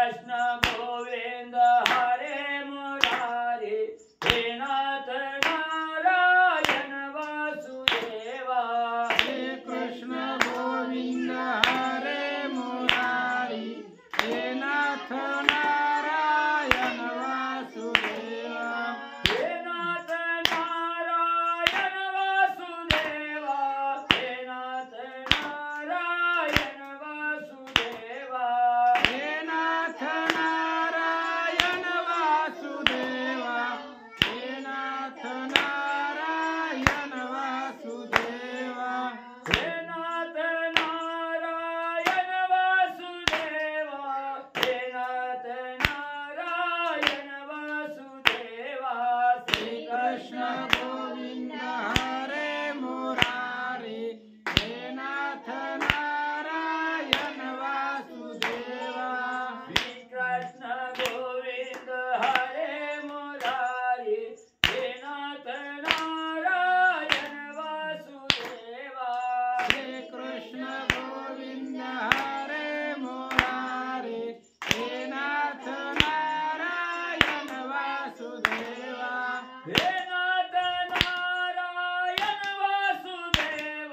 कृष्ण गोविंद हरे मुरारी हे नाथ नारायण वासुदेवा हे कृष्ण गोविंद हरे मुरारी हे नाथ नारायण वासुदेवा हे नाथ नारायण वासुदेवा हे नाथ नारायण वासुदेवा हे नाथ नारायण वासुदेवा हे नाथ नारायण वासुदेवा हे नाथ नारायण वासुदेवा हे नाथ नारायण वासुदेवा श्री कृष्ण गोविंद हरे मुरारी हे नाथ नारायण वासुदेवा श्री कृष्ण गोविंद हरे मुरारी हे नाथ नारायण वासुदेवा हे कृष्ण गोविंद हरे मुरारी हे नाथ नारायण वासुदेवा हे नाथ नारायण वासुदेवा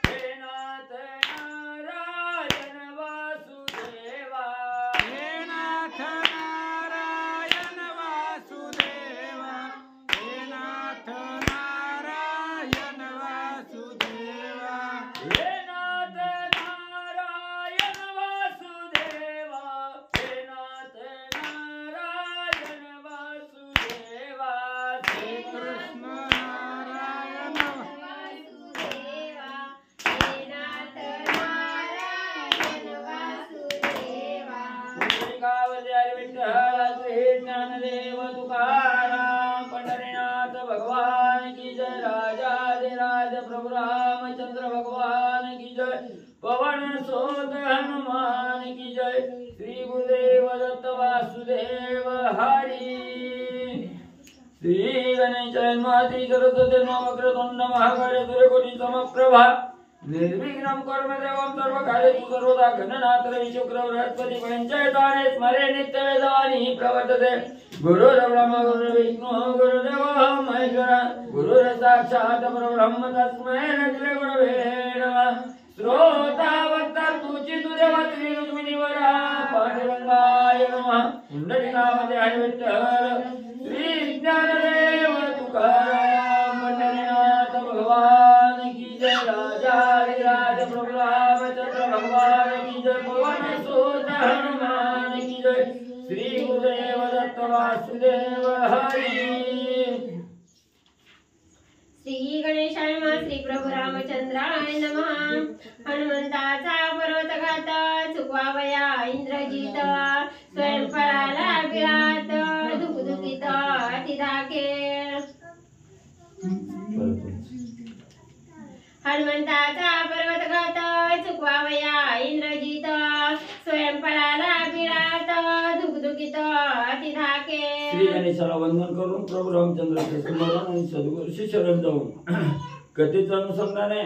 हे नाथ नारायण वासुदेवा हे नाथ नारायण वासुदेवा हे नाथ नारायण वासुदेवा हे नाथ नारायण वासुदेवा हे नाथ नारायण वासुदेवा हे कृष्ण नारायण वासुदेवा हे नाथ नारायण वासुदेवा गावल्यार विठ्ठल श्री ज्ञानदेव तुकाराम पंढरीनाथ भगवान की जय राजाधिराज प्रभु रामचंद्र भगवान की जय पवन सोत हनुमान की जय श्री गुरुदेव दत्त वासुदेव हरी श्री गणेश जन्मादि सरस्वती नमक्रतुंड महाकाय सूर्यकोटि समप्रभा निर्विघ्नं कुरु मे देवं सर्वकार्येषु सर्वदा गणनाथ रवि शुक्र बृहस्पति पंचायताने स्मरे नित्यवेदानि प्रवर्तते गुरुर्ब्रह्मा गुरुर्विष्णु गुरुर्देवो महेश्वरः गुरुर् साक्षात् परब्रह्म तस्मै श्री गुरवे नमः श्रोता वक्ता तुची तुझे वाचली रुक्मिणीवरा पांडुरंगाय नमः पुंडलिकावते हरी विठ्ठल श्री ज्ञानदेव तुकाराम पंढरीनाथ भगवान की जय राजाधिराज प्रभु रामचंद्र भगवान की जय पवन सुत हनुमान की जय श्री गुरुदेव दत्त वासुदेव हरी श्री गणेशाय नमः श्री प्रभु रामचंद्राय नमः हनुमंताचा पर्वतघात चुकवावया इंद्रजित स्वयंफळाला बिळात दुखदुखीत अतिधाके हनुमंताचा पर्वतघात चुकवावया इंद्रजित स्वयंफळाला बिळात दुखदुखीत अतिधाके श्री गणेशाला वंदन करून प्रभू रामचंद्राचे स्मरण आणि सद्गुरूशी शरण जाऊन कथेचं अनुसंधाने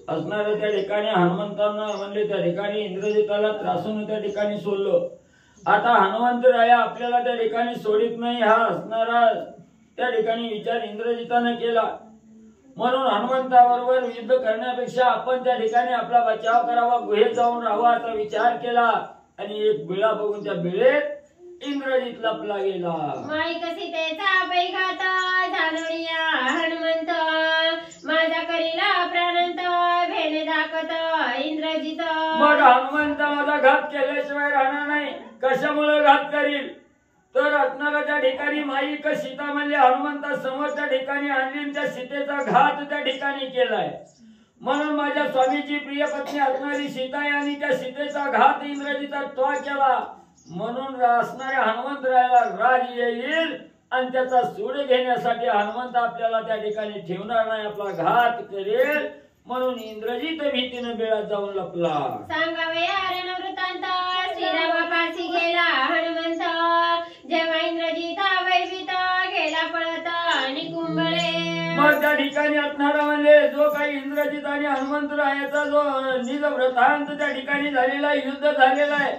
असणाऱ्या त्या ठिकाणी हनुमंतांना म्हणले त्या ठिकाणी इंद्रजिताला त्रासून त्या ठिकाणी सोडलं. आता हनुमंतराया आपल्याला त्या ठिकाणी सोडित नाही हा असणारा त्या ठिकाणी विचार इंद्रजिताने केला. म्हणून हनुमंताबरोबर युद्ध करण्यापेक्षा आपण त्या ठिकाणी आपला बचाव करावा, गुहेत जाऊन राहावा असा विचार केला आणि एक बिळा बघून त्या बिळेत इंद्रजित लपला गेला. माईक सीतेचा बैघात जाणूया हनुमंत माझा करीला प्राणंत भेने दाखत इंद्रजित मग हनुमंत माझा घात केल्याशिवाय राहणार नाही. कशामुळे घात करील तर असणारा त्या ठिकाणी माईक सीता म्हणजे हनुमंता समोर त्या ठिकाणी आणली आणि त्या सीतेचा घात त्या ठिकाणी केलाय. म्हणून माझ्या स्वामीची प्रिय पत्नी असणारी सीता आहे आणि त्या सीतेचा घात इंद्रजिता तो केला. म्हणून असणाऱ्या हनुमंतरायाला राग येईल आणि त्याचा सूड घेण्यासाठी हनुमंत आपल्याला त्या ठिकाणी ठेवणार नाही, आपला घात करेल. म्हणून इंद्रजित भीतीने बिळात जाऊन लपला. सांगावे आरण वृत्तांत श्रीरामापाशी गेला हनुमंत जेव्हा इंद्रजित भयभीत गेला पळत निकुंभळे. मग त्या ठिकाणी असणारा म्हणजे जो काही इंद्रजित आणि हनुमंतरायाचा जो निज वृत्तांत त्या ठिकाणी झालेला युद्ध झालेला आहे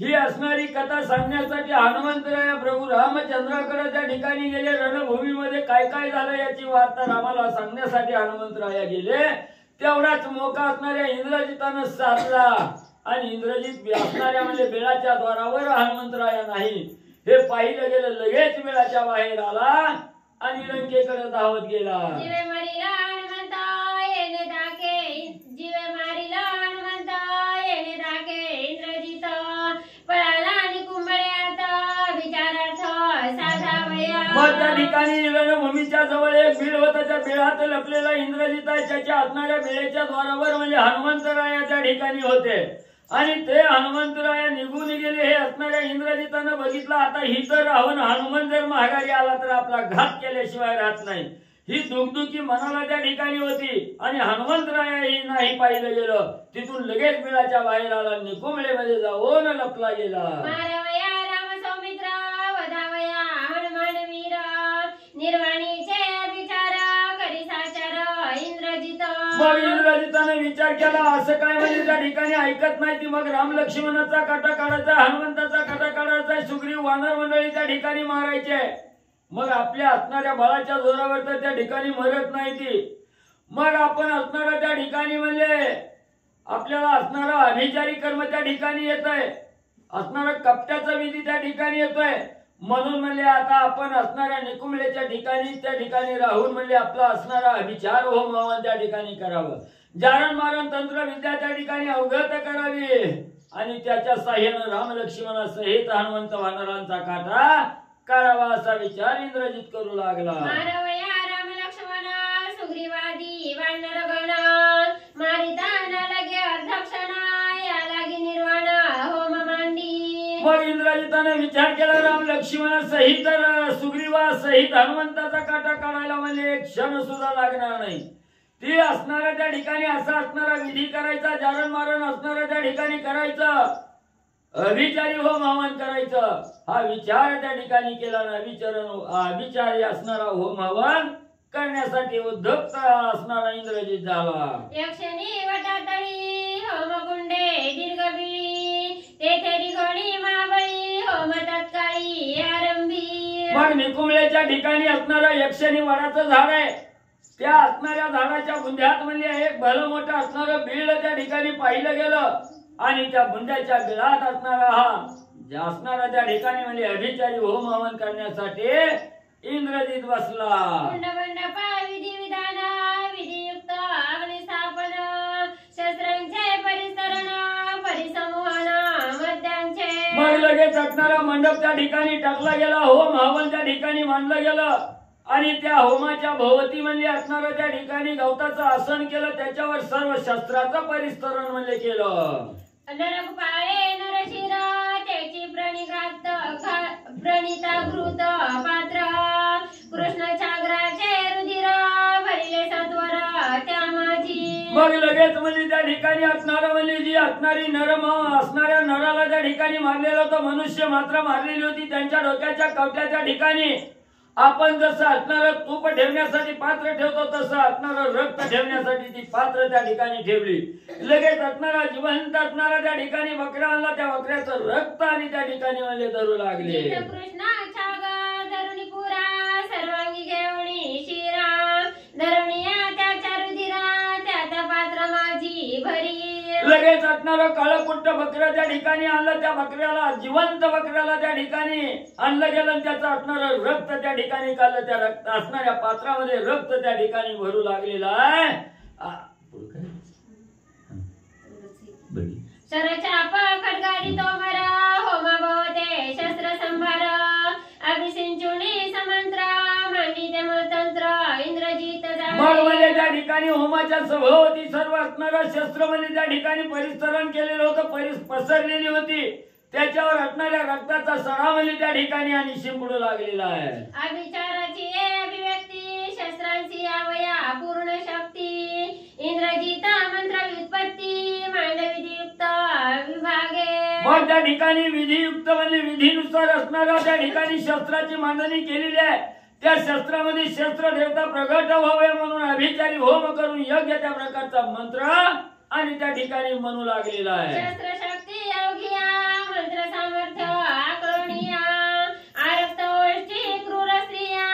ही असणारी कथा सांगण्यासाठी हनुमंतराय प्रभू रामचंद्राकडे त्या ठिकाणी गेले. रणभूमीमध्ये काय काय झालं याची वार्ता रामाला सांगण्यासाठी हनुमंतराया गेले. तेवढाच मोका असणाऱ्या इंद्रजितानं साधला आणि इंद्रजित असणाऱ्या म्हणजे बेळाच्या द्वारावर हनुमंतराया नाही हे पाहिलं गेलं. लगेच बेळाच्या बाहेर आला आणि लंकेकडे धावत गेला. जीवे मारिला हनुमंता येणे दाके, जीवे मारिला हनुमंता येणे दाके, इंद्रजित पळाला आणि कुंभळे आता विचारार्थ साधावया. मग त्या ठिकाणी रणभूमीच्या जवळ एक बीळ होता. त्या बिळात लपलेला इंद्रजित आहे. त्याच्या असणाऱ्या बिळेच्या द्वारावर म्हणजे हनुमंतराया त्या ठिकाणी होते आणि ते हनुमंतराया निघून गेले. हे असणाऱ्या इंद्रजितानं बघितलं आता ही तर राहून हनुमान जर माघारी आला तर आपला घात केल्याशिवाय राहत नाही. ही दुखदुखी मनाला त्या ठिकाणी होती आणि हनुमंतराया ही नाही पाहिलं गेलं. तिथून लगेच बिळाच्या बाहेर आला, निकुंभळेमध्ये जाऊन लपला गेला. मारवया राम सौमित्र वधावया हनुमान वीर, निर्वाणीचे विचार करी साचार इंद्रजित. मग इंद्रजिताने विचार केला असं काय म्हणजे त्या ठिकाणी ऐकत नाही ती. मग राम लक्ष्मणाचा काटा काढायचा, हनुमंताचा काटा काढायचा, सुग्रीव वानर मंडळी त्या ठिकाणी मारायचे. मग आपल्या असणाऱ्या बळाच्या जोरावर तर त्या ठिकाणी मरत नाही ती. मग आपण असणारा त्या ठिकाणी म्हणजे आपल्याला असणारा अभिचारी कर्म त्या ठिकाणी येत आहे, असणारा कपट्याचा विधी त्या ठिकाणी येतोय. म्हणून म्हणजे आता आपण असणाऱ्या निकुंभलेच्या ठिकाणी त्या ठिकाणी राहून म्हणजे आपला असणारा अभिचार होम हवन त्या ठिकाणी करावं. जारण मारण तंत्र विद्या त्या ठिकाणी अवगत करावी आणि त्याच्या साह्यानं राम लक्ष्मणासहित हनुमंत वानरांचा काटा काढावा असा विचार इंद्रजित करू लागला. मारवया राम लक्ष्मण सुग्रीवादी वानर गण, मारिता न लगे अर्धक्षण या लागी निर्वाण होम मांडी. मग इंद्रजिताने विचार केला राम लक्ष्मणासहित सुग्रीवासहित हनुमंताचा काटा काढायला म्हणजे एक क्षण सुद्धा लागणार नाही. ती असणाऱ्या त्या ठिकाणी असा असणारा विधी करायचा, जारण मारण असणाऱ्या त्या ठिकाणी करायचं, अभिचारी होम हवन करायचं. हा विचार त्या ठिकाणी केला ना. अभिचारी असणारा होम हवन करण्यासाठी उद्युक्त असणारा इंद्रजित झाला. यक्षिणी वटातळी होमकुंडे दीर्घबिळी, तेथे रिघोणी महाबळी होम तत्काळी आरंभी. मग निकुंभलेच्या ठिकाणी असणारा यक्षिणी वडाचं झाड आहे. त्या असणाऱ्या झाडाच्या बुंध्यात म्हणजे एक भलं मोठं असणारं बीळ त्या ठिकाणी पाहिलं गेलं आणि त्या बुंध्याच्या बिळात असणारा हा ज्या असणारा त्या ठिकाणी म्हणजे अभिचारी होम हवन करण्यासाठी इंद्रजित बसला. मंडप विधी विधान विधियुक्त अग्निस्थापन, शस्त्रांचे परिसरण परिसंवहन मध्यांचे. मग लगेच असणारा मंडप त्या ठिकाणी टाकला गेला. होम हवन त्या ठिकाणी मांडलं गेलं आणि त्या होमाच्या भोवती म्हणजे असणारा त्या ठिकाणी गवताचं आसन केलं. त्याच्यावर सर्व शस्त्राचं परिस्तरण म्हणजे केलं. नरक पाळे नरशिर त्याची प्रणिता घृत पात्र, कृष्ण छागराचे रुधिर भरिले सत्वर त्या माझी. मग लगेच म्हणजे त्या ठिकाणी असणारा म्हणजे जी असणारी नरम असणाऱ्या नराला त्या ठिकाणी मारलेला होता, मनुष्य मात्र मारलेली होती. त्यांच्या डोक्याच्या कवट्याच्या ठिकाणी आपण जसं असणारं तूप ठेवण्यासाठी पात्र ठेवतो तसं असणारं रक्त ठेवण्यासाठी ती पात्र त्या ठिकाणी ठेवली. लगेच असणारा जिवंत असणारा त्या ठिकाणी बकरा आणला. त्या बकऱ्याचं रक्त आणि त्या ठिकाणी म्हणजे धरू लागले. कृष्ण छाग धरुणी पुरा सर्वांगी घेवणी शिरा, धरुणिया त्याच्या रुधिरा त्या पात्र माझी भरी. लगेच असणारं काळकुट्ट बकरं त्या ठिकाणी आणलं. त्या बकऱ्याला जिवंत बकऱ्याला त्या ठिकाणी आणलं गेलं. त्याचं असणारं रक्त त्या ठिकाणी काढलं. त्या रक्त असणाऱ्या पात्रामध्ये रक्त त्या ठिकाणी भरू लागलेलं आहे. शरचाप खड्गारी तोमर होम भवते शस्त्र संभार, अभिसिंचुनी समंत्र मांडी ते तंत्र इंद्रजित मग म्हणजे त्या ठिकाणी होमाच्या सभोवती सर्व असणारं शस्त्र म्हणजे त्या ठिकाणी परिस्तरण केलेलं होतं, पसरलेली होती. त्याच्यावर असणाऱ्या रक्ताचा सडा म्हणजे त्या ठिकाणी आणि शिंपडू लागलेला आहे. अभिचाराची अभिव्यक्ती शस्त्रांची अवया पूर्ण शक्ती, इंद्रजित मंत्र व्युत्पत्ती मांडविधियुक्त विभागे. मग त्या ठिकाणी विधियुक्त म्हणजे विधीनुसार असणारा त्या ठिकाणी शस्त्राची मांडणी केलेली आहे. त्या शस्त्रामध्ये शस्त्र देवता प्रगट व्हावे म्हणून अभिचारी होम करून योग्य त्या प्रकारचा मंत्र आणि त्या ठिकाणी म्हणू लागलेला आहे. शस्त्र शक्ती योगिया मंत्र सामर्थ्य आकलनीया आरक्त ओष्ठी क्रूर स्त्रिया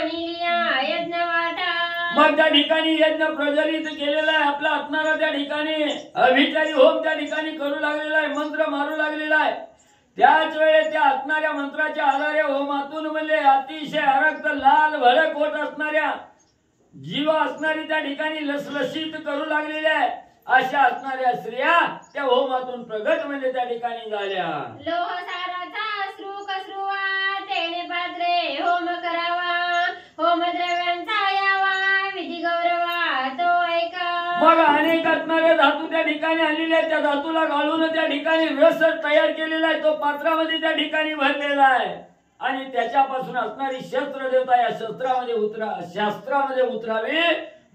निलिया यज्ञ वाटा मग त्या ठिकाणी यज्ञ प्रज्वलित केलेला आहे आपला असणारा त्या ठिकाणी अभिचारी होम त्या ठिकाणी करू लागलेला आहे मंत्र मारू लागलेला आहे त्याच वेळेस त्या असणाऱ्या मंत्राच्या आधारे होमातून म्हणजे अतिशय अरक्त लाल भडक होत असणाऱ्या जीव असणारी त्या ठिकाणी लसलशीत करू लागलेल्या आहे अशा असणाऱ्या स्त्रिया त्या होमातून प्रगट म्हणजे त्या ठिकाणी झाल्या लोह साराचा श्रुक श्रुवा तेने पात्रे होम करावा होम द्रव्यांचा यावा विधी गौरवा तो ऐका मग अनेक असणारे धातू त्या ठिकाणी आलेले आहेत त्या धातूला घालून त्या ठिकाणी रस तयार केलेला आहे तो पात्रामध्ये त्या ठिकाणी भरलेला आहे आणि त्याच्यापासून असणारी शस्त्र देवता या शास्त्रामध्ये उतरावी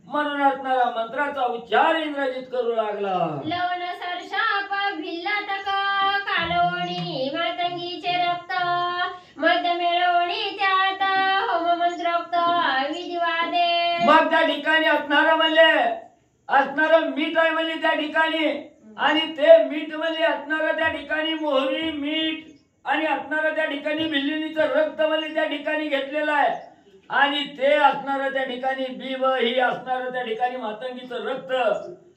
म्हणून असणारा मंत्राचा उच्चार इंद्रजित करू लागला लवण सरशाप भिल्ला तक कालवणी मातंगीचे रक्त मध्य मिळवणी त्यात होम मंत्रोक्त विधिवादे मग त्या ठिकाणी असणारं मीठ आहे म्हणजे त्या ठिकाणी आणि ते मीठ म्हणजे असणारं त्या ठिकाणी मोहरी मीठ आणि असणारं त्या ठिकाणी बिल्लिणीचं रक्त म्हणजे त्या ठिकाणी घेतलेलं आहे आणि ते असणारं त्या ठिकाणी बीब ही असणारं त्या ठिकाणी मातंगीचं रक्त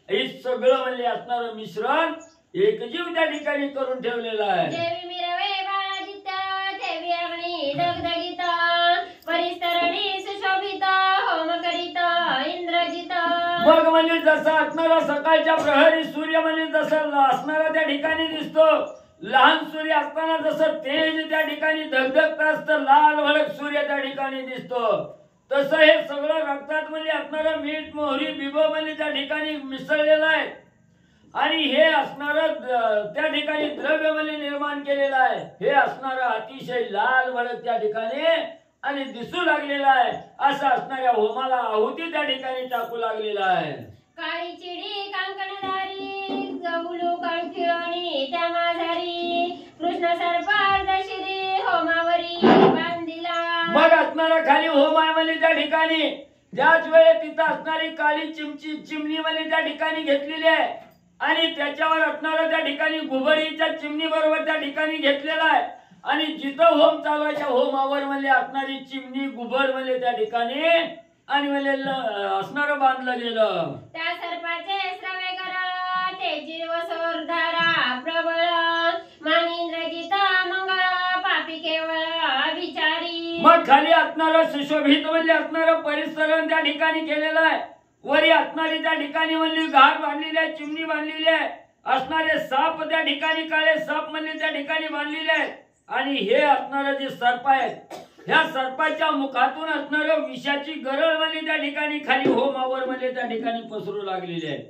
हे सगळं म्हणजे असणारं मिश्रण एकजीव त्या ठिकाणी करून ठेवलेलं आहे देवी मिरवे बाळादित्य देवी अग्नी दगदगित परिस्तरणी सुशोभित होम करीत इंद्रजित मग म्हणजे जसं असणारा सकाळच्या प्रहरी सूर्य म्हणजे जसं असणारा त्या ठिकाणी दिसतो लहान सूर्य असताना जसं तेज त्या ठिकाणी धगधगत असतं लाल भडक सूर्य त्या ठिकाणी दिसतो तसं हे सगळं रक्तात म्हणजे असणारं मीठ मोहरी बिब म्हणजे त्या ठिकाणी मिसळलेलं आहे आणि हे असणारं त्या ठिकाणी द्रव्य म्हणजे निर्माण केलेलं आहे हे असणारं अतिशय लाल भडक त्या ठिकाणी आणि दिसू लागलेलं आहे असं असणाऱ्या होमाला आहुती त्या ठिकाणी टाकू लागलेला आहे काळी चिडी कांकणधारी जगुलू कळखिळणी त्या माझारी कृष्ण सर्पार्ध शिरी होमावरी बांधिला मग असणारा खाली होम आहे म्हणजे त्या ठिकाणी ज्याच वेळेस तिथं असणारी काळी चिमणी म्हणजे त्या ठिकाणी घेतलेली आहे आणि त्याच्यावर असणारा त्या ठिकाणी घुबडीच्या चिमणी बरोबर त्या ठिकाणी घेतलेला आहे आणि जिथं होम चालवायच्या होमावर म्हणजे असणारी चिमणी घुबड म्हणजे त्या ठिकाणी आणि म्हणजे असणारं बांधलं गेलं त्या सर्पाचे श्रवे करळ तेजी वसोरधारा प्रबळ मानिंद्रजित मंगळ पापी केवळ अभिचारी मग खाली असणारं सुशोभित म्हणजे असणारं परिसरण त्या ठिकाणी केलेलं आहे वरी असणारी त्या ठिकाणी म्हणजे घाट बांधलेली आहे चिमणी बांधलेली आहे असणारे साप त्या ठिकाणी काळे साप म्हणजे त्या ठिकाणी बांधलेले आहेत आणि हे असणारे जे सर्प आहेत ह्या सर्पाच्या मुखातून असणारं विषाची गरळ म्हणजे त्या ठिकाणी खाली होमावर म्हणजे त्या ठिकाणी पसरू लागलेले आहे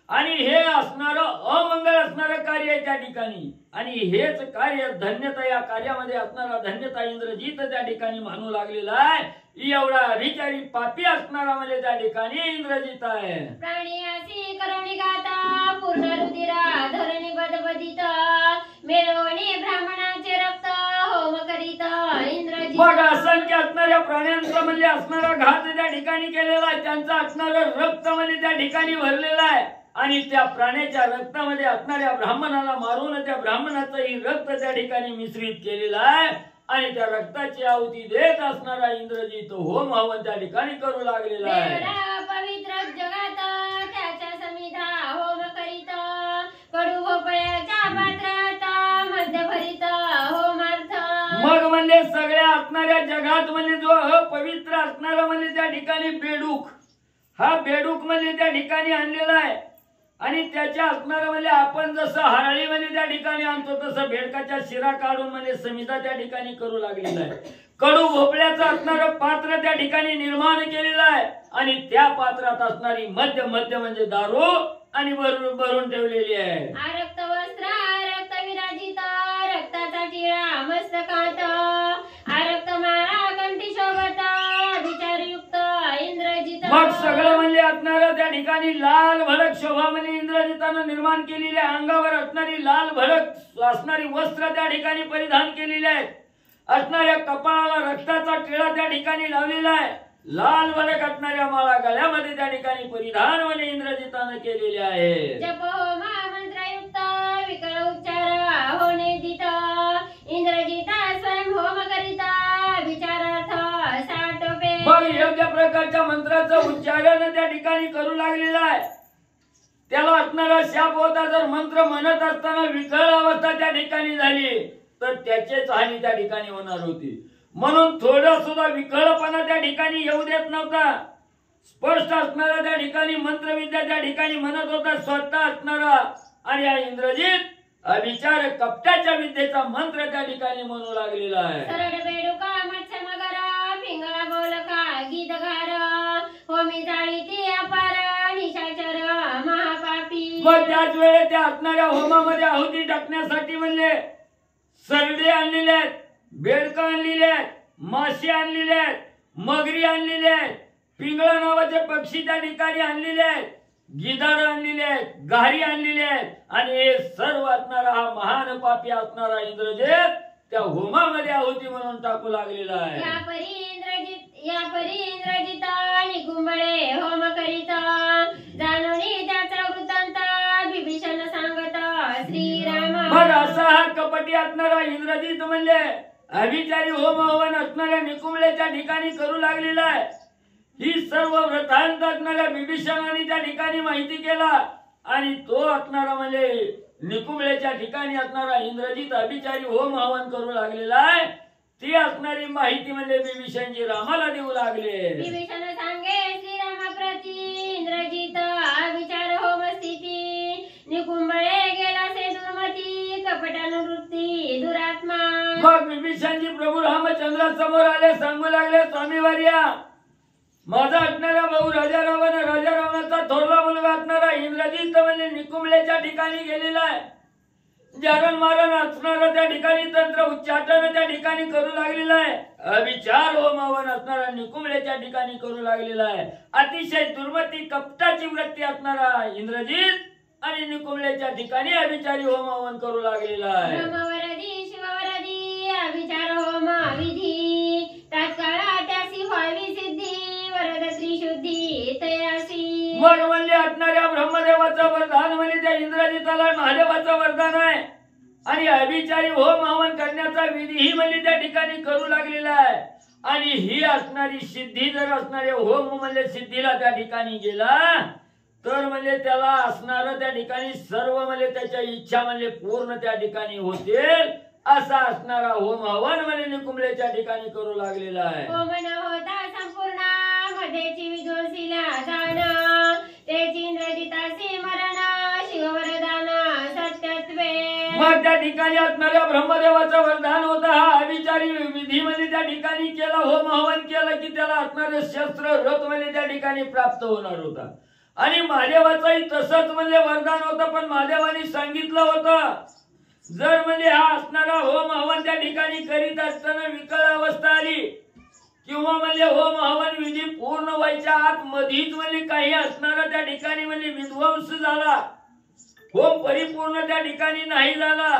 आणि हे असणारं अमंगल असणारं कार्य आहे त्या ठिकाणी आणि हेच कार्य धन्यता या कार्यामध्ये असणारा धन्यता इंद्रजित त्या ठिकाणी मानू लागलेला आहे एवढा अभिचारी पापी असणारा म्हणजे त्या ठिकाणी इंद्रजित आहे प्राणी असी करुणी गाता पूर्ण रुधिरा धरणी बदबदित मिळवणी ब्राह्मणाचे रक्त होम करीत इंद्रजित मग असंख्य असणाऱ्या प्राण्यांचा म्हणजे असणारा घात त्या ठिकाणी केलेला आहे त्यांचा असणारं रक्त म्हणजे त्या ठिकाणी भरलेला आहे आणि त्या प्राण्याच्या रक्तामध्ये असणाऱ्या ब्राह्मणाला मारून त्या ब्राह्मणाचंही रक्त त्या ठिकाणी मिश्रित केलेलं आहे आणि त्या रक्ताची आहुती देत असणारा इंद्रजित होम हवन त्या ठिकाणी करू लागलेला आहे पवित्र जगात त्याच्या समिधा होम करीत कडू भोपळ्याच्या पात्रात मध्य भरीत होमार्थ मग म्हणजे सगळ्या असणाऱ्या जगात म्हणजे जो पवित्र असणारा म्हणजे त्या ठिकाणी बेडूक हा बेडूक म्हणजे त्या ठिकाणी आणलेला आहे आणि त्याच्या असणारं म्हणजे आपण जसं हरळी म्हणजे त्या ठिकाणी आणतो तसं बेडकाच्या शिरा काढून म्हणजे समिधा त्या ठिकाणी करू लागलेला आहे कडू भोपळ्याचं असणारं पात्र त्या ठिकाणी निर्माण केलेलं आहे आणि त्या पात्रात असणारी मध्य म्हणजे दारू आणि भरून ठेवलेली आहे रक्त वस्त्र रक्त विराजित रक्ताचा टिळा मस्तकात रक्त माळा कंठी शोभत विचारयुक्त इंद्रजित मग सगळं म्हणजे असणारं त्या ठिकाणी लाल भडक शोभा म्हणजे इंद्रजितानं निर्माण केलेली आहे अंगावर असणारी लाल भडक असणारी वस्त्र त्या ठिकाणी परिधान केलेली आहेत असणाऱ्या कपाळाला रक्ताचा टिळा त्या ठिकाणी लावलेला आहे लाल भडक असणाऱ्या माळा गळ्यामध्ये त्या ठिकाणी परिधान म्हणजे इंद्रजितानं केलेले आहे जप होम मंत्रयुक्त विकळ उच्चार होणे दित प्रकारच्या मंत्राचं उच्चारण त्या ठिकाणी करू लागलेला आहे. त्याला असणारा शाप होता. जर मंत्र म्हणत असताना विकळ अवस्था त्या ठिकाणी झाली तर त्याचेच हानी त्या ठिकाणी होणार होती. म्हणून थोडं सुद्धा विकळपणा त्या ठिकाणी येऊ देत नव्हता. स्पष्ट असणारा त्या ठिकाणी मंत्रविद्या त्या ठिकाणी म्हणत होता स्वतः असणारा. आणि या इंद्रजित अविचार कपटाच्या विद्येचा मंत्र त्या ठिकाणी म्हणू लागलेला आहे. सरळ बेडुका मत्स्य मगरा पिंगळा बोलका गीत घार होमी जाळी ती अपार निशाचर महापापी. मग त्याच वेळे त्या असणाऱ्या होमामध्ये आहुती टाकण्यासाठी म्हणले सरडे आणलेले आहेत, बेडका आणलेले आहेत, मासे आणलेले आहेत, मगरी आणलेले आहेत, पिंगळा नावाचे पक्षी त्या ठिकाणी आणलेले आहेत, गिधाड आणलेले आहेत, घारी आणलेले आहेत. आणि हे सर्व असणारा हा महान पापी असणारा इंद्रजित त्या होमामध्ये आहुती म्हणून टाकू लागलेला आहे. या परी इंद्रजिता निकुंबळे होम करीता जाणूनी त्याचा वृत्तांत विभीषण सांगत श्रीराम. मग असा हा कपटी असणारा इंद्रजित म्हणले अभिचारी होम हवन असणाऱ्या निकुंबळेच्या ठिकाणी करू लागलेला आहे. ही सर्व व्रतांत असणाऱ्या विभीषणाने त्या ठिकाणी माहिती केला. आणि तो असणारा म्हणजे निकुंबळेच्या ठिकाणी असणारा इंद्रजित अभिचारी होम हवन करू लागलेला आहे. ती असणारी माहिती म्हणजे विभीषणजी रामाला देऊ लागले. विभीषण सांगे श्रीरामाप्रती इंद्रजित अविचार होम स्थिती निकुंबळे गेला से दुर्मती कपटानुवृत्ती दुरात्मा. मग विभीषणजी प्रभू रामचंद्र समोर आले, सांगू लागले स्वामी वर्या माझा असणारा भाऊ राजा रावणाचा थोरला मुलगा असणारा इंद्रजित म्हणजे निकुंबळेच्या ठिकाणी गेलेला आहे. जारण मारण असणारा त्या ठिकाणी तंत्र उच्चाटन त्या ठिकाणी करू लागलेला आहे. अविचार होम हवन असणारा निकुंबळेच्या ठिकाणी करू लागलेला आहे. अतिशय दुर्मती कपटाची वृत्ती असणारा इंद्रजित आणि निकुंबळेच्या ठिकाणी अविचारी होम हवन करू लागलेला आहे. ब्रह्मवरदी शिववरदी अविचार होम विधी तात्काळ त्यासी व्हावी सिद्धी वरद त्रिशुद्धी तयासी. मग म्हणले असणाऱ्या ब्रह्मदेवाचं वरदान म्हणजे त्या इंद्रजिताला महादेवाचं वरदान आहे. आणि अभिचारी होम हवन करण्याचा विधीही म्हणजे त्या ठिकाणी करू लागलेला आहे. आणि ही असणारी सिद्धी जर असणारे होम म्हणजे सिद्धीला त्या ठिकाणी गेला तर म्हणजे त्याला असणार त्या ठिकाणी सर्व म्हणजे त्याच्या इच्छा म्हणजे पूर्ण त्या ठिकाणी होतील. असा असणारा होम हवन म्हणजे निकुंबळेच्या ठिकाणी करू लागलेला आहे. होम न होता संपूर्ण मध्येची विध्वंसीला जाण त्याची इंद्रजितासी मरण शिववरदान सत्यत्वे. मग त्या ठिकाणी असणाऱ्या ब्रह्मदेवाचं वरदान होतं. हा अविचारी विधी म्हणजे त्या ठिकाणी केला, होम हवन केलं की त्याला असणारे शस्त्र रथ म्हणजे त्या ठिकाणी प्राप्त होणार होता. आणि महादेवाचंही तसंच म्हणजे वरदान होतं. पण महादेवाने सांगितलं होतं जर म्हणजे हा असणारा होम हवन त्या ठिकाणी करीत असताना विकळ अवस्था आली किंवा म्हणजे होम हवन विधी पूर्ण व्हायच्या आत मधीच म्हणजे काही असणारा त्या ठिकाणी म्हणजे विध्वंस झाला, होम परिपूर्ण त्या ठिकाणी नाही झाला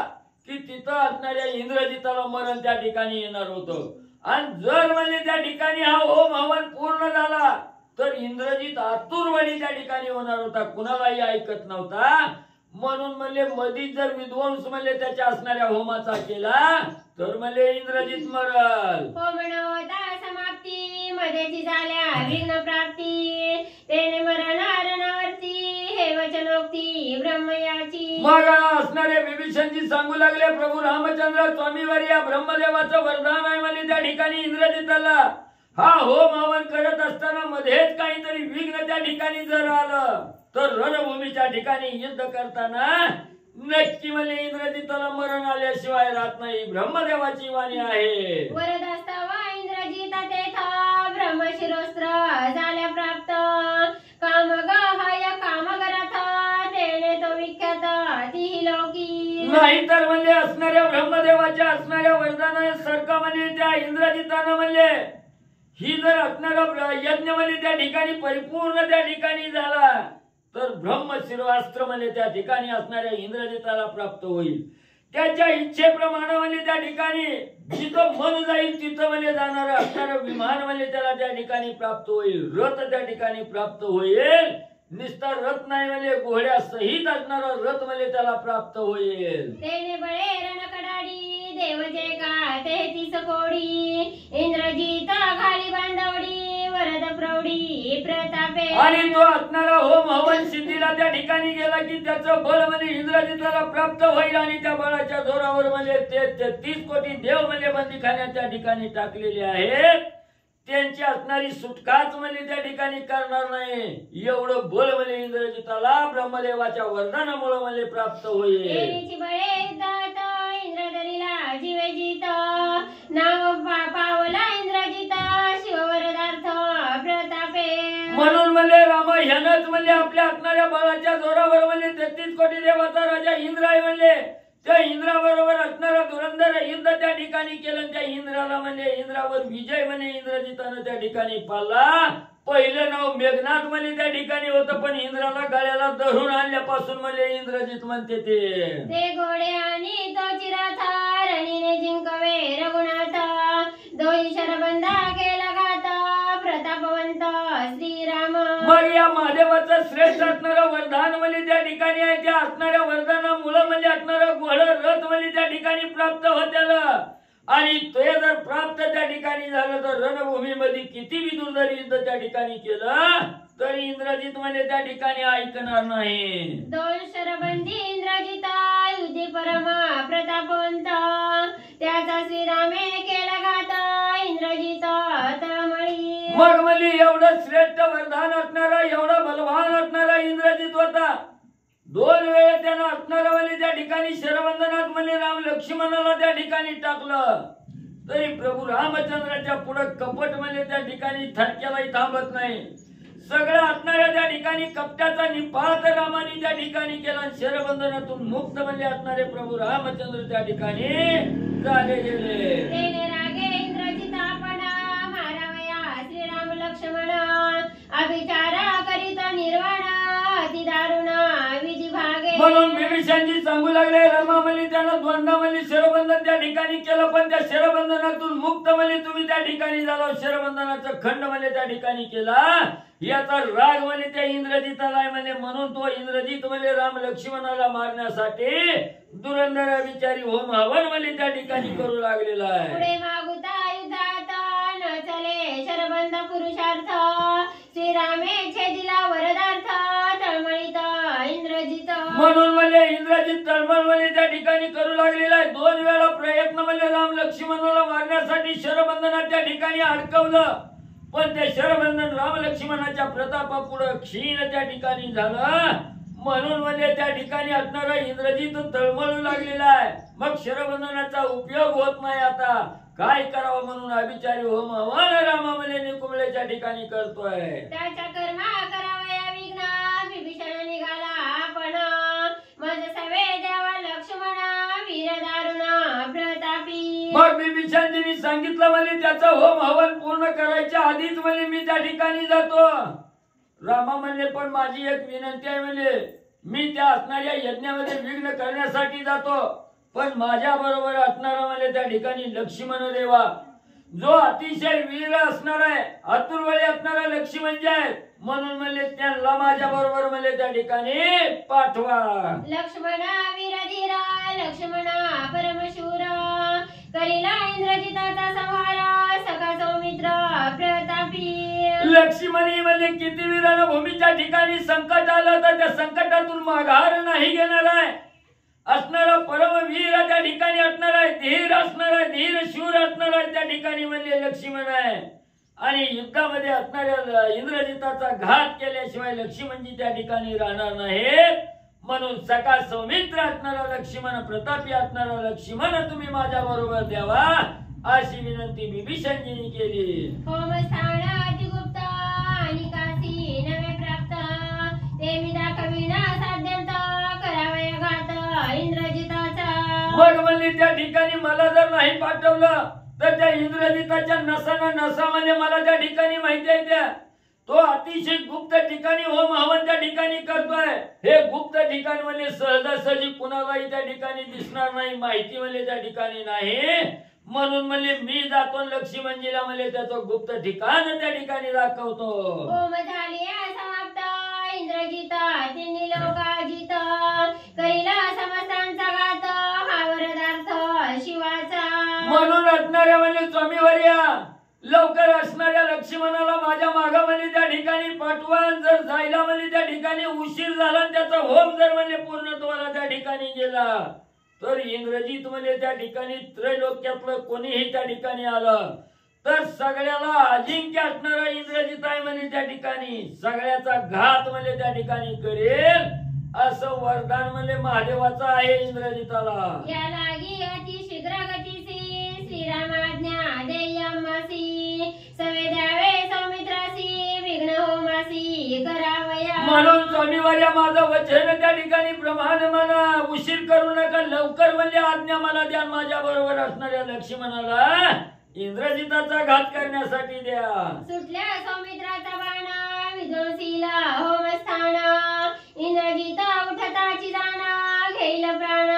की तिथं असणाऱ्या इंद्रजिताला मरण त्या ठिकाणी येणार होतं. आणि जर म्हणजे त्या ठिकाणी हा होम हवन पूर्ण झाला तर इंद्रजित आतुरवाणी त्या ठिकाणी होणार होता, कुणालाही ऐकत नव्हता. म्हणून म्हणजे मधीच जर विध्वंस म्हणजे त्याच्या असणाऱ्या होमाचा केला तर म्हणजे इंद्रजित मरल. होम न होता समाप्ती मध्येची झाल्या विघ्न प्राप्ती तेने मरण हरणावरती हे वचनोक्ती ब्रह्मयाची. मग असणारे विभीषणजी सांगू लागले प्रभू रामचंद्र स्वामीवर या ब्रह्मदेवाचं वरदान आहे म्हणजे त्या ठिकाणी इंद्रजिताला हा होम हवन करत असताना मध्येच काहीतरी विघ्न त्या ठिकाणी जर आलं तर रणभूमीच्या ठिकाणी युद्ध करताना नक्की म्हणजे इंद्रजिताला मरण आल्याशिवाय राहत नाही. ब्रह्मदेवाची वाणी आहे. वरदास्तवा इंद्रजिता तेथा ब्रह्मशिरोस्त्र झाल्या प्राप्त कामगाहाय कामगरथ तेने तो विख्यात तिही लौकी. नाहीतर म्हणजे असणाऱ्या ब्रह्मदेवाच्या असणाऱ्या वरदाना सारखा म्हणजे त्या इंद्रजितानं म्हणजे ही जर असणारा यज्ञ म्हणजे त्या ठिकाणी परिपूर्ण त्या ठिकाणी झाला तर ब्रह्मशिरोस्त्र म्हणजे त्या ठिकाणी असणाऱ्या इंद्रजिताला प्राप्त होईल. त्याच्या इच्छेप्रमाणे म्हणजे त्या ठिकाणी जिथं मन जाईल तिथं म्हणजे जाणार असणारं विमान म्हणजे त्याला त्या ठिकाणी प्राप्त होईल, रथ त्या ठिकाणी प्राप्त होईल. निस्तार रथ नाही म्हणजे घोड्या सहित असणारा रथ म्हणजे त्याला प्राप्त होईल. तेने बळे रणकडाडी देवजे का 33 कोडी इंद्रजित घाली बांधवडी वरद प्रौढी प्रतापे आणि तो असणारा होम हवन सिद्धीला त्या ठिकाणी गेला की त्याचं बळ म्हणजे इंद्रजिताला प्राप्त होईल आणि त्या बळाच्या जोरावर म्हणजे ते 33 कोटी देव म्हणजे बंदीखान्यात त्या ठिकाणी टाकलेले आहेत. त्यांची असणारी सुटकाच म्हणजे त्या ठिकाणी करणार नाही एवढं बळ म्हणजे इंद्रजिताला ब्रह्मदेवाच्या वरदानामुळे म्हणजे प्राप्त होईल. देवीची बळे दात इंद्रधरीला जीवे जीत नाव पावला इंद्रजित शिववरदार्थ प्रतापे म्हणून म्हणजे राम ह्यानंच म्हणजे आपल्या असणाऱ्या बळाच्या जोरावर म्हणजे 33 कोटी देवाचा राजा इंद्र आहे म्हणजे त्या इंद्राबरोबर असणारा धुरंधर युद्ध त्या ठिकाणी केलं. त्या इंद्राला म्हणजे इंद्रावर विजय म्हणजे इंद्रजितानं त्या ठिकाणी पाळला. पहिलं नाव मेघनाथ म्हणजे त्या ठिकाणी होतं पण इंद्राला गळ्याला धरून आणल्यापासून म्हणजे इंद्रजित म्हणते ते घोडे आणि तो चिराथा रणीने जिंकवे रघुनाथ दोई शरबंदा केला घात प्रतापवंत श्रीराम. मग या महादेवाचं श्रेष्ठ असणारं वरदान म्हणजे त्या ठिकाणी आहे. त्या असणाऱ्या वरदानामुळे म्हणजे असणारं घोड रथ म्हणजे त्या ठिकाणी प्राप्त होत्याला आणि ते जर प्राप्त त्या ठिकाणी झालं तर रणभूमीमध्ये किती बी दुर्धर युद्ध त्या ठिकाणी केलं तरी इंद्रजित म्हणजे त्या ठिकाणी ऐकणार नाही. दोन शरबंदी इंद्रजिता युधी परमा प्रतापवंत त्याचा श्रीरामे केला घात इंद्रजित तळमळी. मग म्हणजे एवढं श्रेष्ठ वरदान असणारा एवढा बलवान असणारा इंद्रजित होता. 2 वेळा त्यानं असणारा म्हणजे त्या ठिकाणी शरबंधनात म्हणजे राम लक्ष्मणाला त्या ठिकाणी टाकलं तरी प्रभू रामचंद्राच्या पुढे कपट म्हणजे त्या ठिकाणी थटक्यालाही थांबत नाही. सगळं असणाऱ्या त्या ठिकाणी कपट्याचा निपात रामाने त्या ठिकाणी केला. शरबंधनातून मुक्त म्हणजे असणारे प्रभू रामचंद्र त्या ठिकाणी झाले गेले. रागे इंद्रजितापणा मारावया श्रीराम लक्ष्मण अभिचारा करीत निर्वाण अति दारुण विधी भागे. म्हणून विभीषणजी सांगू लागले रामामली त्यानं द्वंद्वामली शरबंधन त्या ठिकाणी केलं पण त्या शरबंधनातून मुक्त म्हणजे तुम्ही त्या ठिकाणी झालो. शरबंधनाचं खंड म्हणजे त्या ठिकाणी केला याचा राग म्हणजे त्या इंद्रजिताला म्हणजे म्हणून तो इंद्रजित म्हणजे राम लक्ष्मणाला मारण्यासाठी दुरंधर विचारी होम हवन म्हणजे त्या ठिकाणी करू लागलेला आहे. पुढे मागुता युद्धात न चले शरबंध पुरुषार्थ श्रीरामे छेदिला वरदार्थ तळमळीत इंद्रजित. म्हणून म्हणजे इंद्रजित तळमळ म्हणजे त्या ठिकाणी करू लागलेला आहे. 2 वेळा प्रयत्न म्हणजे राम लक्ष्मणाला मारण्यासाठी शरबंधनात त्या ठिकाणी अडकवलं पण ते शरबंधन राम लक्ष्मणाच्या प्रतापापुढे क्षीण त्या ठिकाणी झालं. म्हणून म्हणजे त्या ठिकाणी असणारा इंद्रजित तळमळू लागलेला आहे. मग शरबंधनाचा उपयोग होत नाही. आता काय करावं म्हणून अभिचारी होम हवन रामामध्ये निकुंभलेच्या ठिकाणी करतोय. त्याच्या कर्मा करावया विघ्न विभीषण निघाला आपण मज सवे देवा लक्ष्मण वीर दारुण प्रतापी. मग विभीषणजींनी सांगितलं म्हणजे त्याचं होम हवन पूर्ण करायच्या आधीच म्हणजे मी त्या ठिकाणी जातो. रामा म्हणले पण माझी एक विनंती आहे म्हणजे मी त्या असणाऱ्या यज्ञामध्ये विघ्न करण्यासाठी जातो पण माझ्या बरोबर असणारा म्हणजे त्या ठिकाणी लक्ष्मण देवा जो अतिशय वीर असणार आहे अतुर्वळी असणारा लक्ष्मण जे आहे म्हणून म्हणले त्यांना माझ्या बरोबर म्हणजे त्या ठिकाणी पाठवा. लक्ष्मण वीर धीर लक्ष्मण परमशूर करीला इंद्रजिताचा संहार सखा सौमित्र प्रतापी. लक्ष्मणी म्हणजे किती वीरानं भूमीच्या ठिकाणी संकट आलं तर त्या संकटातून माघार नाही घेणार आहे. असणारा परमवीर त्या ठिकाणी असणार आहे. धीर असणार आहे. धीर शूर असणार आहे त्या ठिकाणी म्हणजे लक्ष्मण आहे. आणि युद्धामध्ये असणाऱ्या इंद्रजिताचा घात केल्याशिवाय लक्ष्मणजी त्या ठिकाणी राहणार नाहीत. म्हणून सखा सौमित्र असणारा लक्ष्मण प्रतापी असणारा लक्ष्मण तुम्ही माझ्या बरोबर द्यावा अशी विनंती विभीषणजींनी केली. होमस्थान अतिगुप्त आणि काशी नवे प्राप्त ते मी दाखविना साध्यंत करावया घात इंद्रजिताचा. मग म्हणजे त्या ठिकाणी मला जर नाही पाठवलं तर त्या इंद्रजिताच्या नसाना नसा म्हणजे मला त्या ठिकाणी माहिती आहे त्या तो अतिशय गुप्त ठिकाणी होम हवन त्या ठिकाणी करतोय. हे गुप्त ठिकाण म्हणजे सहजासहजी कुणालाही त्या ठिकाणी दिसणार नाही. माहिती म्हणजे त्या ठिकाणी नाही. म्हणून म्हणजे मी जातो लक्ष्मणजीला म्हणजे त्याचं गुप्त ठिकाण त्या ठिकाणी दाखवतो. होम झाले समाप्त इंद्रजित तिन्ही लोकाजित करीला समस्तांचा घात हा वरदार्थ शिवाचा. म्हणून असणाऱ्या म्हणजे स्वामीवर्या लवकर असणाऱ्या लक्ष्मणाला माझ्या मागामध्ये त्या ठिकाणी पाठवा. जर जायला म्हणजे त्या ठिकाणी उशीर झाला, त्याचा होम जर म्हणजे पूर्णत्वाला त्या ठिकाणी गेला, तर इंद्रजित म्हणजे त्या ठिकाणी त्रैलोक्यातलं कोणीही त्या ठिकाणी आलं तर सगळ्याला अजिंक्य असणारा इंद्रजित आहे म्हणजे त्या ठिकाणी सगळ्याचा घात म्हणजे त्या ठिकाणी करेल असं वरदान म्हणजे महादेवाचं आहे इंद्रजिताला. या लागी अति शीघ्र गतीसी श्रीरामाज्ञा देयमासी सवे द्यावे सौमित्रासी विघ्न होमासी करावया. म्हणून स्वामीवर्या माझं वचन त्या ठिकाणी प्रमाण म्हणा, उशीर करू नका, लवकर म्हणजे आज्ञा मला द्या. माझ्या बरोबर असणाऱ्या लक्ष्मणाला इंद्रजिताचा घात करण्यासाठी द्या. सुटल्या सौमित्राचा बाण विध्वंसीला होमस्थान इंद्रजित उठताची जाण घेईल प्राण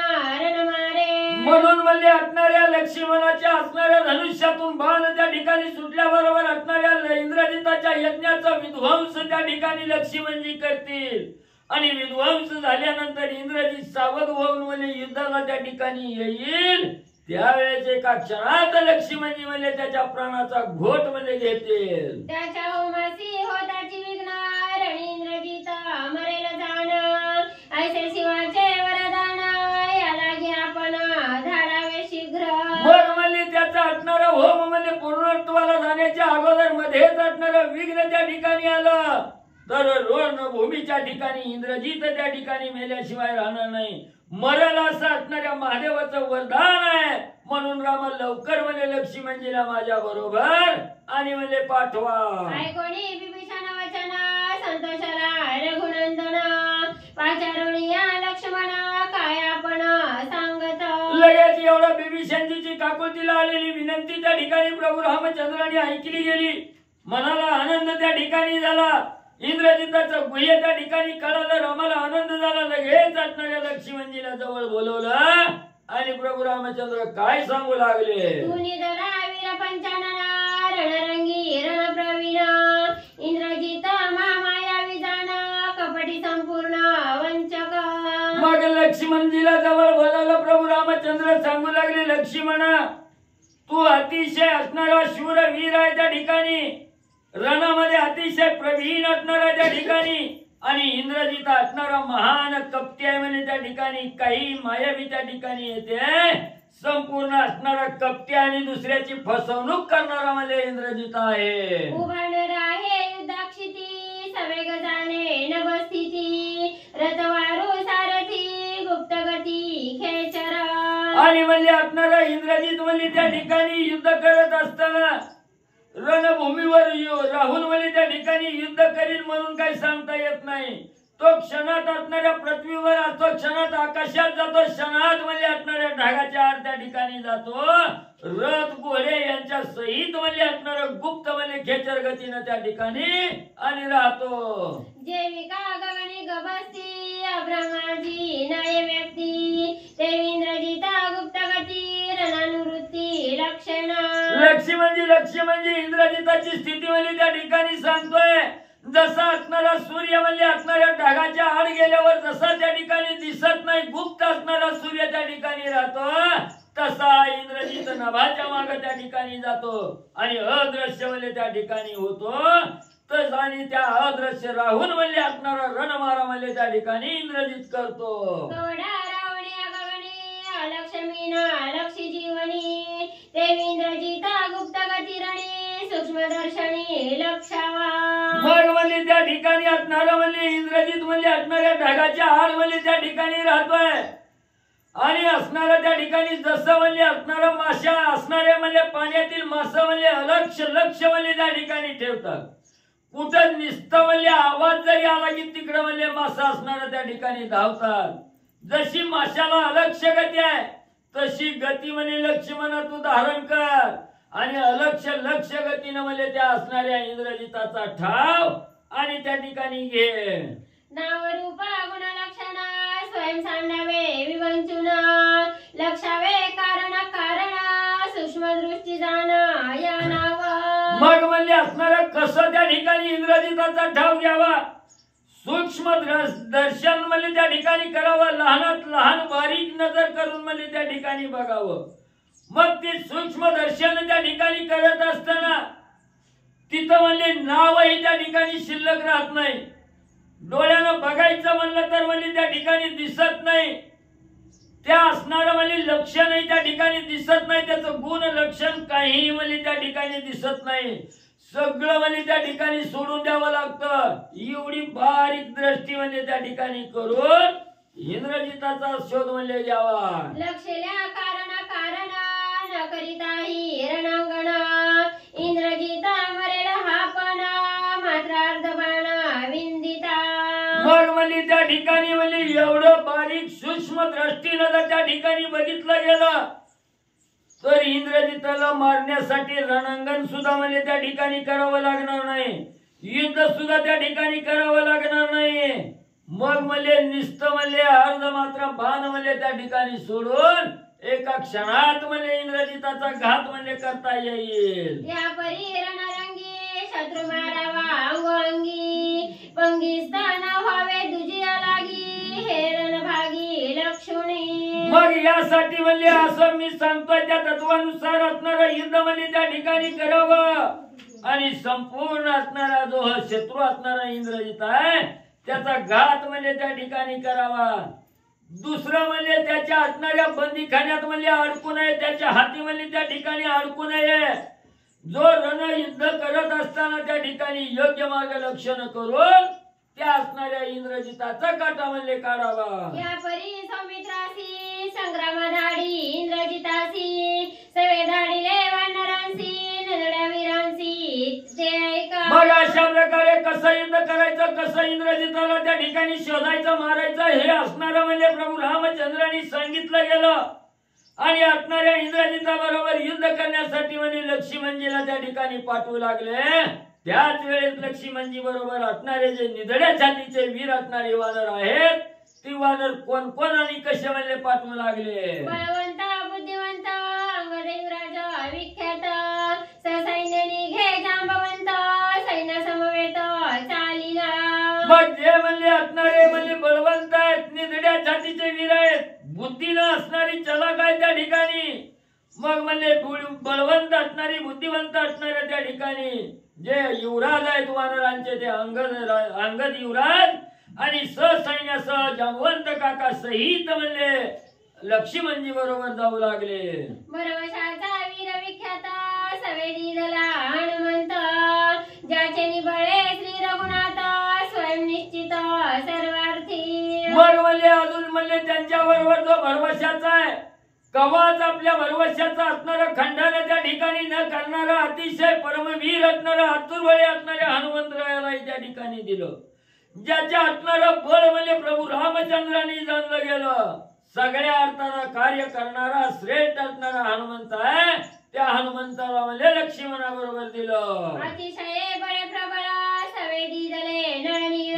रण मारे. म्हणून म्हणजे असणाऱ्या लक्ष्मणाच्या असणाऱ्या धनुष्यातून बाण त्या ठिकाणी सुटल्याबरोबर असणाऱ्या इंद्रजिताच्या यज्ञाचा विध्वंस त्या ठिकाणी लक्ष्मणजी करतील आणि विध्वंस झाल्यानंतर इंद्रजित सावध होऊन म्हणजे युद्धाला त्या ठिकाणी येईल. त्यावेळेस एका क्षणात लक्ष्मणजी म्हणजे त्याच्या प्राणाचा घोट म्हणजे घेतील. त्याच्या होमासी होताची विघ्न रणी इंद्रजित मरेल जाण ऐसे शिवाचे वरदान या लागी आपण धाडावे शीघ्र. मग म्हणजे त्याचा असणारा होम म्हणजे पूर्णत्वाला जाण्याच्या अगोदर मध्येच असणारं विघ्न त्या ठिकाणी आलं तर रणभूमीच्या ठिकाणी इंद्रजित त्या ठिकाणी मेल्याशिवाय राहणार नाही. मरल असं असणाऱ्या महादेवाचं वरदान आहे. म्हणून रामा लवकर म्हणजे लक्ष्मणजीला माझ्या बरोबर आणि म्हणजे पाठवा. ऐकोणी विभीषण वचन संतोषला रघुनंदन पाचारुनिया लक्ष्मण काय आपण सांगत. लगेच एवढा बिभीषणजीची काकुलतीला आलेली विनंती त्या ठिकाणी प्रभू रामचंद्रांनी ऐकली गेली. मनाला आनंद त्या ठिकाणी झाला. इंद्रजिताचं गुह्य त्या ठिकाणी कळालं. रामाला आनंद झाला. लगेच असणाऱ्या लक्ष्मणजीला जवळ बोलवलं आणि प्रभू रामचंद्र काय सांगू लागले. तुनी दरा वीर पंचानना रणरंगी रण प्रवीण इंद्रजित महामाया विजान कपटी संपूर्ण वंचक. मग लक्ष्मणजीला जवळ बोलवलं. प्रभू रामचंद्र सांगू लागले, लक्ष्मणा तू अतिशय असणारा शूर वीर आहे त्या ठिकाणी, रणामध्ये अतिशय प्रवीण असणारा त्या ठिकाणी आणि इंद्रजित असणारा महान कपटी आहे म्हणजे त्या ठिकाणी काही मायावी त्या ठिकाणी येते. संपूर्ण असणारा कपटी आणि दुसऱ्याची फसवणूक करणारा म्हणजे इंद्रजित आहे. उभांडर आहे युद्धाक्षिती सवेग जाणे नभस्थिती रथवारू सारथी गुप्तगती खेचर. आणि म्हणजे असणारा इंद्रजित म्हणजे त्या ठिकाणी युद्ध करत असताना रणभूमीवर राहुल म्हणजे त्या ठिकाणी युद्ध करील म्हणून काही सांगता येत नाही. तो क्षणात असणाऱ्या पृथ्वीवर असतो, क्षणात आकाशात जातो, क्षणात म्हणजे असणाऱ्या ढगाच्या आड त्या ठिकाणी जातो. रथ घोडे यांच्या सहित म्हणजे असणारं गुप्त म्हणजे खेचर गतीनं त्या ठिकाणी आणि राहतो. जेविका गगनी गबस्ती अब्रह्माजी नय व्यक्ती ते इंद्रजिता गुप्तगती रणनुवृत्ती लक्षण. लक्ष्मणजी इंद्रजिताची स्थिती म्हणजे त्या ठिकाणी सांगतोय. जसा असणारा सूर्य म्हणजे असणाऱ्या ढगाच्या आड गेल्यावर जसा त्या ठिकाणी दिसत नाही, गुप्त असणारा सूर्य त्या ठिकाणी राहतो, तसा इंद्रजित नभाच्या मागे त्या ठिकाणी जातो आणि अदृश्य म्हणजे त्या ठिकाणी होतो. तस आणि त्या अदृश्य राहून म्हणजे असणारा रणमारा म्हणजे त्या ठिकाणी इंद्रजित करतो. गवडा रावणी गगनी लक्ष्मीन लक्षी जीवनी देवी इंद्रजिता गुप्तगती रणी सूक्ष्मदर्शनी लक्षावा. मग म्हणजे त्या ठिकाणी असणारा म्हणजे इंद्रजित म्हणजे असणाऱ्या ढगाच्या आड म्हणजे त्या ठिकाणी राहतोय आणि असणारा त्या ठिकाणी जसं म्हणजे असणारा माशा असणाऱ्या म्हणजे पाण्यातील मासा म्हणजे लक्ष म्हणजे त्या ठिकाणी ठेवतात. कुठं निस्तं म्हणजे आवाज जरी आला की तिकडं म्हणजे मासा असणारा त्या ठिकाणी धावतात. जशी माशाला अलक्ष्य गती आहे तशी गती म्हणजे लक्ष्मणा तू धारण कर आणि लक्ष गतीनं म्हणजे त्या असणाऱ्या इंद्रजिताचा ठाव आणि त्या ठिकाणी घे. नाव रूप गुण लक्षण स्वयं सांडावे विवंचून लक्षावे कारण सूक्ष्म दृष्टी जाण या नाव. मग म्हणजे असणारा कसं त्या ठिकाणी इंद्रजिताचा ठाव घ्यावा, सूक्ष्म दर्शन म्हणजे त्या ठिकाणी करावं, लहानात लहान बारीक नजर करून म्हणजे त्या ठिकाणी बघावं. मग ते सूक्ष्म दर्शन त्या ठिकाणी करत असताना तिथं म्हणले नावही त्या ठिकाणी शिल्लक राहत नाही. डोळ्यानं बघायचं म्हणलं तर म्हणजे त्या ठिकाणी दिसत नाही. त्या असणारं म्हणजे लक्षणही त्या ठिकाणी दिसत नाही. त्याचं गुण लक्षण काहीही म्हणजे त्या ठिकाणी दिसत नाही. सगळं म्हणजे त्या ठिकाणी सोडून द्यावं लागतं. एवढी बारीक दृष्टी म्हणजे त्या ठिकाणी करून इंद्रजिताचा शोध म्हणजे घ्यावा. लक्षल्या कारण न करिताही रणांगण इंद्रजिता मरेल हा पण मात्र अर्धबाण विंदिता. मग म्हणजे त्या ठिकाणी म्हणजे एवढं बारीक सूक्ष्म दृष्टीनं जर त्या ठिकाणी बघितलं गेलं तर इंद्रजिताला मारण्यासाठी रणांगण सुद्धा म्हणजे त्या ठिकाणी करावं लागणार नाही. युद्ध सुद्धा त्या ठिकाणी करावं लागणार नाही. मग म्हणजे नुसतं म्हणजे अर्ध मात्र बाण म्हणजे त्या ठिकाणी सोडून एका क्षणात म्हणजे इंद्रजिताचा घात म्हणजे करता येईल. या परी रणरंगी शत्रू मारावा अंगोंगी पंगिस्तान व्हावे दुजिया लागी हे रणभागी लक्ष्मणी. मग यासाठी म्हणजे असं मी सांगतोय त्या तत्वानुसार असणारं युद्ध म्हणजे त्या ठिकाणी करावं आणि संपूर्ण असणारा जो शत्रू असणारा इंद्रजित आहे त्याचा घात म्हणजे त्या ठिकाणी करावा. दुसरं म्हणजे त्याच्या असणाऱ्या बंदीखान्यात म्हणजे अडकू नये. त्याच्या हाती म्हणजे त्या ठिकाणी अडकू नये. जो रणयुद्ध करत असताना त्या ठिकाणी योग्य मार्गदर्शन करून त्या असणाऱ्या इंद्रजिताचा काटा म्हणजे काढावा. या परी सौमित्रासी संग्रामधाडी इंद्रजितासी सवे धाडीले वानरांसी नरड्या वीरांसी ते ऐका. मग अशा प्रकारे कसं युद्ध करायचं, कसं इंद्रजिताला त्या ठिकाणी शोधायचं, मारायचं हे असणारं म्हणजे प्रभू रामचंद्रांनी सांगितलं गेलं. आणि असणाऱ्या इंद्रजिताबरोबर युद्ध करण्यासाठी म्हणजे लक्ष्मणजीला त्या ठिकाणी पाठवू लागले. त्याच वेळेस लक्ष्मणजी बरोबर असणारे जे निधड्या छातीचे वीर असणारे वानर आहेत ती वानर कोण कोण आणि कसे म्हणजे पाठवू लागले. बळवंत बुद्धिवंत अंगदेवराज विख्यात ससैन्य निघे जांबवंत सैन्य समवेत चालिला. मग जे म्हणजे असणारे म्हणजे बळवंत आहेत, निधड्या छातीचे वीर आहेत, बुद्धीनं असणारी चलाक आहे त्या ठिकाणी. मग म्हणजे बळवंत असणारी बुद्धिवंत असणाऱ्या त्या ठिकाणी जे युवराज आहेत वानरांचे ते अंगद युवराज आणि ससैन्यासह जांबवंत काका सहित म्हणजे लक्ष्मणजी बरोबर जाऊ लागले. बरवशाचा वीर विख्यात सवेदी दला हनुमंत ज्याचे निबळे श्री रघुनाथ स्वयं निश्चित सर्वार्थी. मग म्हणजे अजून म्हणजे त्यांच्या बरोबर जो भरवशाचा आहे कवाच आपल्या भरवशाचा असणारा खंडाने त्या ठिकाणी न करणारा अतिशय परमवीर असणारा आतुरबळी असणाऱ्या हनुमंतरायाला त्या ठिकाणी दिलं. ज्याच्या असणारं बळ म्हणजे प्रभू रामचंद्रांनी जाणलं गेलं. सगळ्या अर्थानं कार्य करणारा श्रेष्ठ असणारा हनुमंत आहे. त्या हनुमंताला म्हणजे लक्ष्मणाबरोबर दिलं. अतिशय बळे प्रबळ सवेदी दले नळनीळ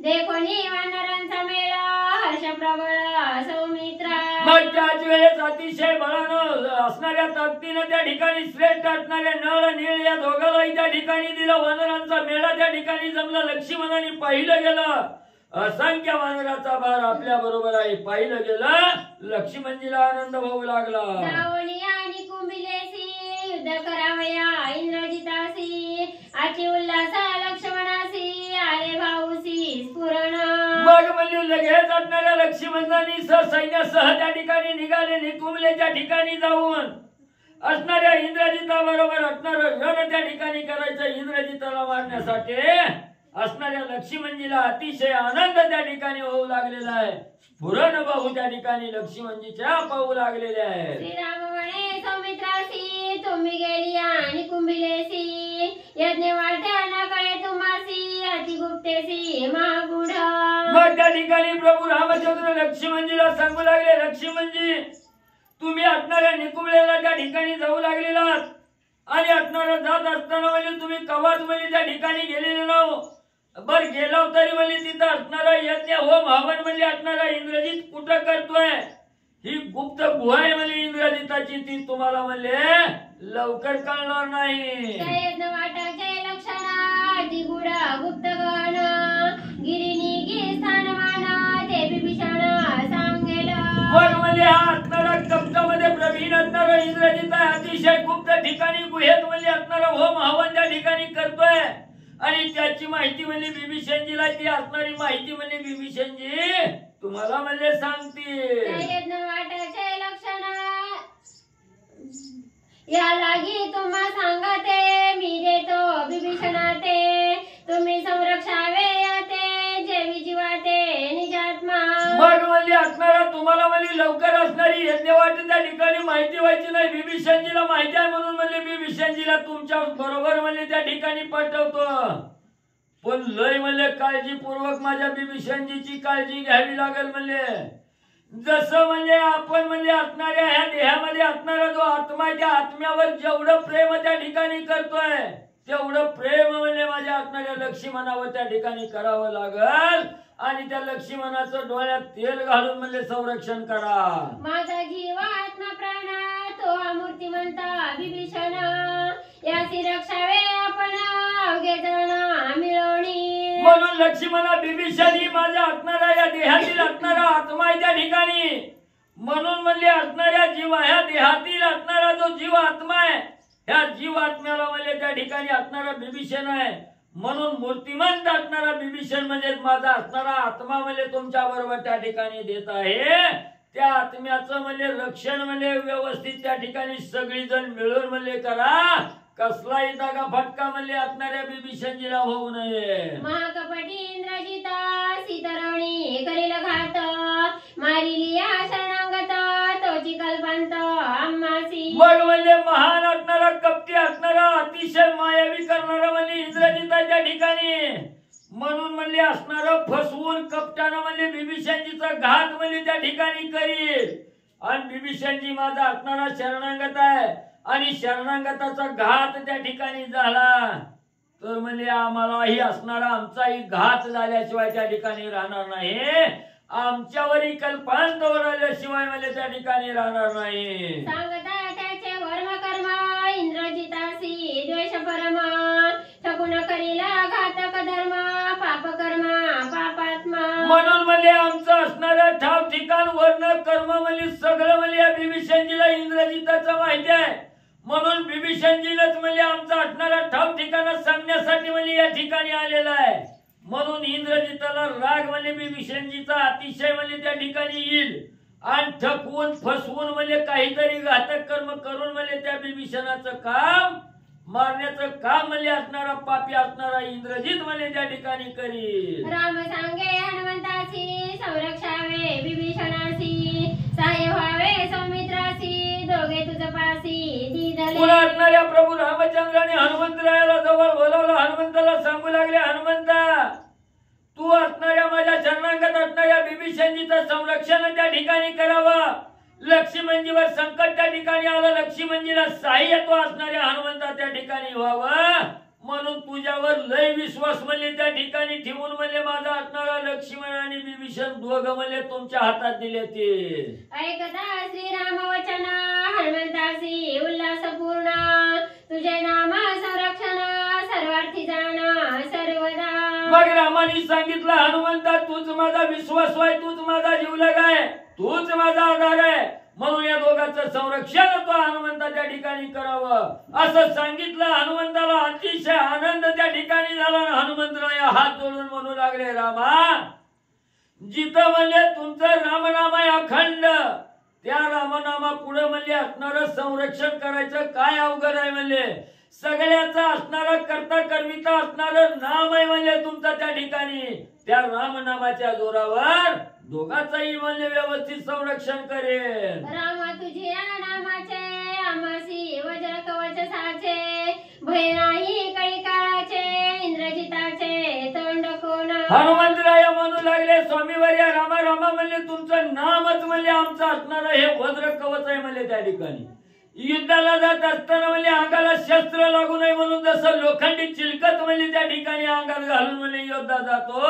देखोनी वानरांचा मेळ हर्ष प्रबळ सौमित्रा. मग त्याच वेळेस अतिशय बळानं असणाऱ्या ताकदीनं त्या ठिकाणी श्रेष्ठ असणाऱ्या नळ नीळ या दोघांनाही त्या ठिकाणी दिलं. वानरांचा मेळा त्या ठिकाणी जमला. लक्ष्मणाने पाहिलं गेलं असंख्य वानराचा भार आपल्या बरोबर आहे. पाहिलं गेलं लक्ष्मणजीला आनंद होऊ लागला. जावणी आणि कुंभिलेसी युद्ध करावया इंद्रजितासी आची उल्हास लक्ष्मणासी आले भाऊसी स्फुरण. मग म्हणजे लगेच असणाऱ्या लक्ष्मणांनी सैन्यासह त्या ठिकाणी निघाले. निकुंभलेच्या ठिकाणी जाऊन असणाऱ्या इंद्रजिताबरोबर असणारं रण त्या ठिकाणी करायचं. इंद्रजिताला मारण्यासाठी असणाऱ्या लक्ष्मणजीला अतिशय आनंद त्या ठिकाणी होऊ लागलेला आहे. स्फुरण बहु त्या ठिकाणी लक्ष्मणजीच्या पाहू लागलेले आहे. श्रीराम म्हणे सौमित्रासी तुम्ही गेली आणि कुंभिलेसी यज्ञ वाट्या न कळे तुम्हासी अतिगुप्तेसी महागुढ. मग त्या ठिकाणी प्रभू रामचंद्र लक्ष्मणजीला सांगू लागले, लक्ष्मणजी तुम्ही असणाऱ्या निकुंभलेला त्या ठिकाणी जाऊ लागलेला आणि असणारा जात असताना म्हणजे तुम्ही कवाच म्हणजे त्या ठिकाणी गेलेले नाव. बर गेलो तरी म्हणजे तिथं असणारा यज्ञ होम हवन म्हणजे असणारा इंद्रजित कुठं करतोय ही गुप्त गुहा आहे म्हणजे इंद्रजिताची. ती तुम्हाला म्हणजे लवकर कळणार नाही. यज्ञ वाटाचे लक्षण अतिगुढ गुप्त गण गिरिनी गिर स्थानमान ते विभीषण सांगेल. मग म्हणजे हा असणारा कप्तामध्ये प्रवीण असणारा इंद्रजित आहे. अतिशय गुप्त ठिकाणी गुहेत म्हणजे असणारा होम हवन त्या ठिकाणी करतोय. आणि त्याची माहिती म्हणजे बिभीषणजीला ती असणारी माहिती म्हणजे बिभीषणजी तुम्हाला म्हणजे सांगतील. वाटाचे लक्षण या लागी तुम्हा सांगते मी देतो बिभीषणाते तुम्ही संरक्षावे याते जेवी जीवाते निजात्मा. मग म्हणजे असणारा तुम्हाला म्हणजे लवकर असणारी यज्ञवाट त्या ठिकाणी माहिती व्हायची नाही. बिभीषणजीला माहिती आहे म्हणून म्हणजे बिभीषणजीला तुमच्या बरोबर म्हणजे त्या ठिकाणी पाठवतो. पण लय म्हणजे काळजीपूर्वक माझ्या बिभीषणजीची काळजी घ्यावी लागेल. म्हणजे जसं म्हणजे आपण म्हणजे असणाऱ्या ह्या देहामध्ये असणारा जो आत्मा आहे त्या आत्म्यावर जेवढं प्रेम त्या ठिकाणी करतोय तेवढं प्रेम म्हणजे माझ्या असणाऱ्या लक्ष्मणावर त्या ठिकाणी करावं लागल. आणि त्या लक्ष्मणाचं डोळ्यात तेल घालून म्हणजे संरक्षण करा. माझा जीव आत्मा प्राण तो मूर्तिमंता बिभीषण याची रक्षावे आपण अवघे जण मिळवणी. म्हणून लक्ष्मणा बिभीषण ही माझ्या असणारा या देहातील असणारा आत्मा आहे त्या ठिकाणी. म्हणून म्हणजे असणाऱ्या जीव ह्या देहातील असणारा जो जीव आत्मा आहे ह्या जीव आत्म्याला म्हणजे त्या ठिकाणी असणारा बिभीषण आहे. म्हणून मूर्तिमंत असणारा बिभीषण म्हणजे माझा असणारा आत्मा म्हणजे तुमच्या बरोबर त्या ठिकाणी देत आहे. त्या आत्म्याचं म्हणजे रक्षण म्हणजे व्यवस्थित त्या ठिकाणी सगळी जण मिळून म्हणजे करा. कसलाही दागा फटका म्हणजे असणाऱ्या बिभीषणजीला होऊ नये. महाकपटी इंद्रजिता सीतारवणी करील घात मारिली शरणांगत तोची कल्पांत आम्हासी. मग म्हणजे महान असणारा कपटी असणारा अतिशय मायावी करणारा म्हणजे इंद्रजिताच्या ठिकाणी. म्हणून म्हणजे असणारं फसवून कपटानं म्हणजे बिभीषणजीचा घात म्हणजे त्या ठिकाणी करील. आणि बिभीषणजी माझा असणारा शरणांगत आहे आणि शरणांगताचा घात त्या ठिकाणी झाला तर म्हणजे आम्हालाही असणारा आमचाही घात झाल्याशिवाय त्या ठिकाणी राहणार नाही. आमच्यावरही कल्पांत आल्याशिवाय म्हणजे त्या ठिकाणी राहणार नाही. सांगता त्याचे वर्म कर्म इंद्रजितासी द्वेष परम ठकून करीला घातक धर्म पाप कर्म पापात्मा. म्हणून म्हणजे आमचं असणारं ठाव ठिकाण वर्ण कर्म म्हणजे सगळं म्हणजे या बिभीषणजीला इंद्रजिताचं माहिती आहे. म्हणून बिभीषणजीलाच म्हणजे आमचा असणारा ठाव ठिकाण सांगण्यासाठी म्हणजे या ठिकाणी आलेला आहे. म्हणून इंद्रजिताला राग म्हणजे बिभीषणजीचा अतिशय म्हणजे त्या ठिकाणी येईल आणि ठकवून फसवून म्हणजे काहीतरी घातक कर्म करून म्हणजे त्या बिभीषणाचं काम मारण्याचं काम म्हणजे असणारा पापी असणारा इंद्रजित म्हणजे त्या ठिकाणी करील. राम सांगे हनुमंतासी संरक्षावे बिभीषणासी सहाय्य व्हावे सौमित्रासी दोघे तुझपासी दिधले. पुन्हा असणाऱ्या प्रभू रामचंद्राने हनुमंतरायाला जवळ बोलावलं. हनुमंताला सांगू लागले हनुमंता तू असणाऱ्या माझ्या शरणांगत असणाऱ्या बिभीषणजीचं संरक्षण त्या ठिकाणी करावं. लक्ष्मणजीवर संकट त्या ठिकाणी आलं लक्ष्मणजीला सहाय्य तो असणाऱ्या हनुमंता त्या ठिकाणी व्हावं. म्हणून तुझ्यावर लय विश्वास म्हणजे त्या ठिकाणी ठेवून म्हणजे माझा असणारा लक्ष्मण आणि बिभीषण दोघं म्हणजे तुमच्या हातात दिले. ते ऐकता श्रीराम वचन हनुमंतासी उल्हासपूर्ण तुझे नाम संरक्षण सर्वार्थी जाण सर्वदा. मग रामाने सांगितलं हनुमंता तूच माझा विश्वास आहे तूच माझा जीवलग आहे तूच माझा आधार आहे. म्हणून या दोघांचं संरक्षण तो हनुमंता त्या ठिकाणी करावं असं सांगितलं. हनुमंताला अतिशय आनंद त्या ठिकाणी झाला. हनुमंतराय हात जोडून म्हणू लागले रामा जिथं म्हणजे तुमचं रामनाम आहे अखंड त्या रामनामा पुढे म्हणजे असणारं संरक्षण करायचं काय अवघड आहे. म्हणजे सगळ्याचा असणारा करता करविता असणारं नाम आहे म्हणजे तुमचं त्या ठिकाणी. त्या रामनामाच्या जोरावर दोघांचाही म्हणजे व्यवस्थित संरक्षण करेल. रामा तुझे नामाचे आमासी वज्र कवच साचे भय नाही कळी काळाचे इंद्रजिताचे तोंड कोण. हनुमंतराय म्हणू लागले स्वामीवर्य रामा रामा म्हणजे तुमचं नामच म्हणजे आमचं असणारं हे वज्र कवच आहे म्हणजे त्या ठिकाणी. युद्धाला जात असताना म्हणजे अंगाला शस्त्र लागू नये म्हणून जसं लोखंडी चिलकत म्हणजे त्या ठिकाणी अंगात घालून म्हणजे योद्धा जातो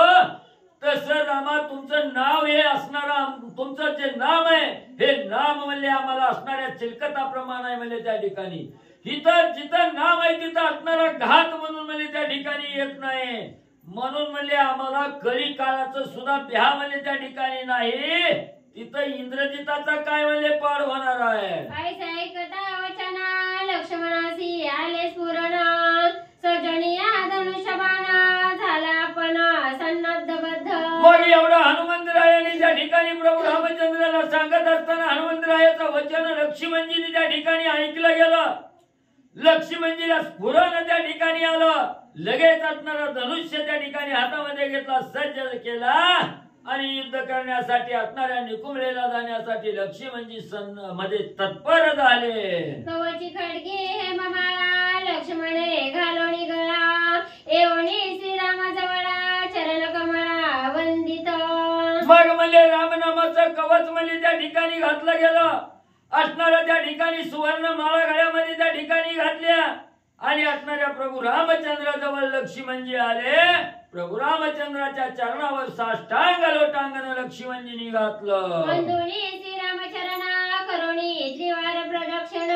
तसं रामा तुमचं नाव हे असणारा तुमचं जे नाम आहे हे नाम म्हणजे आम्हाला असणाऱ्या चिलकताप्रमाणे आहे म्हणजे त्या ठिकाणी. इथं जिथं नाम आहे तिथं असणारा घात म्हणून म्हणजे त्या ठिकाणी येत नाही. म्हणून म्हणजे आम्हाला कळी काळाचं सुद्धा भ्या म्हणजे त्या ठिकाणी नाही. तिथं इंद्रजिताचा काय म्हणले पाड होणार आहे. ऐसे ऐकता वचना लक्ष्मणासी आले स्फुरण सजनिया धनुष्यबाण झाला पण सन्नद्धबद्ध. मग एवढा हनुमंतरायाने त्या ठिकाणी प्रभू रामचंद्राला सांगत असताना हनुमंतरायाचं वचन लक्ष्मणजीने त्या ठिकाणी ऐकलं गेलं. लक्ष्मणजीला स्फुरण त्या ठिकाणी आलं. लगेच असणारा धनुष्य त्या ठिकाणी हातामध्ये घेतला, सज्ज केला आणि युद्ध करण्यासाठी असणाऱ्या निकुंभलेला जाण्यासाठी लक्ष्मणजी मध्ये तत्पर झाले. कवची खडगी हे ममाळा लक्ष्मणे घालोणी गळा एवणी श्रीराम जवळा चरण कमळा वंदित. मग म्हणले रामनामाचं कवच म्हणजे त्या ठिकाणी घातलं गेलं. असणाऱ्या त्या ठिकाणी सुवर्ण माळा गळ्यामध्ये त्या ठिकाणी घातल्या आणि असणाऱ्या प्रभू रामचंद्राजवळ लक्ष्मणजी आले. प्रभू रामचंद्राच्या चरणावर साष्टांग लोटांगण लक्ष्मणजींनी घातलं. बंधुनी श्रीरामचरणा करुणी त्रिवार प्रदक्षिण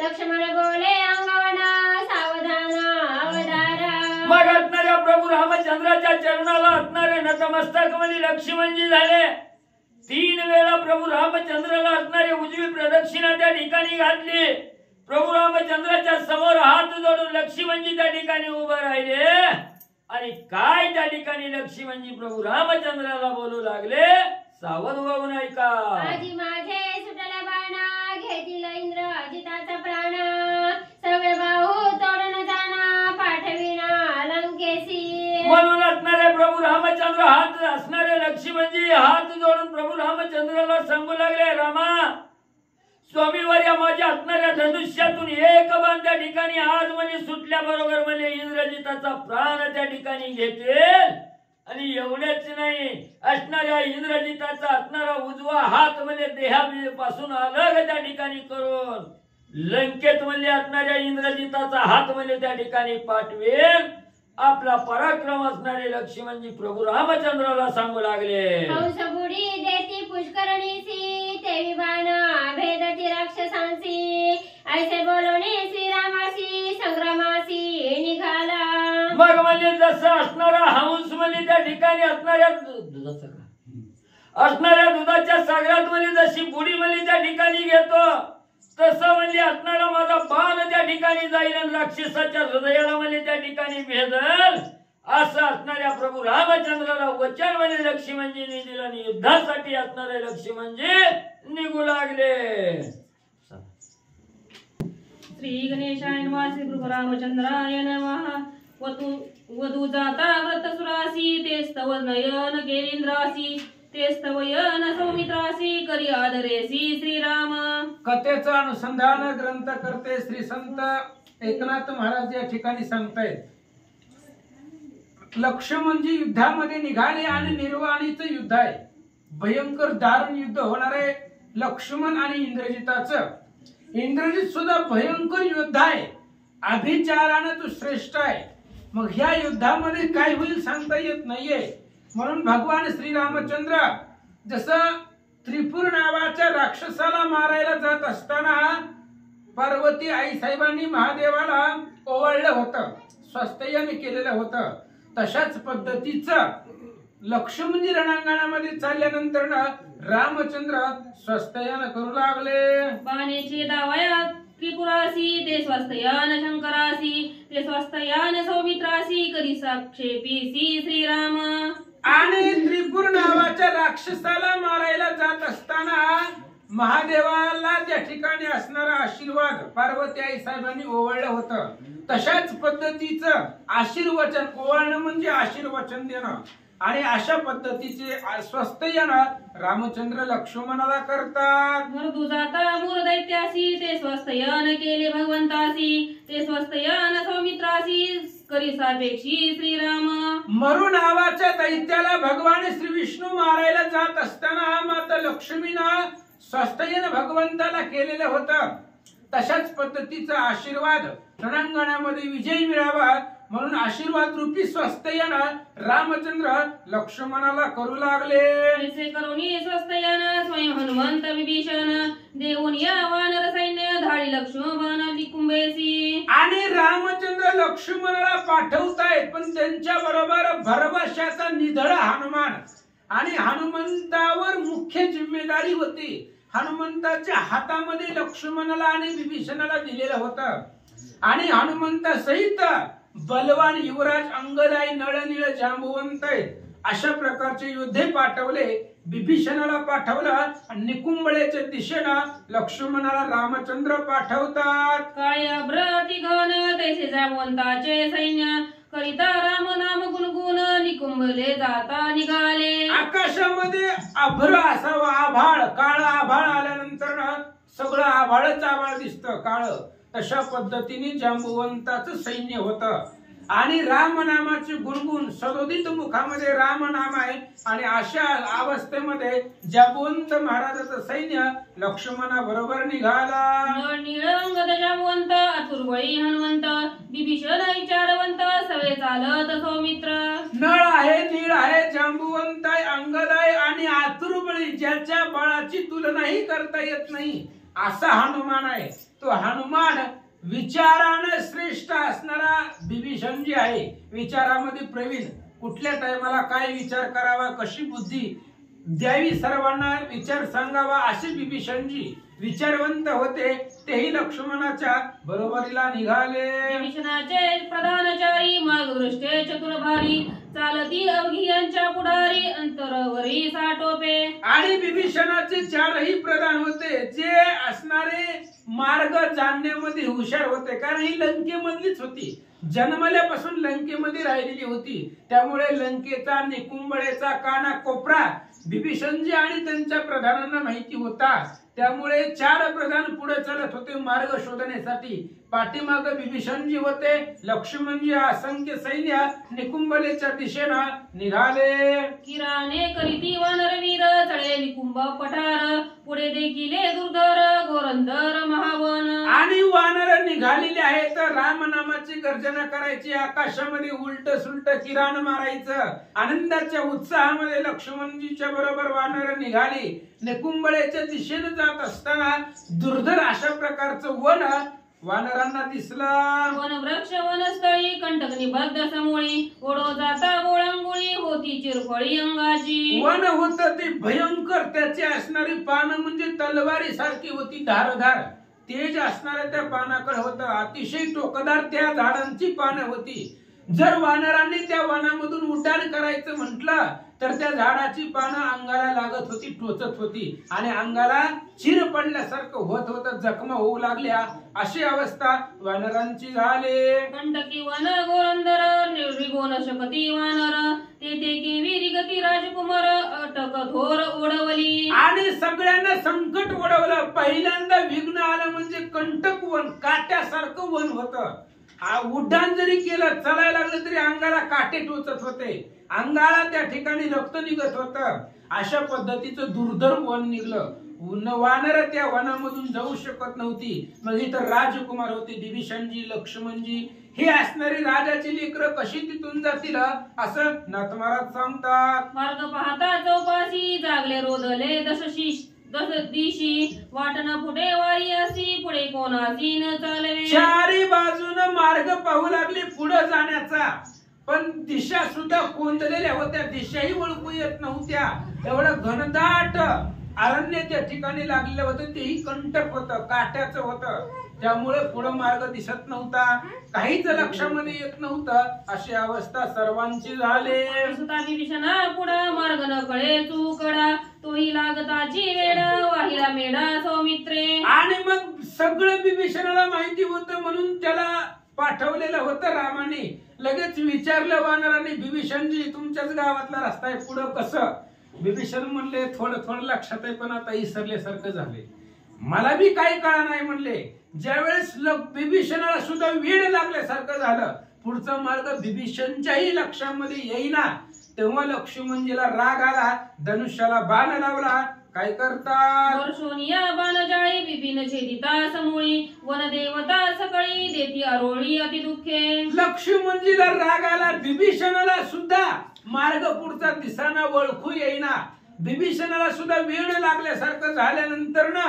लक्ष्मण बोले अंगवना सावधान अवधारा. मग असणाऱ्या प्रभू रामचंद्राच्या चरणाला असणारे नतमस्तक म्हणजे लक्ष्मणजी झाले. 3 वेळा प्रभू रामचंद्राला असणारी उजवी प्रदक्षिणा त्या ठिकाणी घातली. प्रभू रामचंद्राच्या समोर हात जोडून लक्ष्मणजी त्या ठिकाणी उभे राहिले आणि काय त्या ठिकाणी लक्ष्मणजी प्रभू रामचंद्राला बोलू लागले. सावध होऊन ऐका. आजी माझे सुटला बाणा घेतील इंद्र जिताचा प्राण सगळे बाहू तोडून जाणा पाठविना लंकेशी. म्हणून असणारे प्रभू रामचंद्र हात असणारे लक्ष्मणजी हात जोडून प्रभू रामचंद्राला सांगू लागले, रामा स्वामीवर या माझ्या असणाऱ्या धनुष्यातून एक बाण त्या ठिकाणी आज म्हणजे सुटल्या बरोबर म्हणजे इंद्रजिताचा प्राण त्या ठिकाणी घेतील. आणि एवढेच नाही, असणाऱ्या इंद्रजिताचा असणारा उजवा हात म्हणजे देहापासून अलग त्या ठिकाणी करून लंकेत म्हणजे असणाऱ्या इंद्रजिताचा हात म्हणजे त्या ठिकाणी पाठवेल. आपला पराक्रम असणारे लक्ष्मणजी प्रभू रामचंद्राला सांगू लागले. हंस बुडी देती पुष्करणीसी तेवी बाण भेदती राक्षसांसी ऐसे बोलवणे श्रीरामासी संग्रामासी निघाला. मग म्हणजे जसं असणारा हंस म्हणजे त्या ठिकाणी असणाऱ्या दुधाच्या सागरात म्हणजे जशी बुडी म्हणजे त्या ठिकाणी घेतो तसं म्हणजे असणारा माझा बाण त्या ठिकाणी जाईल आणि राक्षसाच्या हृदयाला म्हणजे त्या ठिकाणी भेदल असं असणाऱ्या प्रभू रामचंद्राला वचन म्हणजे लक्ष्मणजींनी दिलं आणि युद्धासाठी असणारे लक्ष्मणजी निघू लागले. श्री गणेशाय नमः. श्री प्रभू रामचंद्राय नमः. वधू जाता व्रतसुरासी ते स्तव नयन केलेंद्रासी ते स्तवयन सौमित्रासी करी आदरेसी श्रीराम. कथेचं अनुसंधान ग्रंथ करते श्री संत एकनाथ महाराज या ठिकाणी सांगतायत. लक्ष्मणजी युद्धामध्ये निघाले आणि निर्वाणीचं युद्ध आहे. भयंकर दारुण युद्ध होणार आहे लक्ष्मण आणि इंद्रजिताचं. इंद्रजित सुद्धा भयंकर योद्धा आहे. अभिचारानं तो श्रेष्ठ आहे. मग ह्या युद्धामध्ये काय होईल सांगता येत नाहीये. म्हणून भगवान श्रीरामचंद्र जसं त्रिपुर नावाच्या राक्षसाला मारायला जात असताना पार्वती आई साहेबांनी महादेवाला ओवाळलं होतं, स्वस्तयाने केलेलं होतं, तशाच पद्धतीचं लक्ष्मणजी रणांगणामध्ये चालल्यानंतर रामचंद्र स्वस्तयान करू लागले. बाणेचे दावयात त्रिपुरासी ते स्वस्तयान शंकरासी ते स्वस्तयान सौमित्रासी करी साक्षेपीसी श्रीराम. आणि त्रिपुर नावाच्या राक्षसाला मारायला जात असताना महादेवाला त्या ठिकाणी असणारा आशीर्वाद पार्वती आई साहेबांनी ओवाळलं होतं. तशाच पद्धतीचं आशीर्वचन ओवाळणं म्हणजे आशीर्वचन देणं आणि अशा पद्धतीचे स्वस्तयन रामचंद्र लक्ष्मणाला करतात. मृदू जाता मूर दैत्यासी ते स्वस्तयन केले भगवंतासी ते स्वस्तयन सौमित्रासी करी सापेक्षी श्रीराम. मरु नावाच्या दैत्याला भगवान श्री विष्णू मारायला जात असताना माता लक्ष्मीनं स्वस्तयन भगवंताला केलेलं होतं. तशाच पद्धतीचा आशीर्वाद रणांगणामध्ये विजय मिळावा म्हणून आशीर्वाद रूपी स्वस्तयन रामचंद्र लक्ष्मणाला करू लागले. ऐसे करुणी स्वस्तयन स्वयं हनुमंत विभीषण देऊन या वानर सैन्य धाडी लक्ष्मण निकुंभेसी. आणि रामचंद्र लक्ष्मणाला पाठवतायत पण त्यांच्या बरोबर भरवशाचा निधळ हनुमान आणि हनुमंतावर मुख्य जिम्मेदारी होती. हनुमंताच्या हातामध्ये लक्ष्मणाला आणि विभीषणाला दिलेलं होतं. आणि हनुमंतासहित बलवान युवराज अंगद आहे, नळनीळ जांबुवंत आहे, अशा प्रकारचे योद्धे पाठवले. विभीषणाला पाठवलं आणि निकुंबळेच्या दिशेनं लक्ष्मणाला रामचंद्र पाठवतात. काय अभ्रती घन तैसे जामवंताचे सैन्य करिता राम नाम गुणगुण निकुंभले जाता निघाले. आकाशामध्ये अभ्र असावं आभाळ, काळ आभाळ आल्यानंतर सगळं आभाळच आभाळ दिसतं काळ. तशा पद्धतीने जांबुवंताचं सैन्य होतं. आणि राम नामाचे गुणगुण सदोदित मुखामध्ये राम नाम आहे. आणि अशा अवस्थेमध्ये जांबुवंत महाराजाचं सैन्य लक्ष्मणा बरोबर निघाला. निळंगद जामवंत आतुरबळी हनुमंत विभीषण विचारवंत सवे चालत सौमित्र. नळ आहे, नीळ आहे, जांबुवंत आहे, अंगद आहे आणि आतुरबळी, ज्याच्या बळाची तुलनाही करता येत नाही असा हनुमान आहे. तो हनुमान विचारानं श्रेष्ठ असणारा विभीषण जी आहे, विचारामध्ये प्रवीण, कुठल्या टायमाला काय विचार करावा, कशी बुद्धी द्यावी, सर्वांना विचार सांगावा, असे विभीषणजी विचारवंत होते. तेही लक्ष्मणाच्या बरोबरीला निघाले. विभीषणाचे प्रधानचारी मार्गदृष्टे चतुरभारी चालती अवघियांच्या पुढारी अंतरवरी साटोपे. आणि विभीषणाचे चारही प्रधान होते, जे असणारे मार्ग जाणण्यामध्ये हुशार होते. कारण ही लंकेमधलीच होती, जन्मल्यापासून लंकेमध्ये राहिलेली होती. त्यामुळे लंकेचा निकुंबळेचा काना कोपरा विभीषणजी आणि त्यांच्या प्रधानांना माहिती होता. त्यामुळे चार प्रधान पुढे चालत होते मार्ग शोधण्यासाठी. पाठीमाग विभीषणजी होते, लक्ष्मणजी असंख्य सैन्य निकुंबलेच्या दिशेनं निघाले. किराने करीती वानरवीर चढे निकुंभ पठार पुढे देखिले दुर्धर गोरंधर महावन. आणि वानर निघालेले आहेत. राम नामाची गर्जना करायची, आकाशामध्ये उलट सुलट किराण मारायचं. आनंदाच्या उत्साहामध्ये लक्ष्मणजीच्या बरोबर वानर निघाली. निकुंबळेच्या दिशेने जात असताना दुर्धर अशा प्रकारचं वन वानरांना दिसलं. वन वृक्ष वनस्थळी कंटक निबद्ध समोळी ओढो जाता गोळंगोळी होती चिरफळी अंगाची. वन होत ते भयंकर, त्याची असणारी पानं म्हणजे तलवारी सारखी होती, धारधार तेज असणाऱ्या त्या पानाकडे होतं. अतिशय टोकदार त्या झाडांची पानं होती. जर वानरांनी त्या वनामधून उड्डाण करायचं म्हटलं तर त्या झाडाची पानं अंगाला लागत होती, टोचत होती आणि अंगाला चिर पडल्यासारखं होत होतं, जखमा होऊ लागल्या. अशी अवस्था वानरांची झाली. कंटकी वन गोरंधर निर्विगोन शकती वानर तेथे केवी गती राजकुमार अटक थोर ओढवली. आणि सगळ्यांना संकट ओढवलं. पहिल्यांदा विघ्न आलं म्हणजे कंटक वन, काट्यासारखं वन होतं. उड्डाण जरी केलं, चालायला लागलं तरी अंगाला काटे टोचत होते, अंगाला त्या ठिकाणी रक्त निघत होतं. अशा पद्धतीचं दुर्धर वन निघलं. वानर त्या वनामधून जाऊ शकत नव्हती. मग इथं राजकुमार होते, विभीषणजी लक्ष्मणजी, हे असणारी राजाची लेकरं कशी तिथून जातील असं नाथमहाराज सांगतात. मार्ग पाहता चौपाशी जागले रोधले दस दिशी वाटण पुढे वारी असी पुढे कोणासी न चालवे. चारी बाजून मार्ग पाहू लागले पुढे जाण्याचा, पण दिशा सुद्धा कोंदलेल्या होत्या, दिशाही ओळखू येत नव्हत्या. एवढं घनदाट अरण्य त्या ठिकाणी लागलेलं होतं, तेही कंटक होतं, काट्याचं होतं. त्यामुळे पुढे मार्ग दिसत नव्हता, काहीच लक्षामध्ये येत नव्हतं. अशी अवस्था सर्वांची झाली. सुता विभीषणा पुढे मार्ग न कळे चुकडा तोही लागताची वेळ वाहिला मेढा सौमित्रे. आणि मग सगळं विभीषणाला माहिती होतं म्हणून त्याला पाठवलेलं होतं रामाने. लगेच विचारलं वानरांनी, विभीषणजी तुमच्याच गावातला रस्ता आहे, पुढं कसं? विभीषण म्हणले थोडं थोडं लक्षात आहे, पण आता इसरल्यासारखं झाले, मला बी काही कळा नाही म्हणले. ज्यावेळेस विभीषणाला सुद्धा वेळ लागल्यासारखं झालं, पुढचा मार्ग विभीषणच्याही लक्षामध्ये येईना, तेव्हा लक्ष्मणजीला राग आला, धनुष्याला बाण लावला. काय करतात? वर्षोनिया बाण जाळी विपिन छेदिता समूळी वनदेवता सकळी देती आरोळी अति दुःखे. लक्ष्मणजीला राग आला, विभीषणाला सुद्धा मार्ग पुढचा दिसाना ओळखू येईना. विभीषणाला सुद्धा वेळ लागल्यासारखं झाल्यानंतर ना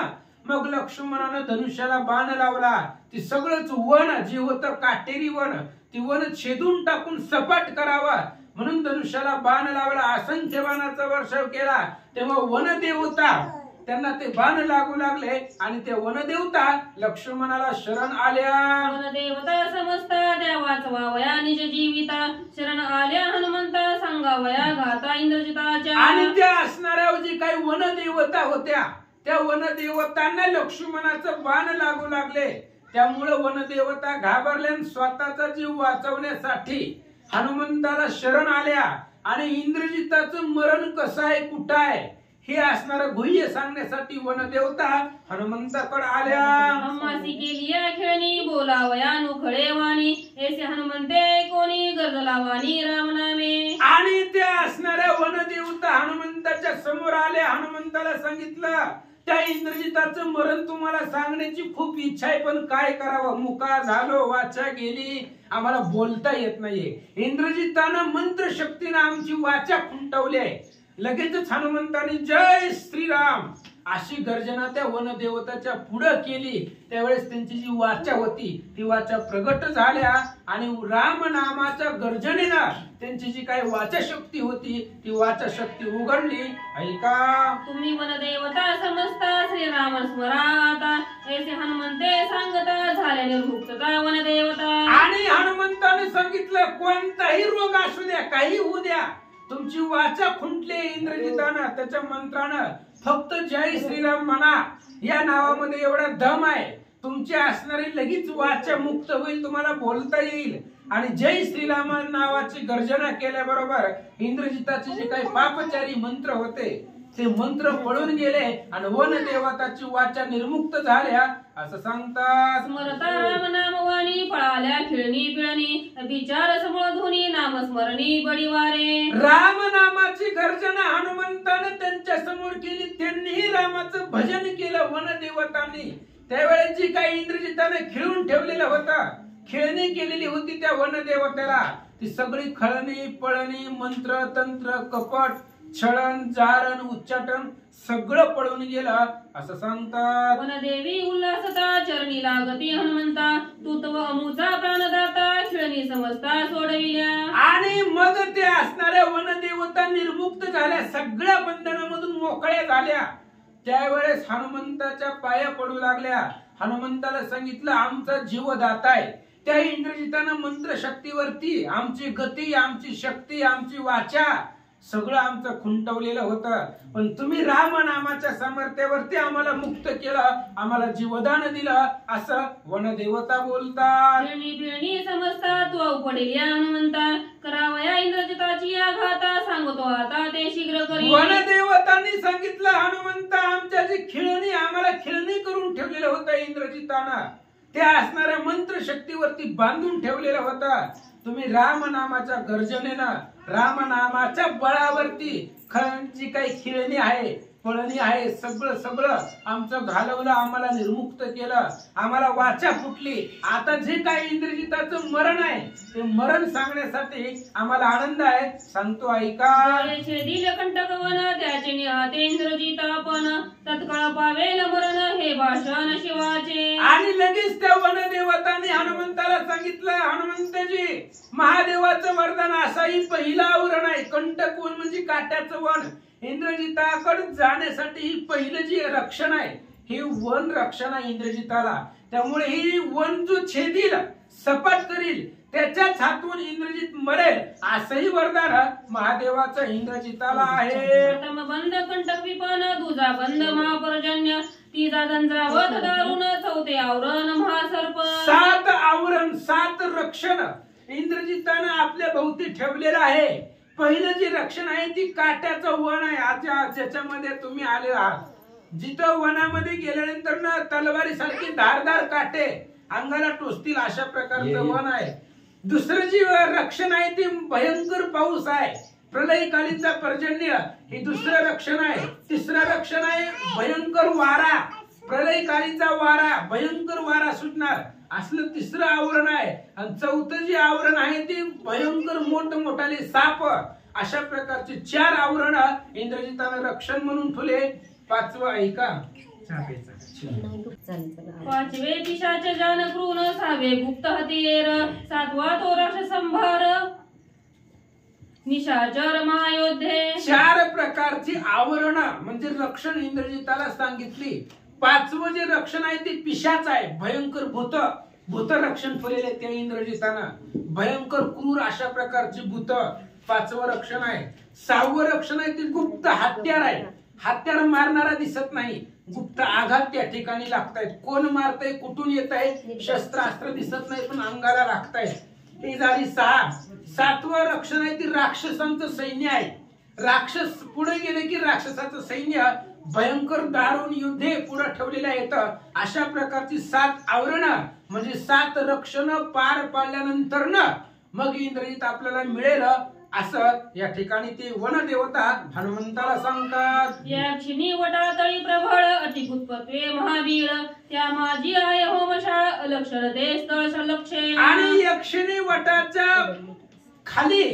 मग लक्ष्मणानं धनुष्याला बाण लावला. ती सगळंच वन जे होतं काटेरी वन, ती वन छेदून टाकून सपाट करावा म्हणून धनुष्याला बाण लावला, असंख्य बाणाचा वर्षाव केला. तेव्हा वनदेवता त्यांना ते बाण लागू लागले आणि ते वनदेवता लक्ष्मणाला शरण आल्या. वनदेवता समजता त्या वाचवावया निज जीविता, शरण आल्या हनुमंता सांगावया गाता इंद्रजिताच्या. आणि त्या असणाऱ्या जी काही वनदेवता होत्या त्या वनदेवतांना लक्ष्मणाचं बाण लागू लागले. त्यामुळे वनदेवता घाबरल्या आणि स्वतःचा जीव वाचवण्यासाठी हनुमंताला शरण आल्या. आणि इंद्रजिताचं मरण कसं आहे, कुठं आहे हे असणारं गुह्य सांगण्यासाठी वनदेवता हनुमंताकडे आल्या. अम्मासी केलिया खेळणी बोलावया नुखळे वाणी, ऐसे हनुमंते कोणी गरजला वाणी राम नामे. आणि त्या असणाऱ्या वनदेवता हनुमंताच्या समोर आल्या. हनुमंताला सांगितलं त्या इंद्रजिताचं मरण तुम्हाला सांगण्याची खूप इच्छा आहे, पण काय करावं, मुका झालो, वाचा गेली, आम्हाला बोलता येत नाहीये. इंद्रजितानं मंत्र शक्तीनं आमची वाचा खुंटवली आहे. लगेचच हनुमंताने जय श्रीराम अशी गर्जना त्या वनदेवताच्या पुढे केली. त्यावेळेस त्यांची जी वाचा होती ती वाचा प्रगट झाल्या आणि राम नामाच्या गर्जनेनं त्यांची जी काही वाचा शक्ती होती ती वाचा शक्ती उघडली. ऐका, तुम्ही वनदेवता समजता श्रीराम स्मराता, ऐसे हनुमंते सांगता झाल्या निर्मुक्तता वनदेवता. आणि हनुमंताने सांगितलं कोणताही रोग असू द्या, काही होऊ द्या, तुमची वाचा खुंटले इंद्रजितानं त्याच्या मंत्रानं. फक्त जय श्रीराम म्हणा, या नावामध्ये एवढा दम आहे, तुमची असणारी लगेच वाचा मुक्त होईल, तुम्हाला बोलता येईल. आणि जय श्रीराम नावाची गर्जना केल्याबरोबर इंद्रजिताचे जे काही पापचारी मंत्र होते ते मंत्र पळून गेले आणि वनदेवताची वाचा निर्मुक्त झाल्या असं सांगतात. स्मरता राम नाम वाणी, पळाल्या खेळणी पिळणी, विचार समोर धुनी नाम स्मरणी बडीवारे. राम नामाची गर्जना हनुमंताने त्यांच्या समोर केली. त्यांनीही रामाचं भजन केलं वनदेवतांनी. त्यावेळेस जी काही इंद्रजिताने खेळून ठेवलेलं होतं, खेळणी केलेली होती त्या वनदेवतेला, ती सगळी खळणी पळणी मंत्र तंत्र कपट छळण जारण उच्चाटन सगळं पळून गेलं असं सांगतात. वनदेवी उल्हासता चरणी लागती हनुमंता, तू तव अमुचा प्राणदाता खेळणी समजता सोडविल्या. आणि मग ते असणाऱ्या वनदेवता निर्मुक्त झाल्या, सगळ्या बंधनामधून मोकळ्या झाल्या. त्यावेळेस हनुमंताच्या पाया पडू लागल्या. हनुमंताला सांगितलं आमचा जीवदाता आहे. त्या इंद्रजितानं मंत्र शक्तीवरती आमची गती, आमची शक्ती, आमची वाचा सगळं आमचं खुंटवलेलं होतं, पण तुम्ही राम नामाच्या सामर्थ्यावरती आम्हाला मुक्त केलं, आम्हाला जीवदान दिलं असं वनदेवता बोलतात. खेळणी समजता तू पडेल हनुमंता, करावया इंद्रजिताची आघाता, सांगतो आता ते शीघ्र करी. वनदेवतांनी सांगितलं हनुमंता आमच्या जी खेळणी आम्हाला खेळणी करून ठेवलेलं होतं इंद्रजितानं, त्या असणाऱ्या मंत्र शक्तीवरती बांधून ठेवलेलं होतं. तुम्ही राम नामाच्या गर्जनेनं राम नामाच्या बळावरती जी काही खेळणी आहे पळणी आहे सगळं सगळं आमचं घालवलं, आम्हाला निर्मुक्त केलं, आम्हाला वाचा फुटली. आता जे काही इंद्रजिताचं मरण आहे ते मरण सांगण्यासाठी आम्हाला आनंद आहे. सांगतो ऐका. दिल कंटकवन त्याचे निहाते इंद्रजिता पण, तत्काळ पावेल मरण हे भाषण शिवाचे. आणि लगेच त्या वनदेवतांनी हनुमंताला सांगितलं हनुमंतजी महादेवाचं वरदान असाही पहिला आवरण आहे. कंटक वन म्हणजे काट्याचं वन. इंद्रजिताकडे जाण्यासाठी ही पहिलं जी रक्षण आहे हे वन रक्षण आहे इंद्रजिताला. त्यामुळे ही वन जो छेदील सपाट करील त्याच्याच हातून इंद्रजित मरेल असंही वरदान महादेवाचं इंद्रजिताला आहे. प्रथम बंद कंटक विपन, दुजा बंद महापर्जन्य, तिजा दंजावत दारुण, चौथे आवरण महासर्प. 7 आवरण 7 रक्षण इंद्रजितानं आपल्या भोवती ठेवलेलं आहे. पहिलं जे रक्षण आहे ती काट्याचं वन आहे. आज ज्याच्यामध्ये तुम्ही आले आहात, जिथं वनामध्ये गेल्यानंतर ना तलवारी सारखी धारदार काटे अंगाला टोचतील अशा प्रकारचं वन आहे. दुसरं जे रक्षण आहे ते भयंकर पाऊस आहे, प्रलयकालीनचा पर्जन्य हे दुसरं रक्षण आहे. तिसरं रक्षण आहे भयंकर वारा, प्रलयकालीनचा वारा, भयंकर वारा सुटणार असलं तिसरं आवरण आहे. आणि चौथं जे आवरण आहे ते भयंकर मोठमोठाले साप. अशा प्रकारचे 4 आवरण इंद्रजितानं रक्षण म्हणून ठेवले. 5वं ऐका. पाचवे पिशाच जान क्रून, 6वे गुप्त हतीर, 7वा तो राक्षस संभार, निशाचर महायोद्धे 4 प्रकारची आवरण म्हणजे रक्षण इंद्रजिताला सांगितली. 5वं जे रक्षण आहे ते पिशाच आहे, भयंकर भूत रक्षण केलेले त्या इंद्रजितानं. भयंकर क्रूर अशा प्रकारची भूत 5वं रक्षण आहे. 6वं रक्षण आहे ते गुप्त हत्यार आहे. हत्यार मारणारा दिसत नाही, गुप्त आघात त्या ठिकाणी लागतायत. कोण मारतय, कुठून येत आहे, शस्त्रास्त्र दिसत नाही पण अंगाला लागतायत. ही झाली 6. 7वं रक्षण आहे ते राक्षसांचं सैन्य आहे. राक्षस पुढे गेले की राक्षसाचं सैन्य भयंकर दारुण युद्धे पुढे ठेवलेले आहेत. अशा प्रकारची 7 आवरण म्हणजे 7 रक्षण पार पाडल्यानंतर मग इंद्रजित आपल्याला मिळेल असं या ठिकाणी ते वनदेवता हनुमंताला सांगतात. यक्षिणी वटातळी प्रबळ अतिभूतपत्वे महावीर त्या माझी आहे होमशाळा अलक्षण ते स्थळ संलक्षे. आणि यक्षिणी वटाच्या खाली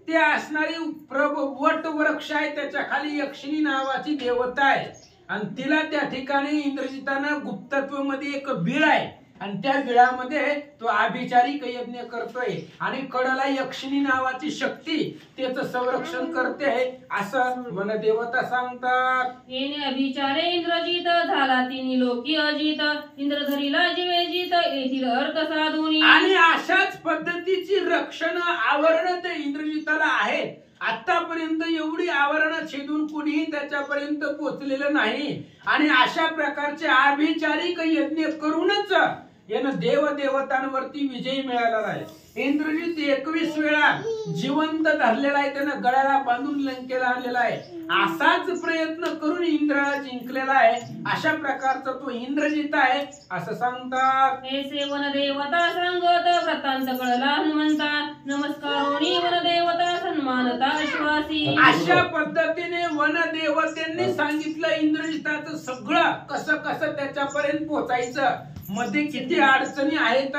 ते असणारी वट वृक्ष आहे, त्याच्या खाली यक्षिणी नावाची देवता आहे आणि तिला त्या ठिकाणी इंद्रजितानं गुप्तत्व मध्ये एक बीळ आहे आणि त्या बिळामध्ये तो अभिचारिक यज्ञ करतोय आणि कडला यक्षिणी नावाची शक्ती त्याचं संरक्षण करते असं वनदेवता सांगतात. येणे अभिचारे इंद्रजित झाला तिन्ही लोकी अजित इंद्रधरीला जीवे जित येथील अर्थ साधुनी. आणि अशाच पद्धतीची रक्षण आवरण ते इंद्रजिताला आहेत. आतापर्यंत एवढी आवरण छेदून कुणीही त्याच्यापर्यंत पोहोचलेलं नाही आणि अशा प्रकारचे अभिचारिक यज्ञ करूनच यानं देवदेवतांवरती विजय मिळालेला आहे. इंद्रजित 21 वेळा जिवंत धरलेला आहे, त्यानं गळ्याला बांधून लंकेला आणलेला आहे. असाच प्रयत्न करून इंद्राला जिंकलेला आहे. अशा प्रकारचा तो इंद्रजित आहे असं सांगतात. हे सेवन देवता सांगत व्रतांत कळला हनुमंता नमस्कारोनी वनदेवता सन्मानता विश्वासी. अशा पद्धतीने वनदेवतेंनी सांगितलं इंद्रजिताचं सगळं कसं कसं त्याच्यापर्यंत पोहोचायचं, मध्ये किती अडचणी आहेत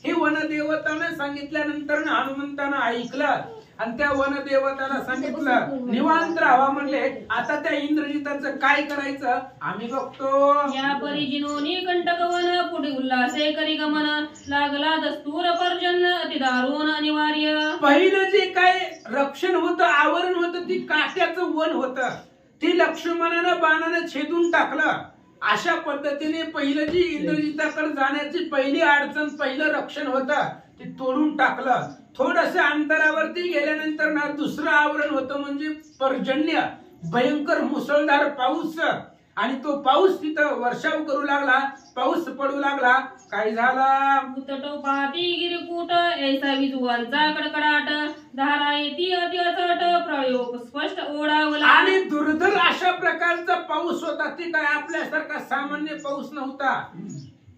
हे वनदेवताने सांगितल्यानंतर हनुमंतानं ऐकलं आणि त्या वनदेवताला सांगितलं निवांत राहा म्हणले. आता त्या इंद्रजिताचं काय करायचं आम्ही बघतो. या परिजिनोनी कंटकवन पुढे उल्हासे करी गमन लागला दस्तूर पर्जन्य अति दारुण अनिवार्य. पहिलं जे काय रक्षण होतं, आवरण होतं, ती काट्याचं वन होतं. ती लक्ष्मणानं बाणानं छेदून टाकलं. अशा पद्धतीने पहिलं जी इंद्रजिताकडे जाण्याची पहिली अडचण, पहिलं रक्षण होतं ते तोडून टाकलं. थोडस अंतरावरती गेल्यानंतर ना दुसरं आवरण होतं म्हणजे पर्जन्य, भयंकर मुसळधार पाऊस. आणि तो पाऊस तिथं वर्षाव करू लागला, पाऊस पडू लागला. काय झाला भूतटो पाती गिरकूट ऐसा विजुवांचा कडकडाट धारा येती अति अचट प्रयोग स्पष्ट ओढावला. आणि दुर्धर अशा प्रकारचा पाऊस होता. ती काय आपल्यासारखा सामान्य पाऊस नव्हता,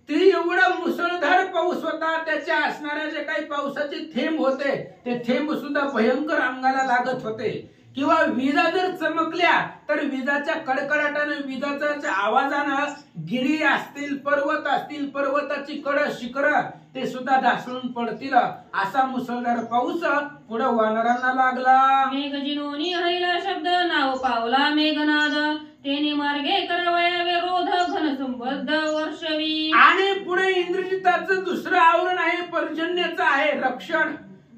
ते एवढा मुसळधार पाऊस होता. त्याच्या असणाऱ्या जे काही पावसाचे थेंब होते ते थेंब सुद्धा भयंकर अंगाला लागत होते. किंवा विजा जर चमकल्या तर विजाच्या कडकडाटानं, विजाच्या आवाजानं गिरी असतील, पर्वत असतील, पर्वताची कड शिखर ते सुद्धा ढासळून पडतील. असा मुसळधार पाऊस पुढे वानरांना लागला. मेघजिनोनी हरिला शब्द नाव पावला मेघनाद तेने मार्गे करावया विरोध घन संबद्ध वर्षवी. आणि पुढे इंद्रजिताचं दुसरं आवरण आहे, पर्जन्याचं आहे रक्षण.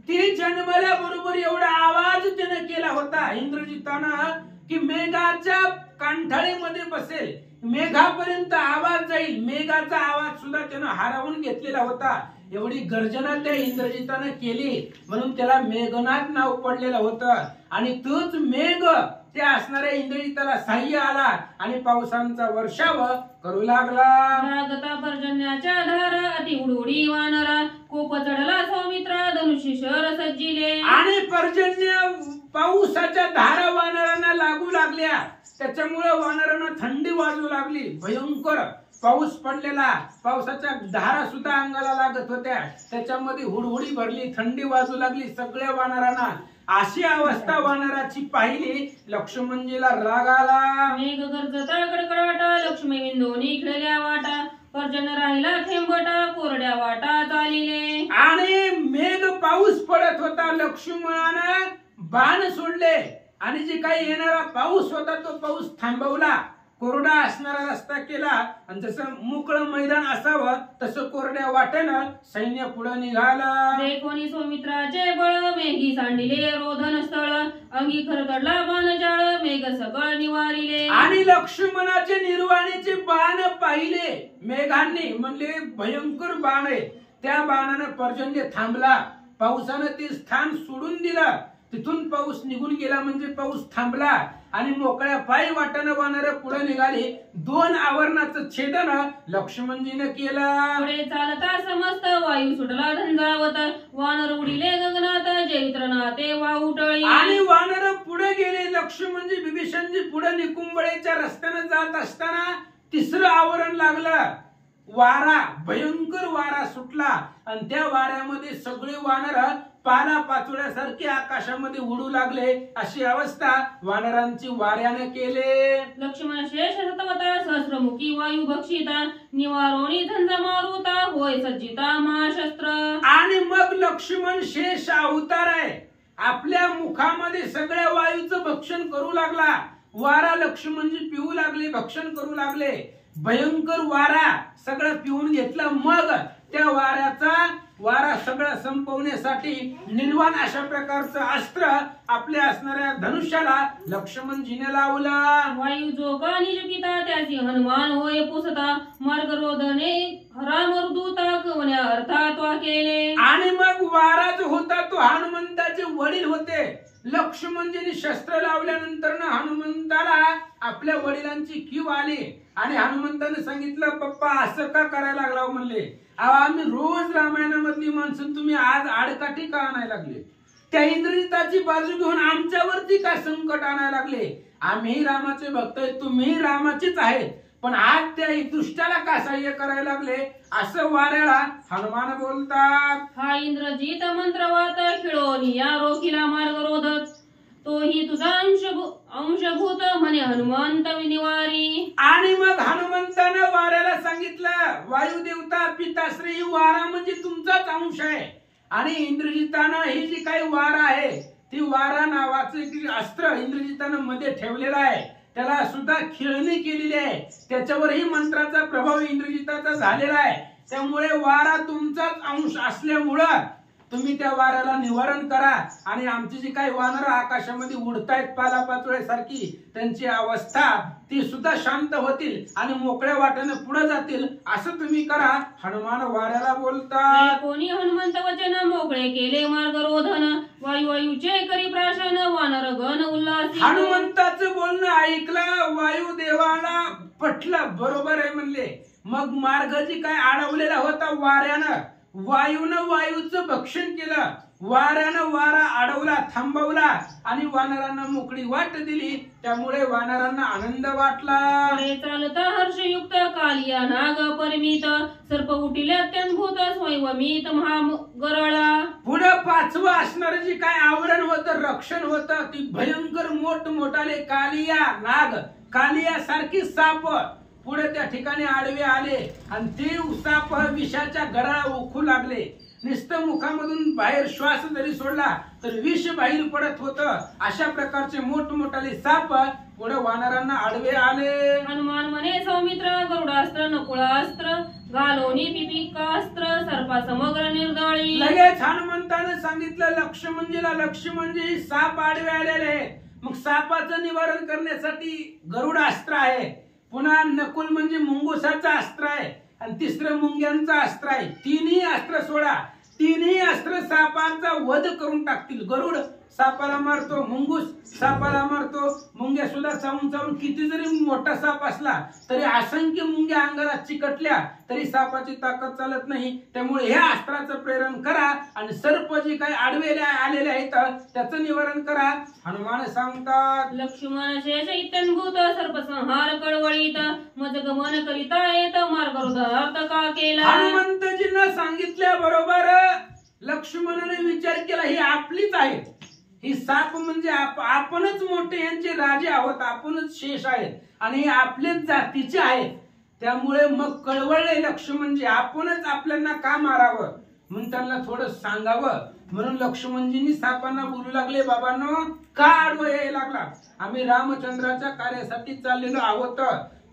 ती जन्मल्याबरोबर एवढा आवाज त्याने केला होता इंद्रजितानं की मेघाच्या कांठाळीमध्ये बसेल, मेघापर्यंत आवाज जाईल. मेघाचा आवाज सुद्धा त्यानं हरवून घेतलेला होता. एवढी गर्जना त्या इंद्रजितानं केली म्हणून त्याला मेघनाद नाव पडलेलं होतं. आणि तोच मेघ त्या असणाऱ्या इंद्रजिताला साह्य आला आणि पावसांचा वर्षाव करू लागला. रागता पर्जन्याच्या धार अति उडुडी वानरा कोप चढला सौमित्रा धनुष्य शर सज्जिले. आणि पर्जन्य पावसाच्या धारा वानरांना लागू लागल्या. त्याच्यामुळे वानरांना थंडी वाजू लागली. भयंकर पाऊस पडलेला, पावसाच्या धारा सुद्धा अंगाला लागत होत्या. त्याच्यामध्ये हुडहुडी भरली, थंडी वाजू लागली सगळ्या वानरांना. अशी अवस्था वानराची पाहिली लक्ष्मणजीला राग आला. मेघ गरजता कडकडाटा लक्ष्मी बिंदोनी खेळल्या वाटा पर्जन्य राहिला थेंबटा कोरड्या वाटा चालिले. आणि मेघ पाऊस पडत होता. लक्ष्मणानं बाण सोडले आणि जे काही येणारा पाऊस होता तो पाऊस थांबवला. कोरडा असणारा रस्ता केला आणि जसं मोकळं मैदान असावं तसं कोरड्या वाटेनं सैन्य पुढे निघालं. देखोनी सौमित्राचे बळ मेघी सांडिले रोधन स्थळ अंगी खरतडला बाणजाळ मेघ सकळ निवारिले. आणि लक्ष्मणाचे निर्वाणीचे बाण पाहिले मेघांनी, म्हणले भयंकर बाण आहे. त्या बाणानं पर्जन्य थांबला, पावसानं ते स्थान सोडून दिलं. तिथून पाऊस निघून गेला म्हणजे पाऊस थांबला आणि मोकळ्या पायी वाटेनं वानर पुढे निघाली. 2 आवरणाचं छेदन लक्ष्मणजीने केलं. पुढे चालता समस्त वायू सुटला झंझावत वानर उडिले गगनात जैत्रनाथे वाहुटळी. आणि वानर पुढे गेले. लक्ष्मणजी विभीषणजी पुढे निकुंबळेच्या रस्त्याने जात असताना 3रं आवरण लागलं. वारा, भयंकर वारा सुटला आणि त्या वाऱ्यामध्ये सगळे वानर पाला पाचोळ्यासारखे आकाशामध्ये उडू लागले. अशी अवस्था वानरांची वाऱ्याने केले. लक्ष्मण शेष सतवता सहस्रमुखी वायू भक्षिता निवारोणी झंझ मारुता होय सज्जिता महाशस्त्र. आणि मग लक्ष्मण शेष अवतार आहे. आपल्या मुखामध्ये सगळ्या वायूचं भक्षण करू लागला. वारा लक्ष्मणजी पिऊ लागले, भक्षण करू लागले. भयंकर वारा सगळं पिऊन घेतलं. मग त्या वारा सगळं संपवण्यासाठी निर्वाण अशा प्रकारचं अस्त्र आपल्या असणाऱ्या धनुष्याला लक्ष्मणजीने लावलं. वायू जोगा निजपिता त्याची हनुमान होय पुसता मार्ग रोधने हरा मर्दूता कवन्या अर्थात वा केले. आणि मग वारा जो होता तो हनुमंताचे वडील होते. लक्ष्मणजीने शस्त्र लावल्यानंतर हनुमंताला आपल्या वडिलांची कीव आली आणि हनुमंताने सांगितलं, पप्पा असं का करायला लागला म्हणले. आम्ही रोज रामायणामधली माणसं तुम्ही आज आडकाठी का आणायला लागले? त्या इंद्रजिताची बाजू घेऊन आमच्यावरती का संकट आणायला लागले? आम्ही रामाचे भक्त आहे, तुम्ही रामाचेच आहेत, पण आज त्या दुष्टाला का सहाय्य करायला लागले? असं वाऱ्याला हनुमान बोलतात. हा इंद्रजित मंत्रवात खिळोनी या रोखीला मार्ग रोधत तोही तुझा अंशभूत म्हणे हनुमंत निवारी. आणि मग हनुमंतानं वाऱ्याला सांगितलं, वायुदेवता पिताश्री वारा म्हणजे तुमचाच अंश आहे. आणि इंद्रजितानं ही जी काही वारा आहे ती वारा नावाचं अस्त्र इंद्रजितानं मध्ये ठेवलेलं आहे. त्याला सुद्धा खिळणी केलेली आहे. त्याच्यावरही मंत्राचा प्रभाव इंद्रजिताचा झालेला आहे. त्यामुळे वारा तुमचाच अंश असल्यामुळं तुम्ही त्या वाऱ्याला निवारण करा. आणि आमची जी काही वानर आकाशामध्ये उडतायत पालापाचोळ्यासारखी, त्यांची अवस्था ती सुद्धा शांत होतील आणि मोकळ्या वाटेने पुढे जातील, असं तुम्ही करा. हनुमान वाऱ्याला बोलतात. कोणी हनुमंत वचन मोकळे केले मार्ग रोधन वायुचे करी प्राशन वानर गण उल्हास. हनुमंताचं बोलणं ऐकलं, वायुदेवाला पटलं, बरोबर आहे म्हणले. मग मार्ग जी काय अडवलेला होता वाऱ्यानं, वायूनं वायूचं भक्षण केलं. वाऱ्यानं वारा अडवला, थांबवला आणि वानरांना मोकळी वाट दिली. त्यामुळे वानरांना आनंद वाटला. चालता हर्षयुक्त कालिया नाग परमित सर्प उठिले अत्यंभूत स्वयंमित महागरळा. पुढे 5वं असणारं जे काय आवरण होतं, रक्षण होतं, ती भयंकर मोठमोठाले कालिया नाग, कालिया सारखी साप पुढे त्या ठिकाणी आडवे आले आणि ते साप विषाच्या गराळा ओखू लागले. नुसतं मुखामधून बाहेर श्वास जरी सोडला तर विष बाहेर पडत होतं. अशा प्रकारचे मोठमोठाले साप पुढे वानरांना आडवे आले. हनुमान म्हणे सौमित्र गरुडास्त्र नकुळास्त्र घालोनी पिपिकास्त्र सर्पा समग्र निर्दळी. लगेच हनुमंताने सांगितलं लक्ष्मणजीला, लक्ष्मणजी साप आडवे आलेले आहेत. मग सापाचं निवारण करण्यासाठी गरुडास्त्र आहे, पुन्हा नकुल म्हणजे मुंगुसाचं अस्त्र आहे आणि 3रं मुंग्यांचं अस्त्र आहे. 3ही अस्त्र सोडा. 3ही अस्त्र सापांचा वध करून टाकतील. गरुड सापाला मारतो, मुंगूस सापाला मारतो, मुंग्या सुद्धा चावून चावून, किती जरी मोठा साप असला तरी असंख्य मुंग्या अंगाला चिकटल्या तरी सापाची ताकद चालत नाही. त्यामुळे ह्या अस्त्राचं प्रेरण करा आणि सर्प जे काही आडवेले आलेले आहेत त्याचं निवारण करा. हनुमान सांगतात. लक्ष्मण शेष इत्यंभूत सर्प संहार कळवळीत मज गमन करिता येत मार्ग रोधार्थ का केला. हनुमंतजींना सांगितल्याबरोबर लक्ष्मणाने विचार केला, ही आपलीच आहे. ही साप म्हणजे आपणच मोठे यांचे राजे आहोत, आपणच शेष आहेत आणि हे आपलेच जातीचे आहेत. त्यामुळे मग कळवळले लक्ष्मण म्हणजे आपणच आपल्याला का मारावं. म्हणून त्यांना थोडं सांगावं म्हणून लक्ष्मणजींनी सापांना बोलू लागले, बाबांनो का आडवं यायला लागला? आम्ही रामचंद्राच्या कार्यासाठी चाललेलो आहोत,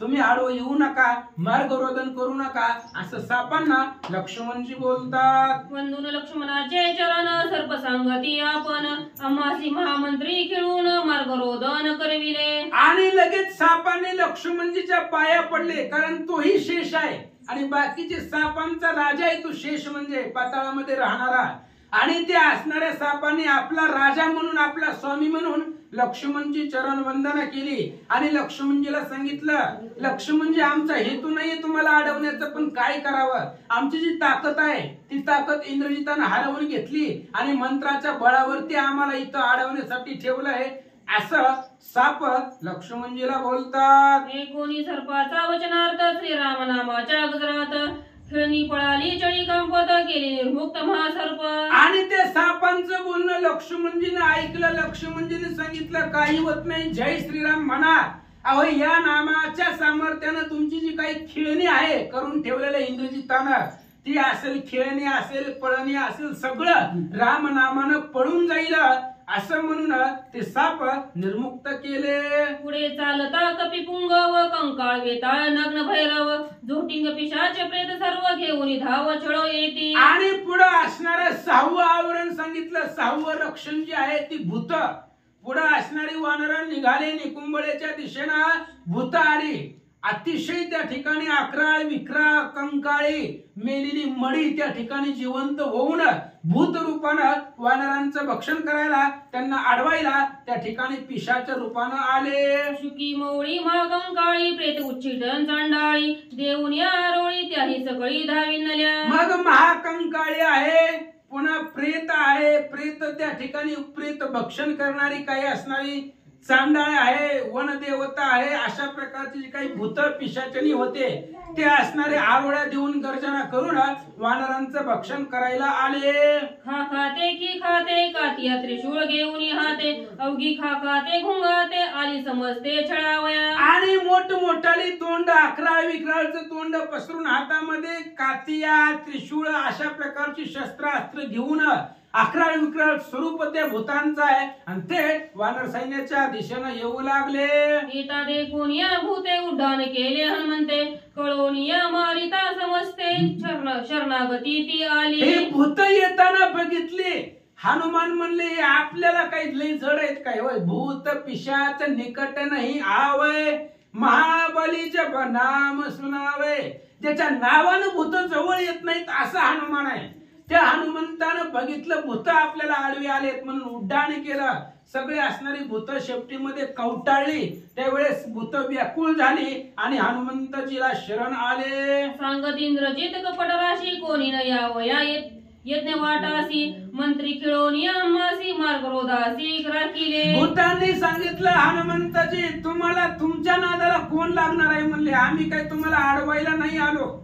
तुम्ही आडवं येऊ नका, मार्गरोधन करू नका असं सापांना लक्ष्मणजी बोलतात. वंदून लक्ष्मणाचे चरण सर्प सांगती आपण आम्हासी महामंत्री खेळून मार्गरोधन करविले. आणि लगेच सापाने लक्ष्मणजीच्या पाया पडले, कारण तोही शेष आहे आणि बाकीचे सापांचा राजा आहे तो शेष, म्हणजे पाताळामध्ये राहणारा. आणि त्या असणाऱ्या सापाने आपला राजा म्हणून, आपला स्वामी म्हणून लक्ष्मणजी चरण वंदना केली आणि लक्ष्मणजीला सांगितलं, लक्ष्मणजी आमचा हेतू नाहीये तुम्हाला अडवण्याचा, पण काय करावं, आमची जी ताकद आहे ती ताकद इंद्रजितानं हरवून घेतली आणि मंत्राच्या बळावरती आम्हाला इथं अडवण्यासाठी ठेवलं आहे असं साप लक्ष्मणजीला बोलतात. कोणी सर्पाचा वचनार्थ श्रीराम नामाच्या गजरात खेळणी पळाली चळी कंपत केली निर्मुक्त महासर्प. आणि ते सापांचं बोलणं लक्ष्मणजीने ऐकलं. लक्ष्मणजीने सांगितलं काही होत नाही, जय श्रीराम म्हणा. अहो या नामाच्या सामर्थ्यानं तुमची जी काही खेळणी आहे करून ठेवलेल्या इंद्रजितानं, ती असेल खेळणी असेल पळणी असेल सगळं राम नामानं पळून जाईल असं म्हणून ते साप निर्मुक्त केले. पुढे चालता कपिपुंग व कंकाळ वेताळ नग्न भैरव झोटिंग पिशाच प्रेत सर्व घेऊन धाव छळ येते. आणि पुढे असणारं 6वं आवरण सांगितलं. 6वं रक्षण जे आहे ती भूत. पुढे असणारी वानर निघाले निकुंबळेच्या दिशेनं. भूत आली. अतिशय त्या ठिकाणी अकराळ विक्राळ कंकाळी मेलेली मडी त्या ठिकाणी जिवंत होऊन भूत रूपानं वानरांचं भक्षण करायला, त्यांना अडवायला त्या ठिकाणी पिशाच्या रूपानं आले. शुकी मौळी महाकंकाळी प्रेत उच्चिटन चांडाळी देऊन या आरोळी त्याही सकळी धाविनल्या. मग महाकंकाळी आहे, पुन्हा प्रेत आहे. प्रेत त्या ठिकाणी प्रेत भक्षण करणारी काही असणारी चांडाळ आहे, वनदेवता आहे. अशा प्रकारची जी काही भूत पिशाचनी होते ते असणारे आरोळ्या देऊन गर्जना करून वानरांचं भक्षण करायला आले. खा खाते की खाते कातिया त्रिशूळ घेऊन हाते अवघी खा खाते घुंगाते आली समजते छळावया. आणि मोठमोठाली तोंड अकराळ विक्राळचं तोंड पसरून हातामध्ये कातिया त्रिशूळ अशा प्रकारची शस्त्रास्त्र घेऊन अकराळ विक्राळ स्वरूप त्या भूतांचं आहे आणि ते वानर सैन्याच्या दिशेनं येऊ लागले. येता देखून या भूते उड्डाण केले हनुमंते कळून या मारिता समजते शरणागती ती आली. हे भूत येताना बघितले. हनुमान म्हणले आपल्याला काही लई जड आहेत काय होय, भूत पिशाच निकट नाही आवय महाबलीचे नाम सुनावे. ज्याच्या नावानं भूत जवळ येत नाहीत असं हनुमान आहे. त्या हनुमंतानं बघितलं भूत आपल्याला आडवी आलेत म्हणून उड्डाण केलं. सगळे असणारी भूत शेपटीमध्ये कवटाळली. त्यावेळेस भूत व्याकुळ झाली आणि हनुमंतजीला शरण आले. सांगत इंद्रजित कपट राशी कोणी न यावया यज्ञ वाटासी मंत्री खिळोनी आम्हासी मार्गरोधासी राखिले. भूतांनी सांगितलं हनुमंतजी तुम्हाला तुमच्या नादाला कोण लागणार आहे म्हणले, आम्ही काय तुम्हाला अडवायला नाही आलो.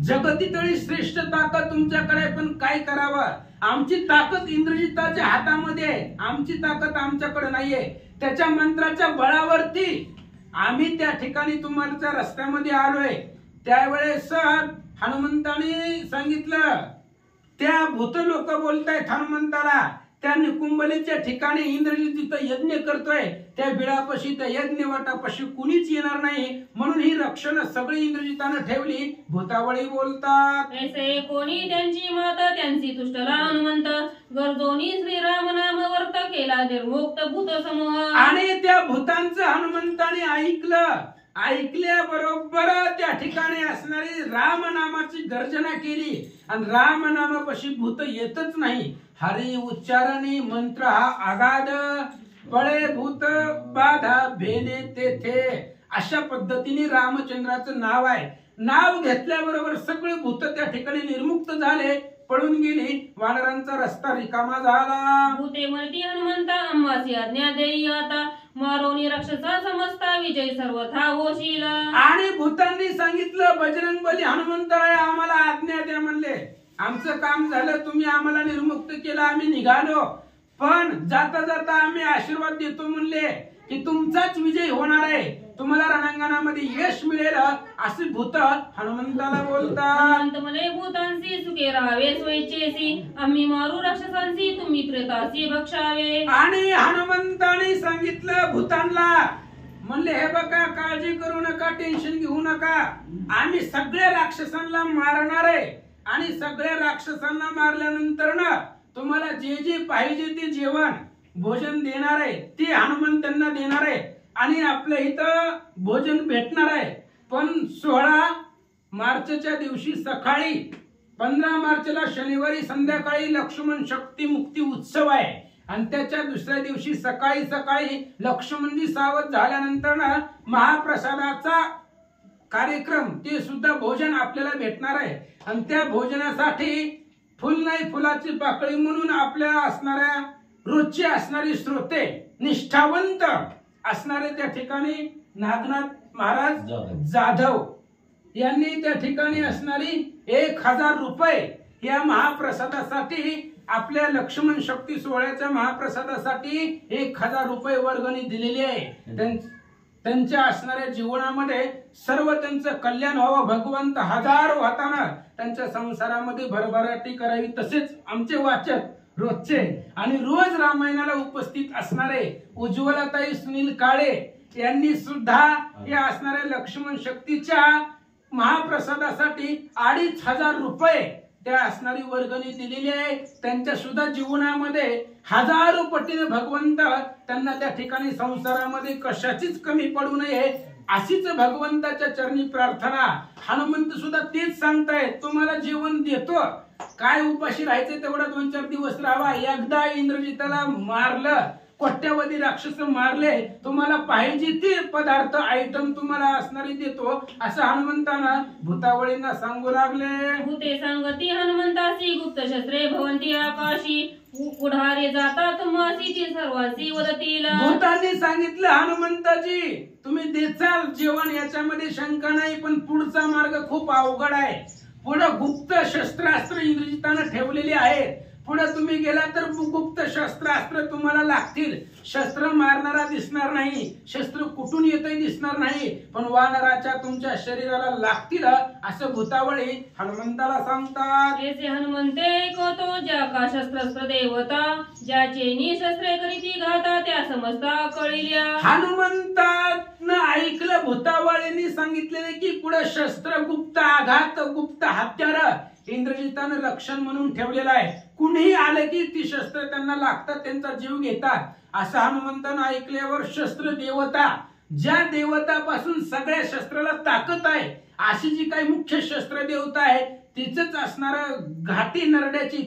जगतीतली श्रेष्ठ ताकद तुमच्याकडे, पण काय करावं, आमची ताकद इंद्रजिताच्या हातामध्ये आहे, आमची ताकद आमच्याकडे नाहीये. त्याच्या मंत्राच्या बळावरती आम्ही त्या ठिकाणी तुम्हाला रस्त्यामध्ये आलोय. त्यावेळेस हनुमंताने सांगितलं, त्या भूत लोक बोलतायत हनुमंताला, त्या निकुंबलीच्या ठिकाणी इंद्रजित तिथं यज्ञ करतोय, त्या बिळापाशी त्या यज्ञ वाटापाशी कुणीच येणार नाही म्हणून ही रक्षण सगळी इंद्रजितानं ठेवली. भूतावळी बोलतात ऐसे कोणी त्यांची माता त्यांची तुष्टला हनुमंत गरजोनी श्रीराम नाम वर्त केला निर्मुक्त भूत समूह. आणि त्या भूतांचं हनुमंताने ऐकलं. ऐकल्याबरोबर त्या ठिकाणी असणारी राम नामाची गर्जना केली आणि राम नामापाशी भूत येतच नाही. हरी उच्चारणी मंत्र हा आगाध पळे भूत बाधा भेने तेथे. अशा पद्धतीने रामचंद्राचं नाव आहे. नाव घेतल्याबरोबर सगळे भूत त्या ठिकाणी निर्मुक्त झाले, पळून गेली. वानरांचा रस्ता रिकामा झाला. भूते म्हणती हनुमंता आम्हासी आज्ञा देई आता मारोनी रक्षसा समजता विजय सर्वथा होशील. आणि भूतांनी सांगितलं बजरंगबली हनुमंतराय आम्हाला आज्ञा द्या म्हणले. आमचं काम झालं, तुम्ही आम्हाला निर्मुक्त केलं, आम्ही निघालो. पण जाता जाता आम्ही आशीर्वाद देतो म्हणले की तुमचाच विजय होणार आहे, तुम्हाला रणांगणामध्ये यश मिळेल असे भूत हनुमंताला बोलतात. हनुमंत म्हणे भूतांशी सुखे राहावे स्वइच्छेसी, आम्ही मारू राक्षसांशी तुम्ही प्रेतासी बक्षावे. आणि हनुमंताने सांगितलं भूतांना, म्हणले हे बघा काळजी करू नका, टेन्शन घेऊ नका, आम्ही सगळ्या राक्षसांना मारणार आहे आणि सगळ्या राक्षसांना मारल्यानंतर ना तुम्हाला जे जे पाहिजे ते जेवण भोजन देणार आहे ते हनुमंतांना देणार आहे आणि आपल्या इथं भोजन भेटणार आहे. पण 16 मार्चच्या दिवशी सकाळी 15 मार्चला शनिवारी संध्याकाळी लक्ष्मण शक्ती मुक्ती उत्सव आहे आणि त्याच्या दुसऱ्या दिवशी सकाळी सकाळी लक्ष्मणजी सावध झाल्यानंतर ना महाप्रसादाचा कार्यक्रम ते सुद्धा भोजन आपल्याला भेटणार आहे आणि त्या भोजनासाठी फुल नाही फुलाची पाकळी म्हणून आपल्या असणाऱ्या रोजचे असणारी श्रोते निष्ठावंत असणारे त्या ठिकाणी नागनाथ महाराज जाधव यांनी त्या ठिकाणी असणारी 1000 रुपये या महाप्रसादासाठी आपल्या लक्ष्मण शक्ती सोहळ्याच्या महाप्रसादासाठी 1000 रुपये वर्गणी दिलेली आहे. त्यांच्या असणाऱ्या जीवनामध्ये सर्व त्यांचं कल्याण व्हावं, भगवंत हजारो हातानं त्यांच्या संसारामध्ये भरभराटी करावी. तसेच आमचे वाचक रोजचे आणि रोज रामायणाला उपस्थित असणारे उज्ज्वलाताई सुनील काळे यांनी सुद्धा या असणाऱ्या लक्ष्मण शक्तीच्या महाप्रसादासाठी 2500 रुपये त्या असणारी वर्गणी दिलेली आहे. त्यांच्या सुद्धा जीवनामध्ये हजारो पटीने भगवंत त्यांना त्या ठिकाणी संसारामध्ये कशाचीच कमी पडू नये अशीच भगवंताच्या चरणी प्रार्थना. हनुमंत सुद्धा तेच सांगतायत, तुम्हाला जेवण देतो, काय उपाशी राहायचं तेवढा 2-4 दिवस राहा. एकदा इंद्रजिताला मारलं, कोट्यावधी राक्षस मारले, तुम्हाला पाहिजे ते पदार्थ आयटम तुम्हाला असणारी देतो असं हनुमंतानं भूतावळींना सांगू लागले. भूते सांगती हनुमंतासी गुप्त शस्त्रे भवंती आकाशी, पुढारे जातात मासी ती सर्वांशी वदतील. भूतांनी सांगितलं हनुमंताजी तुम्ही देचाल जेवण, याच्यामध्ये शंका नाही, पण पुढचा मार्ग खूप अवघड आहे. पुढे गुप्त शस्त्रास्त्र इंद्रजितानं ठेवलेली आहेत. पुढे तुम्ही गेला तर गुप्त शस्त्रास्त्र तुम्हाला लागतील. शस्त्र मारणारा दिसणार नाही, शस्त्र कुठून येतही दिसणार नाही, पण वानराच्या तुमच्या शरीराला लागतील असं भूतावळी हनुमंताला सांगतात. ऐसे हनुमंते ऐकतो ज्या का शस्त्रास्त्र देवता, ज्याचे निशस्त्रे करीती घाता त्या समजता कळिल्या. हनुमंतानं ऐकलं, भूतावळींनी सांगितलेले की पुढे शस्त्र गुप्त आघात गुप्त हत्यार इंद्रजितानं रक्षण म्हणून ठेवलेलं आहे. कुणीही आलं की ती शस्त्र त्यांना लागतात, त्यांचा जीव घेतात असं हनुमंतानं ऐकल्यावर शस्त्र देवता, ज्या देवतापासून सगळ्या शस्त्राला ताकद आहे अशी जी काही मुख्य शस्त्र देवता आहे तिचंच असणार घाटी नरड्याची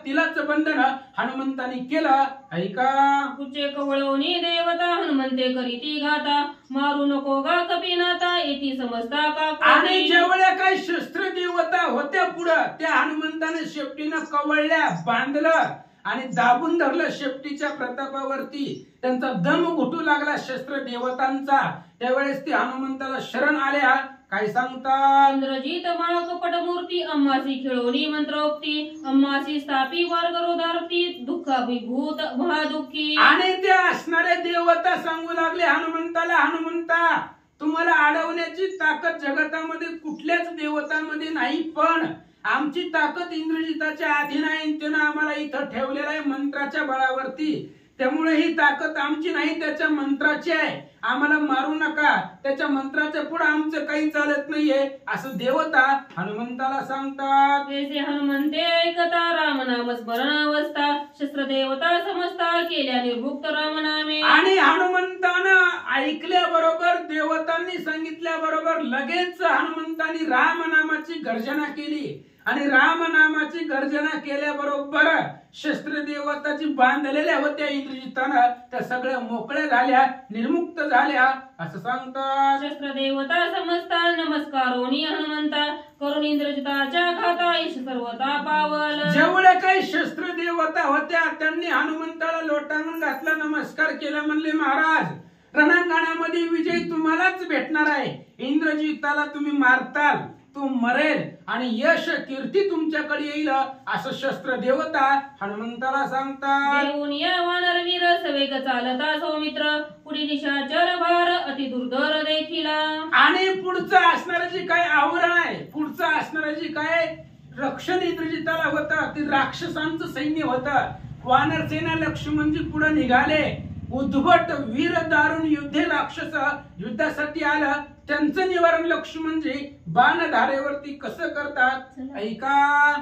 तिलाच बंधन हनुमंतानी केलं. ऐका, कुचे कवळवणी देवता हनुमंते करीती घाता, मारू नको गा कपिनाथा येती समजता का. आणि जेवढ्या काही शस्त्र देवता होत्या पुढं त्या हनुमंताने शेपटीनं कवळल्या, बांधलं आणि दाबून धरलं शेपटीच्या प्रतापावरती. त्यांचा दम घुटू लागला शस्त्र देवतांचा. त्यावेळेस ती हनुमंताला शरण आल्या. काय सांगतात, इंद्रजित महाकपट मूर्ती अम्मासी खेळोनी मंत्रोक्ती, अम्मासी स्थापी वर्गरोधारती दुःखाभिभूत महादुःखी. आणि त्या असणाऱ्या देवता सांगू लागले हनुमंताला, हनुमंता तुम्हाला अडवण्याची ताकद जगतामध्ये कुठल्याच देवतांमध्ये नाही, पण आमची ताकद इंद्रजिताच्या अधीन आहे. त्यानं आम्हाला इथं ठेवलेलं आहे मंत्राच्या बळावरती. त्यामुळे ही ताकद आमची नाही, त्याच्या मंत्राची आहे. आम्हाला मारू नका, त्याच्या मंत्राच्या पुढे आमचं काही चालत नाहीये असं देवता हनुमंताला सांगतात. ऐसे हनुमंते ऐकता राम नाम स्मरण अवस्था, शस्त्र देवता समजता केल्या निर्भुक्त राम नामे. आणि हनुमंतानं ऐकल्याबरोबर देवतांनी सांगितल्याबरोबर लगेच हनुमंतांनी राम नामाची गर्जना केली आणि राम नामाची गर्जना केल्याबरोबर शस्त्र देवताची बांधलेल्या होत्या इंद्रजितानं त्या सगळ्या मोकळ्या झाल्या, निर्मुक्त झाल्या असं सांगतात. शस्त्र देवता समजता नमस्कारोनी हनुमंता, करून इंद्रजिताच्या खाता ईश सर्वता पावल. जेवढ्या काही शस्त्र देवता होत्या त्यांनी हनुमंताला लोटांगण घातला, नमस्कार केला. म्हणले महाराज रणांगणामध्ये विजय तुम्हालाच भेटणार आहे. इंद्रजिताला तुम्ही मारताल तो मरेल आणि यश कीर्ती तुमच्याकडे येईल असं शस्त्र देवता हनुमंताला सांगतात. देऊन या वानर वीर सवेग चालता सौमित्र पुढे निशाचर भार अति दुर्धर देखिला. आणि पुढचं असणारं जे काय आवरण आहे, पुढचं असणारं जे काय रक्षण इंद्रजिताला होतं ते राक्षसांचं सैन्य होतं. वानर सेना लक्ष्मणजी पुढे निघाले. उद्भट वीर दारुण युद्धे राक्षस युद्धासाठी आलं. त्यांचं निवारण लक्ष्मणजी बाणधारेवरती कसं करतात ऐका.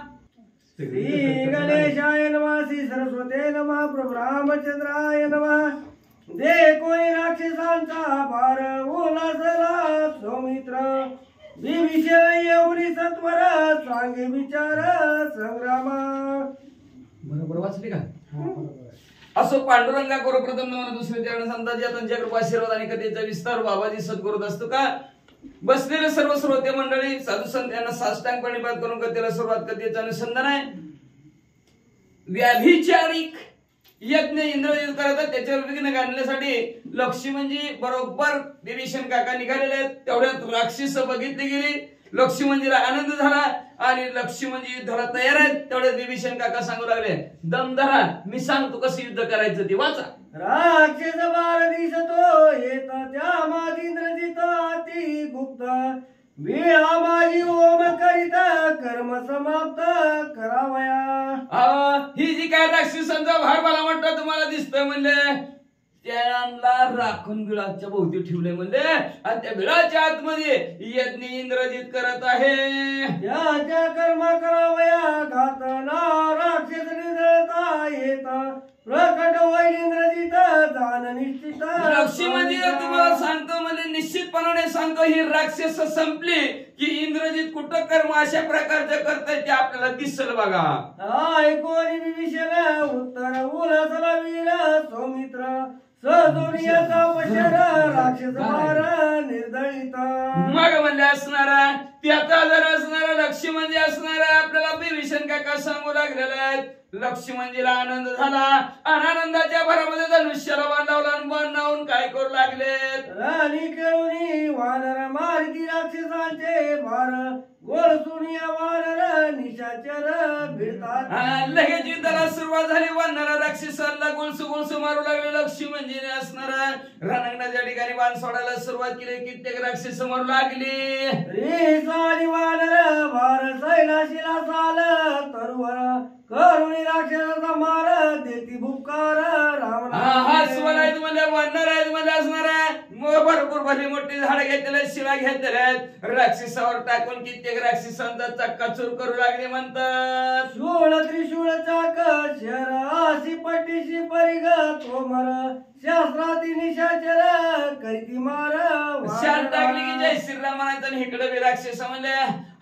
श्री गणेशाय नमः, श्री सरस्वते नमः, प्रभु रामचंद्राय नमः. दे कोणी राक्षसांचा भार ओलासला सौमित्र विभीषण एवढी सत्वर सांगे विचार संग्रामा. बरोबर वाचले का? असो पांडुरंगा करो प्रथम नमन दुसरे चरण संतांच्या त्यांच्या कृपा आशीर्वाद आणि कथेचा विस्तार बाबाजी सद्गुरुत असतो का. बसलेले सर्व श्रोते मंडळी साधू संत यांना साष्टांग प्रणिपात करून कथेला सुरुवात. कथेचं अनुसंधान आहे व्याभिचारिक यज्ञ इंद्रजित करतात त्याच्यावर विघ्न घालण्यासाठी लक्ष्मणजी बरोबर विभीषण काका निघालेले आहेत. तेवढ्यात राक्षस बघितली गेली. लक्ष्मणजीला आनंद झाला आणि लक्ष्मणजी युद्धाला तयार आहेत. तेवढ्यात विभीषण काका सांगू लागले दम धरा मी सांगतो कसं युद्ध करायचं ते वाचा. राक्षस बार दिसतो येत त्या माझी इंद्रजित अति गुप्त वेळा माझी ओम करीत कर्म समाप्त करावया. ही जी काय राक्षसांचा भार मला म्हटलं तुम्हाला दिसतोय म्हणले त्यांना राखून बिळाच्या भोवती ठेवले म्हणले आणि त्या बिळाच्या आतमध्ये यज्ञ इंद्रजित करत आहे. याच्या कर्म करावया घातना राक्षस निधळता येत प्रकट होईल इंद्रजित जाण निश्चित. लक्ष्मणजी तुम्हाला सांगतो म्हणजे निश्चितपणाने सांगतो ही राक्षस संपली की इंद्रजित कुठं कर्म अशा प्रकारचं करताय ते आपल्याला दिसल बघा. ऐकोनी विभीषण उत्तर उलसला वीर सौमित्र सदुनियाचा पशर राक्षस मार निर्दळित. मग म्हणले असणारा त्याचा जर असणारा लक्ष्मणजी असणारा आपल्याला विभीषण काका सांगू लागलेला आहेत. लक्ष्मणजीला आनंद झाला आणि आनंदाच्या भरामध्ये धनुष्याला बाण लावला आणि बाण लावून काय करू लागलेत राणी खेळूनी वानर मारती राक्षसांचे भार गोळ सुनिया वानर निशाचर भिडतात. लगेच युद्धाला सुरुवात झाली. वानरा राक्षसांना गोळसू गोळसू मारू लागले. लक्ष्मणजीने असणारा रणांगणाच्या ठिकाणी बाण सोडायला सुरुवात केली. कित्येक राक्षस मारू लागली. रे सारी वानर भार सैलाशीला साल तरुवर करुणी राक्षसाचा मार देती भुपकार राम. हा स्वर आहेत म्हणजे वानर आहेत म्हणजे असणारा भरपूर भली मोठी झाडं घेतलेले शिळा घेतलेल्या आहेत. राक्षसावर टाकून कित्येक राक्षसांचा चक्काचूर करू लागले म्हणतात. शूळ त्रिशूळ चाक शर आशी पट्टीशी परिग तोमर शास्त्राती निशाचर करीती मार. शाल टाकली की जय श्रीराम म्हणायचं आणि इकडे बी राक्षस म्हणजे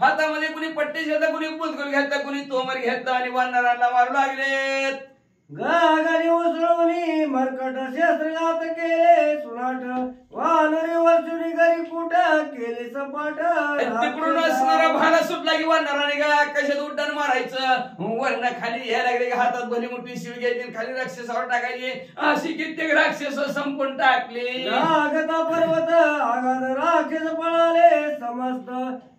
हातामध्ये कुणी पट्टी घेता कुणी बुलगुल घेता कुणी तोमर घेता आणि वानरांना मारू लागलेत. गागरी उसळूनी मरकट शस्त्रघात केले सुनाट वानरी वर्षुनी घरी कुठ केले सपाट. तिकडून असणारा भाला सुटला की वानराने का कशात उड्डाण मारायचं वरण खाली यायला लागले. हातात भली मोठी शिळ घ्यायची खाली राक्षसावर टाकायची. अशी कित्येक राक्षस संपून टाकले. नागता पर्वत आगाध राक्षस पळाले समस्त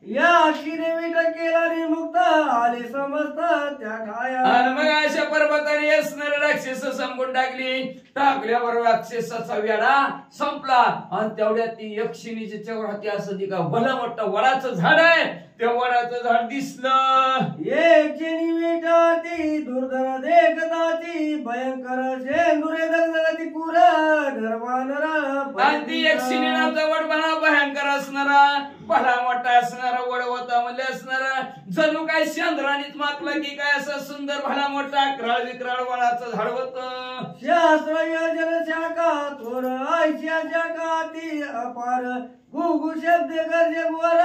या क्षीणे विट केला निर्मुक्त आले समस्त त्या खाया. आणि मग अशा पर्वताने असणारे राक्षस संपून टाकली. टाकल्यावर राक्षसाचा वेढा संपला आणि तेवढ्यात ती यक्षिणीच्या चौराती असं ती का भलं मोठं वडाचं झाड आहे. त्या वडाचं झाड दिसलं. एक क्षणी विटाती दुर्धर देखताची भयंकर शेंदुरे दगदगती कुर धर्मानर. आणि ती यक्षिणी नावचा वड बना भयंकर असणारा भला मोठा असणारा वड होता म्हणजे असणारा जणू काय चंद्रानीच माकला की काय असं सुंदर भला मोठा क्राळ विक्राळ वडाचं झाड होत. शास्त्र योजन शाखा थोर ऐशिया शाखा ती अपार गुगु शब्द गरजे वर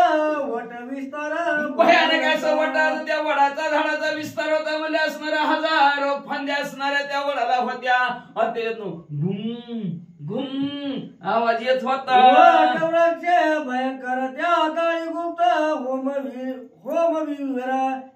वट विस्तार. भयानक असं वडाचा त्या वडाचा झाडाचा विस्तार होता म्हणजे असणारा हजारो फांद्या असणाऱ्या त्या वडाला होत्या. आणि ते घुम घुम आवाज येत होता. वृक्ष भयंकर त्या काळी गुप्त होमवीर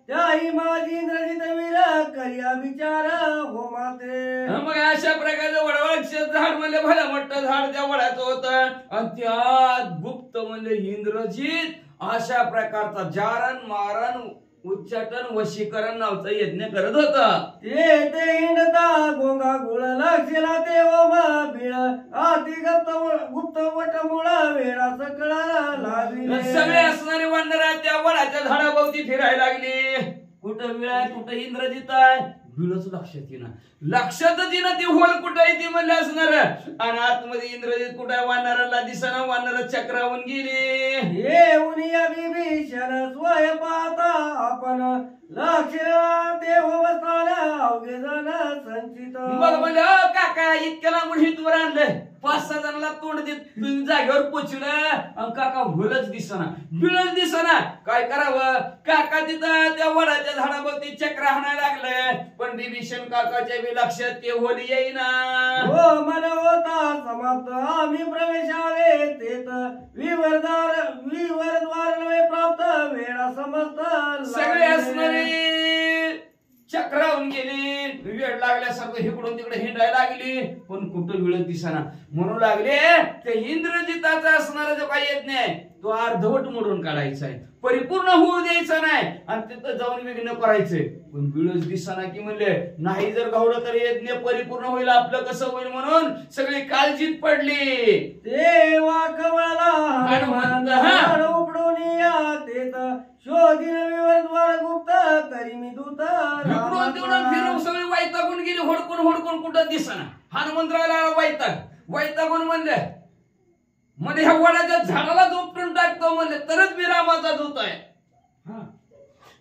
त्याही माझी इंद्रजित वीर करिया विचार होमाते. मग अशा प्रकारचं वडवृक्ष झाड म्हणजे भलं मोठं झाड त्या वडाचं होतं आणि त्यात गुप्त म्हणजे इंद्रजित अशा प्रकारचा जारण मारण उच्चाटन वशीकरण नावचा यज्ञ करत होता. ते हिंडता गोंगा गुळ लक्षला ते ओम बिळ आती गुप्त वट मुळ वेळा सकळा लागली. सगळे असणारे वानर त्या वडाच्या झाडाभोवती फिरायला लागली. कुठं विळ आहे, कुठं इंद्रजित आहे, बिळच लक्षात येईना. लक्षातच येईना ती होल कुठं आहे ती म्हणले असणार. आणि आतमध्ये इंद्रजित कुठं आहे वानराला दिसना. वानर चक्रावून गेली. हे उनिया बिभीषण स्वय पाहता आपण लक्ष ते होवस्ताला अवघे जण संचित. मग म्हणलं काका इतक्या लांबून हितवर आणलंय, 5-6 जणांना तोंड देत तुम्ही जागेवर पोचलं. काका होलच दिसना, बिळच दिसना. काय करावं. काका तिथं त्या वडाच्या झाडाभोवती चक्र हाणायला लागले. पण बिभीषण काकाच्या बी लक्षात ते होल येईना. हो मन होता समाप्त आम्ही प्रवेशावे तेत विवरद्वार नव्हे प्राप्त वेळा समजत. सगळे असणारे चक्रावून गेली. वेळ लागल्यासारखं इकडून तिकडे हिंडायला लागली. पण कुठं वेळ दिसना. म्हणू लागले ते इंद्रजिताचा असणारा जो काही यज्ञ आहे तो अर्धवट मोडून काढायचा आहे, परिपूर्ण होऊ द्यायचा नाही. आणि तिथं जाऊन विघ्न करायचंय. पण वेळच दिसना की म्हणले नाही जर गावलं तर यज्ञ परिपूर्ण होईल, आपलं कसं होईल. म्हणून सगळी काळजीत पडली. देवा कवळला हनुमान उपडून या तेत शोधिन विवरद्वार गुप्त तरी मी दूत इकडून तिकडून फिरून सगळी वैतागून गेली. होडकून कुठं दिसना. हनुमंतराला वैतागून म्हणले म्हणजे ह्या वडाच्या झाडाला उपटून टाकतो म्हणले तरच मी रामाचा दूत आहे.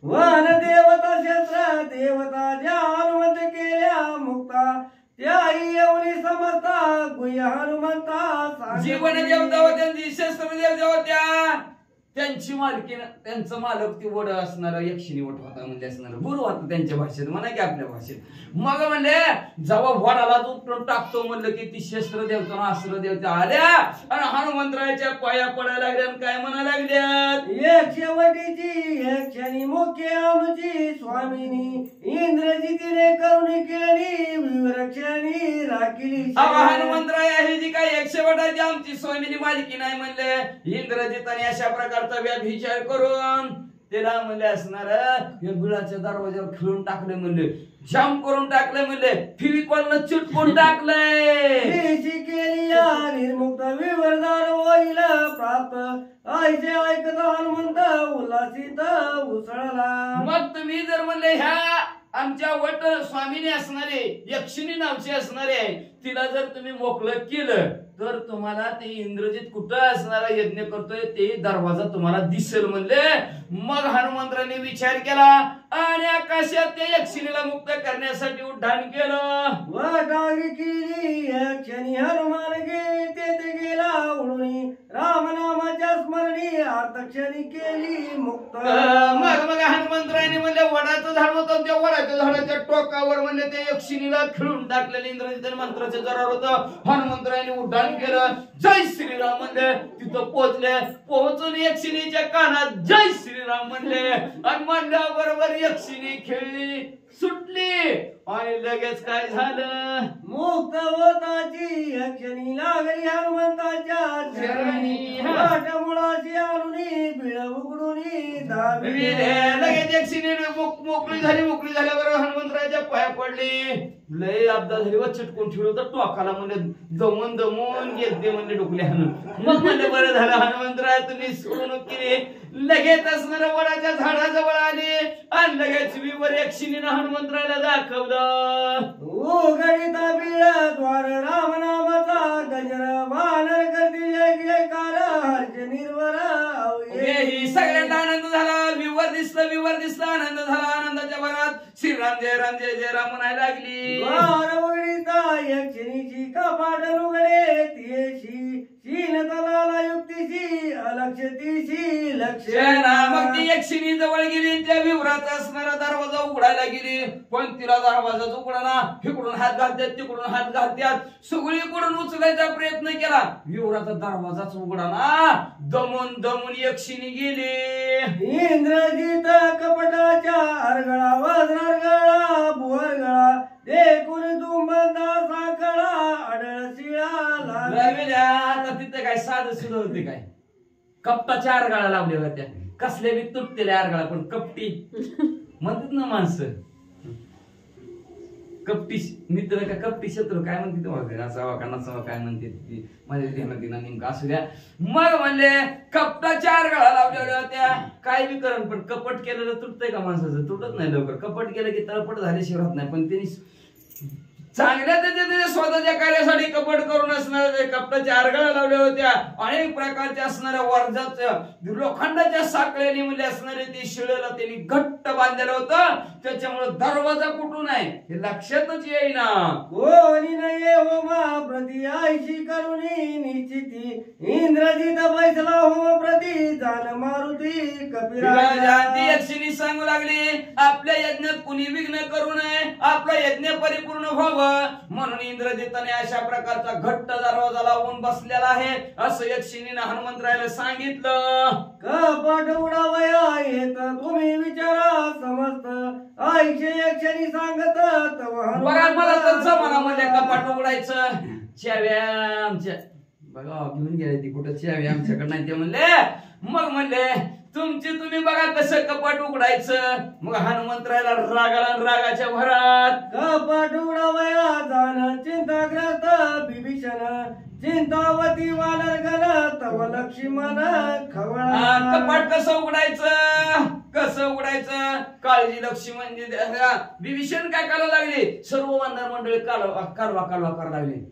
वन देवता शस्त्र देवता ज्या हनुमंत केल्या मुक्ता त्याही येऊनी समजता गुह्य हनुमंता. जीवन देवता होत्या, शस्त्र देवता होत्या, त्यांची मालकीन त्यांचं मालक ती वड असणार यक्षिणी वट होता म्हणजे असणार गुरु होता त्यांच्या भाषेत म्हणा की आपल्या भाषेत. मग म्हणले जेव्हा वडाला उपटून टाकतो म्हणलं की ती शस्त्र देवता अस्त्र देवता आल्या आणि हनुमंतरायाच्या पाया पडायला लागल्या. काय म्हणा लागल्यात. यक्षवटीची यक्षणी मुख्य आमची स्वामिनी इंद्रजितीने करुणी केली विवरक्षणी राखिली. हनुमंतराय ही जी काही यक्षवट आहे ती आमची स्वामिनी मालकी नाही म्हणले. इंद्रजिताने अशा प्रकारचा व्यभिचार करून त्याला म्हणले असणार या बिळाच्या दरवाजावर खिळून टाकले म्हणले, जाम करून टाकले म्हणले, फिविकॉलनं चिटकून टाकलंय. केली निर्मुक्त विवरदार होईल प्राप्त ऐसे ऐकत हनुमंत उल्हासित उसळला. मग तुम्ही जर म्हणले ह्या आमच्या वट स्वामीने असणारे यक्षिणी नावची असणारे तिला जर तुम्ही मोकळं केलं तर तुम्हाला ते इंद्रजित कुठं असणारा यज्ञ करतोय ते दरवाजा तुम्हाला दिसेल म्हणले. मग हनुमंतराने विचार केला आणि आकाशात त्या यक्षिणीला मुक्त करण्यासाठी उड्डाण केलं. वटांगी केली यक्षिणी हनुमान गे तेथे गेला उडून रामनामाच्या स्मरणी अर्थक्षणी केली मुक्त. मग हनुमंतराने म्हणले वडाचं झाड होतं त्या वडाच्या झाडाच्या टोकावर म्हणले त्या यक्षिणीला खिळून टाकलेलं इंद्रजित मंत्राचं जरा होतं. हनुमंतराने उड्डाण केलं. जय श्रीराम म्हणले. तिथं पोहोचून यक्षिणीच्या कानात जय श्रीराम म्हणले आणि म्हणल्याबरोबर यक्षिणी खेळली सुटली आणि लगेच काय झालं मुक्त होताची यक्षिणी लागली हनुमंताच्या चरणी. मुळाशी आणून बिळ उघडून दाबी. लगेच यक्षिणी मोकळी झाल्याबरोबर हनुमंतराच्या पाया पडली. लय अपघात झाली व चिटकून ठेवलं तर टोकाला म्हणजे दमून गेलते म्हणले डोकले हाणून. मग म्हणले बरं झालं हनुमंतराय तुम्ही सोडून केली. लगेच असणाऱ्या वडाच्या झाडाजवळ आले आणि लगेच विवर यक्षिणीनं हनुमंतरायला दाखवलं. उघडिता बिळ द्वार रामनामाचा गजर वानर करती जयकार हर्ष निर्वर. ही सगळ्यांना आनंद झाला. विवर दिसला आनंद झाला. आनंदाच्या भरात श्रीराम जय राम जय जय राम म्हणायला लागली. द्वार उघडिता यक्षिणीची कपाट उघडे तियेशी शीन तलाला युक्तीशी अलक्षतीशी लक्ष. मग ती यक्षिणी जवळ गेली. त्या विवराचा असणारा दरवाजा उघडायला गेली पण तिला दरवाजा उघडाना. इकडून हात घालतात तिकडून हात घालतात. सगळीकडून उचलायचा प्रयत्न केला. विवराचा दरवाजाच उघडाना. दमून यक्षिणी गेली. इंद्रजित कपटाच्या अर्गळा वज्रार्गळा भुवरगळा देखून तुंबंदा साखळा अडळ शिळा लागला. आता तिथे काय साधं सुद्धा होते कपटाच्या आरगाळा लावल्या होत्या, कसल्या बी तुटलेल्या आरगाळा, पण कपटी म्हणतात ना माणसं, कपटी मित्र का कपटी शत्रू काय म्हणते तुम्हाला, असावा का नसावा काय म्हणते माझ्या ध्यानात दिना नेमकं असू द्या. मग म्हणले कपटाच्या आरगाळा लावलेल्या होत्या, काय बी करण, पण कपट केलेलं तुटतंय का माणसाचं, तुटत नाही लवकर. कपट केलं की तळपट झाल्याशिवाय राहत नाही. पण त्यांनी चांगल्या त्याच्या स्वतःच्या कार्यासाठी कपट करून असणाऱ्या कपटाच्या आरगाळा लावल्या होत्या, अनेक प्रकारच्या असणाऱ्या वर्जाच्या लोखंडाच्या साखळ्याने म्हणजे असणारे ते शिळेला त्यांनी घट्ट बांधलेलं होतं. त्याच्यामुळे दरवाजा कुठून आहे हे लक्षातच येईना. कोणी नाही होमा प्रति आयशी करुणी निश्चिती, इंद्रजित बैसला होम प्रति जान मारुती कपिराजा. ती यक्षिणी सांगू लागली आपल्या यज्ञात कुणी विघ्न करू नये, आपला यज्ञ परिपूर्ण व्हावं म्हणून इंद्रजिताने अशा प्रकारचा घट्ट दरवाजा लावून बसलेला आहे असं यक्षिणीने हनुमंतरायाला सांगितलं. कपट उडावया येत तुम्ही विचारा समस्त, ऐशे यक्षिणी सांगत बघा मला तर जमाना म्हणजे कपाट उघडायचं, चाव्या आमच्या बघा घेऊन गेले ती कुठं चाव्या आमच्याकडे नाही ते म्हणले. मग म्हणले तुमची तुम्ही बघा कसं कपाट उघडायचं. मग हनुमंतरायाला रागाला रागाच्या भरात कपट उडावया जाण चिंताग्रस्त विभीषण, चिंतावती वानर गण तव लक्ष्मण खवळा. कपाट कसं उघडायचं, कसं उघडायचं, काळजी लक्ष्मण विभीषण काय करायला लागले, सर्व वानर मंडळी कालवा करायला लागले.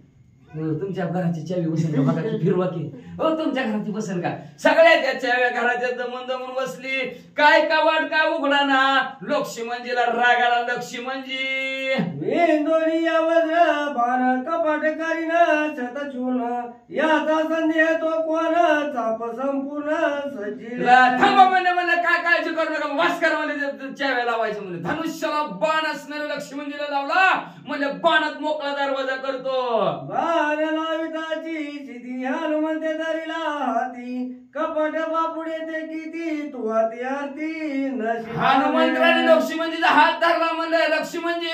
तुमच्या घराची चावी बसेल का बघा की, फिरवा की हो तुमच्या घराची बसेल का. सगळ्या चाव्या घराच्या दमून दमून बसली, काय कवाट काय उघडा ना. लक्ष्मणजीला रागाला लक्ष्मणजी वेंदोळी वज्र बाण कपाट करीन शतचूर्ण, याचा संदेह तो कोण चाप संपूर्ण सजील. थांबा म्हणले काय काळजी करू नका, वास्कर म्हणले चाव्या लावायचं म्हणले. धनुष्याला बाण असणाऱ्या लक्ष्मणजीला लावला म्हणजे बाणात मोकळा दरवाजा करतो. बाण लाविताची सिद्धी हनुमंते धरिला हाती, कपट बापुडे ते किती तू हाती आरती नशी. हनुमंतराने लक्ष्मणजीचा हात धरला म्हणले लक्ष्मणजी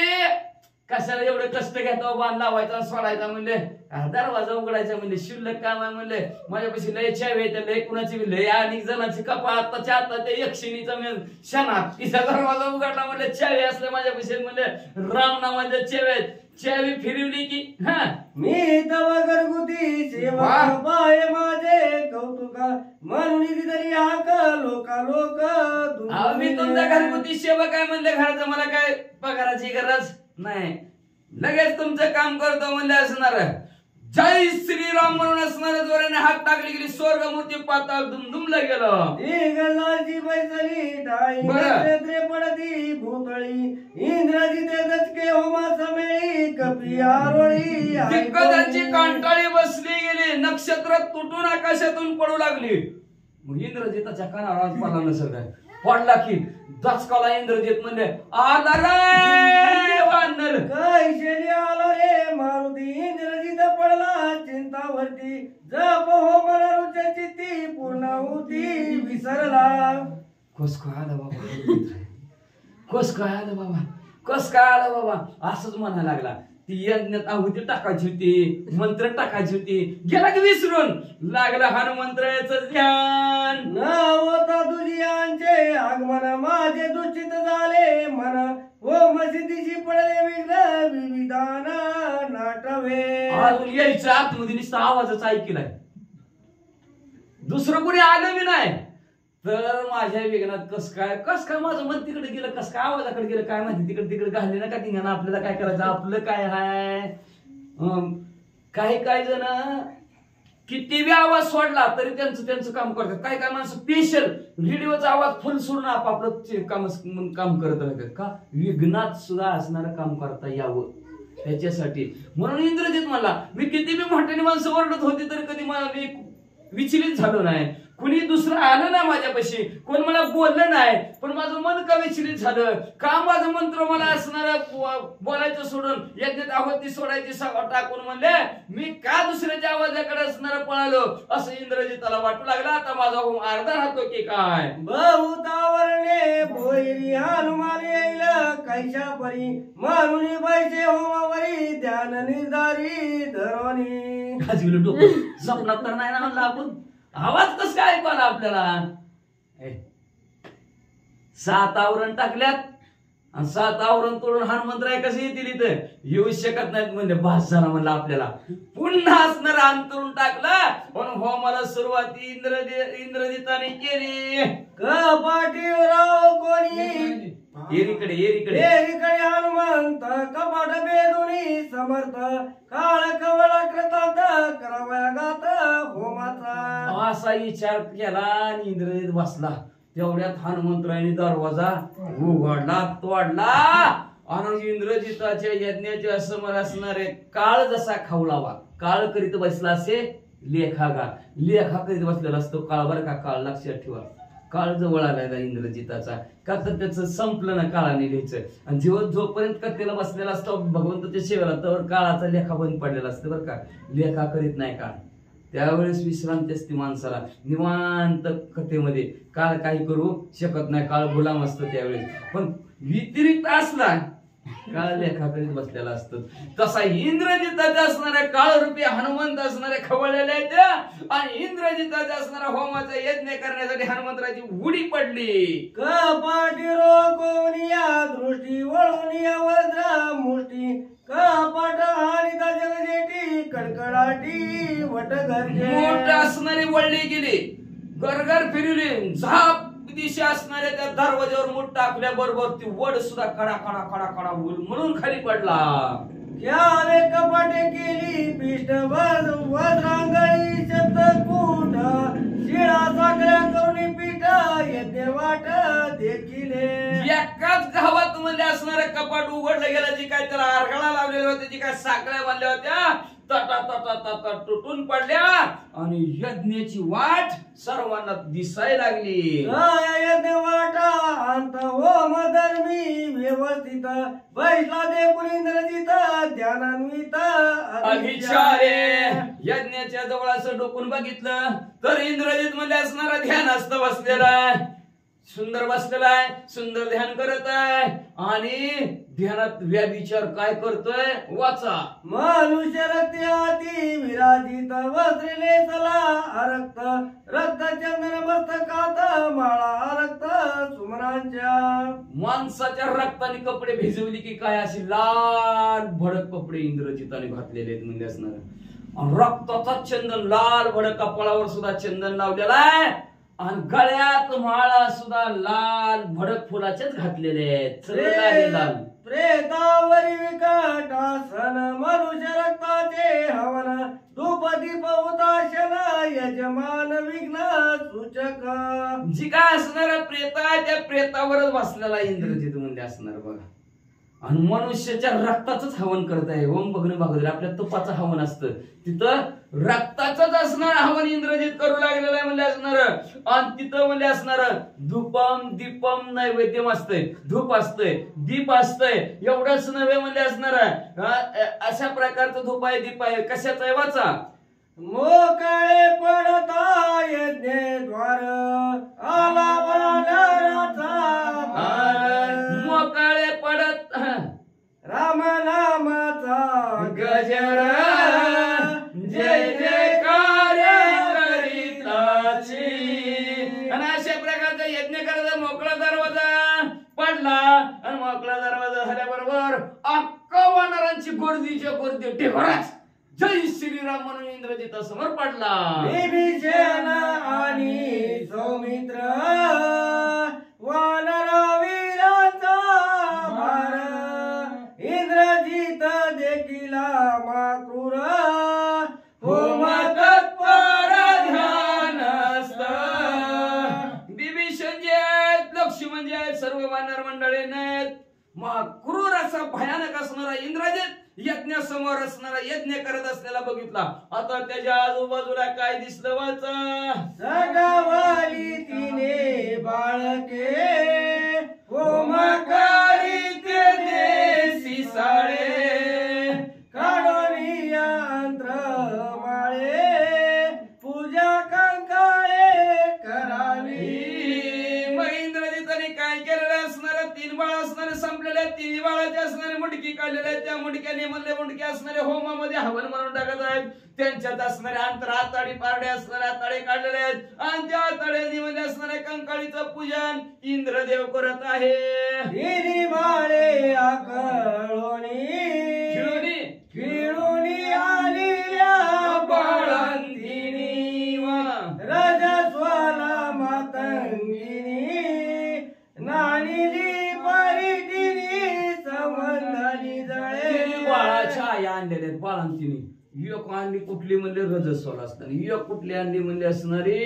कशाला एवढे कष्ट घेतो, बाण लावायचा सोडायचा म्हणले, दरवाजा उघडायचा म्हणले, शिल्लक काम आहे म्हणले. माझ्यापाशी लय चावी येते, लय कुणाची लय अनेक जणांची कपा आत्ताच्या आता ते यक्षिणीचा क्षणात तिचा दरवाजा उघडला म्हणले, चावी असले माझ्यापाशी म्हणले, राम नावाच्या चाव्यात चावी फिरवली की हा मी तव घरगुती सेवा पाय माझे कौतुका, म्हणून तरी हाक लोका लोक. मी तुमच्या घरगुती सेवा काय म्हणले, घराचं मला काय पगाराची गरज नाही, लगेच तुमचं काम करतो म्हणले असणार. जय श्रीराम म्हणून असणाऱ्या जोराने हात टाकली गेली, स्वर्ग मूर्ती पाताळ दुमदुमला गेलं. गल्लाची बैसली टाळी नक्षत्रे पडती भूतळी, इंद्रजिते दचके होमा समेळी कपी आरोळी. दिग्गजांची कांटाळी बसली गेली, नक्षत्र तुटून आकाशातून पडू लागली. मग इंद्रजिताच्या कानावर आवाज पडला नसेल काय, पडला की दचकाला इंद्रजित म्हणले आला रे वानर. कैशेली आला रे मारुती, इंद्रजित पडला चिंतावरती, जप हो मला रुचे चित्ती पूर्ण होती विसरला. कस काय आलं बाबा, कस काय आलं बाबा, कस काय आलं बाबा असंच म्हणायला लागला. ती यज्ञात आहुती टाकायची होती, मंत्र टाकायची होती, गेला की विसरून लागला हनुमंत्राचं ध्यान. न होता तुझियांचे आगमन माझे दूषित झाले मन, हो मशिदीशी पडले विघ्न विविधान नाटवे. अजून यायचं आतमध्ये नुसता आवाजच ऐकलाय, दुसरं कोणी आलं बी नाही. तर माझ्या विघ्नात कस काय माझं मन तिकडे गेलं, कस काय आवाजाकडे गेलं काय माहिती, तिकडे घालले ना का टिंगाना. आपल्याला काय करायचं, आपलं काय हाय. काही जण किती बी आवाज सोडला तरी त्यांचं काम करतात. काय माणसं स्पेशल रेडिओचा आवाज फुल सोडून आपापलं काम करत राहतात. का विघ्नात सुद्धा असणारं काम करता यावं त्याच्यासाठी. म्हणून इंद्रजित म्हणला मी किती बी मोठ्याने माणसं ओरडत होती तरी कधी मला मी विचलित झालो नाही, कुणी दुसरं आलं नाही माझ्यापाशी, कोण मला बोललं नाही, पण माझं मन का विचलित झालं का. माझं मंत्र मला असणारा बोलायचं सोडून यज्ञात आहुती सोडायची टाकून म्हणले मी का दुसऱ्याच्या आवाजाकडे असणारा पळालो असं इंद्रजिताला वाटू लागला. आता माझा होम अर्धा राहतो की काय. बहुतावरणे भोईरी हनुमान येईल कैशा परी, म्हणून बैसे होमावरी ध्यान निर्धारी धरोनी. डोकं स्वप्नात तर नाही ना म्हणलं आपण, आवाज कसं काय ऐकू आला आपल्याला? 7 आवरण टाकल्यात आणि 7 आवरण तोडून हनुमंतराय कसे येतील इथं? येऊ शकत नाहीत म्हणजे भास झाला म्हणलं आपल्याला. पुन्हा असणार अंतरून टाकलं पण होमाला सुरुवाती इंद्रजिताने केली. कपाटीराव कोणी एरीकडे हनुमंत कपाट बेदुनी समर्थ काळ कवळा कृतात करावया गात होमाचा. असा विचार केला आणि इंद्रजित बसला. तेवढ्यात हनुमंतरायाने दरवाजा उघडला तोडला आणि इंद्रजिताच्या यज्ञाच्या समोर असणारे काळ जसा खावलावा काळ करीत बसला असे लेखा करीत बसलेला असतो काळ. बरं का, काळ लक्षात ठेवा. काळ जवळ आलाय इंद्रजिताचा का तर त्याचं संपलं ना काळाने लिहायचं. आणि जोपर्यंत कथेला बसलेला असतो भगवंताच्या सेवेला तर काळाचा लेखा बंद पडलेला असतो. बरं का, लेखा करीत नाही काळ. त्यावेळेस विश्रांती असते माणसाला. निवांत कथेमध्ये काळ काही करू शकत नाही, काळ गुलाम असतो त्यावेळेस. पण व्यतिरिक्त असला काळ लेखा करीत बसलेला असतो. तसा इंद्रजिताचा असणाऱ्या काळ रूपी हनुमंत असणारे खवळलेले आहेत आणि इंद्रजिताचा असणारा होमाचा यज्ञ करण्यासाठी हनुमंतराची उडी पडली. कपाटीरो कोणिया दृष्टी वळूनिया वज्र मुष्टी कपाट हानिता जगजेटी कडकडाटी वट गरजे. मोठ असणारी वळली गेली, गरगर फिरली, झाप दिशा असणाऱ्या त्या दरवाज्यावर मूठ टाकल्या बरोबर ती वड सुद्धा कडा कडा कडा कडा म्हणून खाली पडला. याने कपाटे केली पिष्ट वज्रांगळी शब्दकूट शिळा साखऱ्या करुणी पीठ यज्ञ वाट देखील. एकाच गावात म्हणजे असणारे कपाट उघडलं गेलं. जी काय त्याला आरगळा लावलेल्या होत्या, जी काय साखळ्या बांधल्या होत्या तटा तटा तटा तुटून पडल्या आणि यज्ञाची वाट सर्वांना दिसायला लागली. यज्ञ वाटा अंत होम धर्मी व्यवस्थित बैसला देखून इंद्रजित ध्यानान्वित अभिचारे. यज्ञाच्या जवळ असं डोकून बघितलं तर इंद्रजित मध्ये असणारा ध्यानस्थ बसलेला आहे. सुंदर बसलेला आहे, सुंदर ध्यान करत आहे आणि ध्यानात व्याविचार काय करतोय वाचा. मनुष्य रक्त्याती विराजित वस्त्रिले सला रक्त रक्त चंदन मस्तकात माळा रक्त सुमनांच्या. माणसाच्या रक्ताने कपडे भिजवली की काय अशी लाल भडक कपडे इंद्रजिताने घातलेले आहेत म्हणजे असणार. रक्ताचा चंदन लाल भडक कपाळावर सुद्धा चंदन लावलेला आहे आणि गळ्यात माळा सुद्धा लाल भडक फुलाचेच घातलेले आहेत. प्रेतावरी विकटासन मनुष्य रक्ताचे हवन धूप दीप उदासन यजमान विघ्न सूचक. जी काय असणार प्रेता त्या प्रेतावरच बसलेला इंद्रजित म्हणजे असणार बघा. आणि मनुष्याच्या रक्ताचंच हवन करत आहे. ओम भगने भागवत आपल्या तुपाचं हवन असतं तिथं रक्ताचंच असणार हवन इंद्रजित करू लागलेलं आहे म्हणजे असणार. आणि तिथं म्हणजे असणार धूपम दीपम नैवेद्यम असतंय, धूप असतंय, दीप असतंय. एवढंच नव्हे म्हणजे असणार अशा प्रकारचं धूप आहे, दीप आहे. कशाचं आहे वाचा. मोकळे पडता यज्ञ द्वार आला मोकळे पडत राम नामाचा गजर जय जयकार करीताची. आणि अशा प्रकारचा यज्ञ करायचा. मोकळा दरवाजा पडला आणि मोकळा दरवाजा झाल्याबरोबर अक्का वानरांची गर्दीच्या गर्दी ढेकळाच जय श्रीराम म्हणून इंद्रजिता समोर पडला. विभीषण आणि सौमित्र वानरवीरांचा भार इंद्रजित देखील माक्रूर होम तत्पर ध्यानस्थ. विभीषण जे आहेत, लक्ष्मण जे आहेत, सर्व वानर मंडळी नाहीत. क्रूर असा भयानक असणारा इंद्रजित यज्ञासमोर असणारा यज्ञ करत असलेला बघितला. आता त्याच्या आजूबाजूला काय दिसलं वाचा. सगवाली तिने बाळके होम करीत देसी साळे काढोनी यंत्र माळे पूजा कंकाळे करावी. मग इंद्रजिताने काय केलेलं असणार. 3 बाळ असणारे संपलेले, 3 बाळाचे असणारे मुडकी काढलेले त्या मुंडक्याने म्हणले मुंडके असणारे होमामध्ये हवन म्हणून टाकत आहेत. त्यांच्यात असणारे आताडी पारडे असणारे आताडे काढलेले आहेत आणि त्या आताड्यांनी मध्ये असणारे कंकाळीचं पूजन इंद्रदेव करत आहे. हिरी बाळे आकळोनी खिळूनी आलेल्या बाळंतिनी रजस्वाला मातंगिनी नानीली परिटिनी संवंदनी जळे बाळाच्या आई आणलेल्या आहेत बाळांतिनी. एक आणली कुठली म्हणले रजस्वाला असणारी, एक कुठली आणली म्हणले असणारी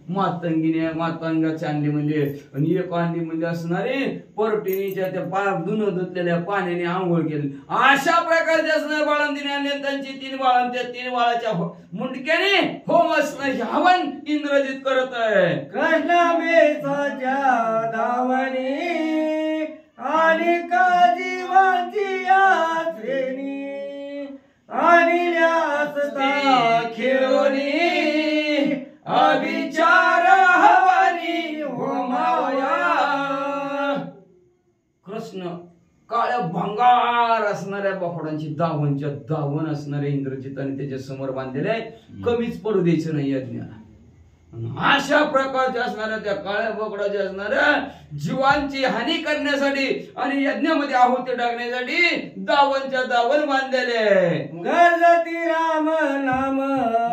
मातंगिनी मातंगाची आणली म्हणजे, आणि एक आणली म्हणजे असणारी परटिनीच्या त्या धुतलेल्या पाण्याने आंघोळ केली. अशा प्रकारचे असणारे बाळांतिनी आणले. त्यांची 3 बाळां त्या 3 बाळाच्या मुंडक्याने होम असणारे हवन इंद्रजित करत आहे. कृष्णमेसाच्या धावणी आणि जीवांची श्रेणी आणि खेळोनी अभिचार हवानी होमाया. कृष्ण काळ्या भंगार असणाऱ्या बोकडांची दावण असणारे इंद्रजिताने त्याच्या समोर बांधलेले आहे. कमीच पडू द्यायचं नाही यज्ञाला. अशा प्रकारच्या असणाऱ्या त्या काळ्या बोकडाच्या असणाऱ्या जीवांची हानी करण्यासाठी आणि यज्ञामध्ये आहुती टाकण्यासाठी दावणच्या दावण बांधलेले. गरजती राम नाम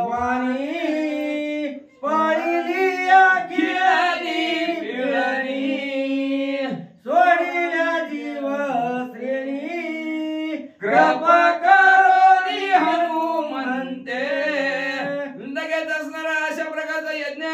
वाणी पाळिली आखिळणी पिळणी सोडिल्या जीव श्रेणी कृपा करोनी हनुमंते. लगेच असणारा अशा प्रकारचा यज्ञ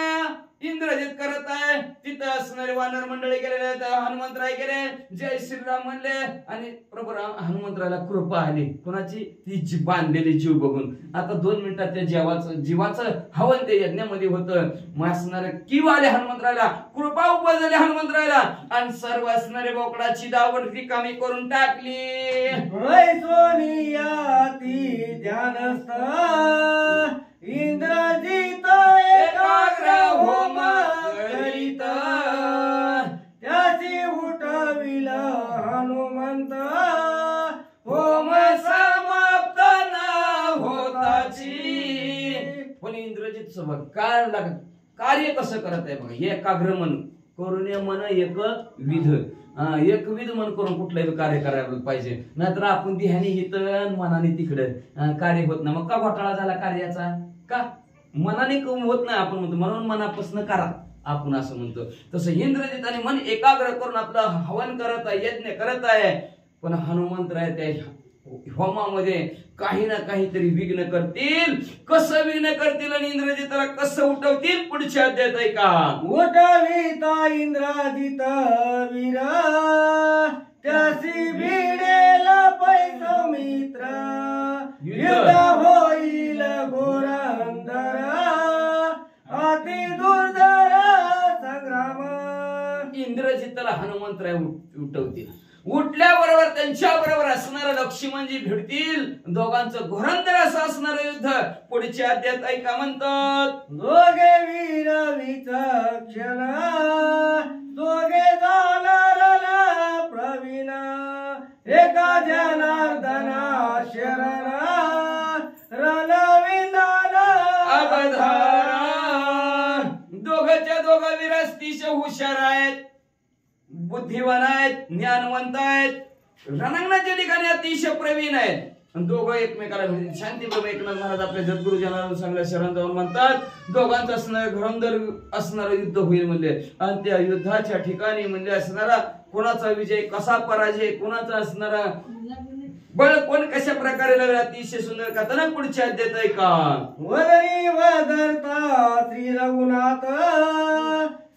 इंद्रजित करत आहे. तिथं असणारे वानर मंडळी गेलेले आहेत. हनुमंतराय गेले, जय श्रीराम म्हणले आणि प्रभू राम हनुमंतरायला कृपा आली. कोणाची? ती बांधलेली जीव बघून. आता 2 मिनिटात त्या जीवाचं हवन ते यज्ञामध्ये होतं. मग असणारे किव आले हनुमंतरायला, कृपा उपजली हनुमंतरायला आणि सर्व असणारे बोकडाची दावण रिकामी करून टाकली. सोनिया ती ध्यानस्थ इंद्रजित एकाग्र होम करीत त्याची उठविल हनुमंत होम समाप्त न होताची. पण इंद्रजित सोबत कार्य कसं करत आहे बघा. एकाग्र मन करून मन एकविध मन करून कुठलंही कार्य करायला पाहिजे. नाहीतर आपण ध्यानी हित मनाने तिकडं कार्य होत नाही. मग का घोटाळा झाला कार्याचा? का मनाने होत नाही. आपण म्हणतो म्हणून मनापासून करा आपण असं म्हणतो. तसं इंद्रजिताने मन एकाग्र करून आपलं हवन करत आहे, यज्ञ करत आहे. पण हनुमंतराय त्या होमामध्ये काही ना काहीतरी विघ्न करतील. कसं विघ्न करतील आणि इंद्रजिताला कसं उठवतील पुढच्या अध्यायात आहे का. उठविता इंद्रजित वीर त्यासी भिडेल पैसौमित्र युद्ध होईल घोर अंधर अति दुर्धर संग्राम. इंद्रजिताला हनुमंतराय उठवतील. उठल्याबरोबर त्यांच्या बरोबर असणारा लक्ष्मणजी भिडतील. दोघांचं घोरंदर असं असणारं युद्ध पुढच्या अध्यायात ऐका म्हणतात. दोघे वीर विचक्षण दोघे जाणार प्रवीण एका जनार्दना शरण रणविंदान अवधारा. दोघांच्या दोघा वीर अतिशय हुशार आहेत, बुद्धिवान आहेत, ज्ञानवंत आहेत, रणांगणाच्या ठिकाणी अतिशय प्रवीण आहेत. दोघं एकमेकाला शांतीप्रभू एकनाथ महाराज आपल्या जगद्गुरु जनार्दन चांगल्या शरण जाऊन म्हणतात दोघांचं असणारं घरंदर असणारं युद्ध होईल म्हणले. आणि त्या युद्धाच्या ठिकाणी म्हणजे असणारा कोणाचा विजय कसा पराजय कोणाचा असणारा बळ कोण कशा प्रकारे लागला अतिशय सुंदर कथन पुढच्या अध्यायात आहे का. वदनी वदरता श्री रघुनाथ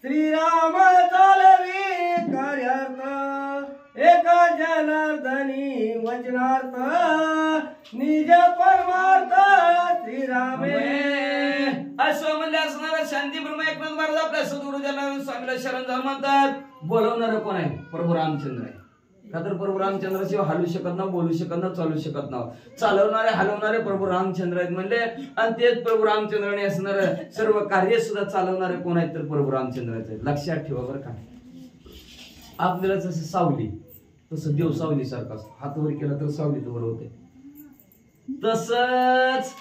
श्रीराम चालवी कार्यार्थ एका जनार्दनी वचनार्थ निज परमार्थ श्रीरामे. असं म्हणजे असणारा शांती ब्रह्म एकनाथ महाराज आपल्या सद्गुरु जनार्दन स्वामीला शरण जाऊन म्हणतात. बोलवणार कोण आहे? प्रभू रामचंद्र आहे. का तर प्रभू रामचंद्राशिवाय हलू शकत ना, बोलू शकत ना, चालू शकत ना. चालवणारे हलवणारे प्रभू रामचंद्र आहेत म्हणले. आणि तेच प्रभू रामचंद्राने असणार सर्व कार्य सुद्धा चालवणारे कोण आहेत तर प्रभू रामचंद्राचे आहेत. लक्षात ठेवा बरं का. आपल्याला जसं सावली तसं देव सावली सारखा असतो. हात वर केला तर सावली वर होते. तसंच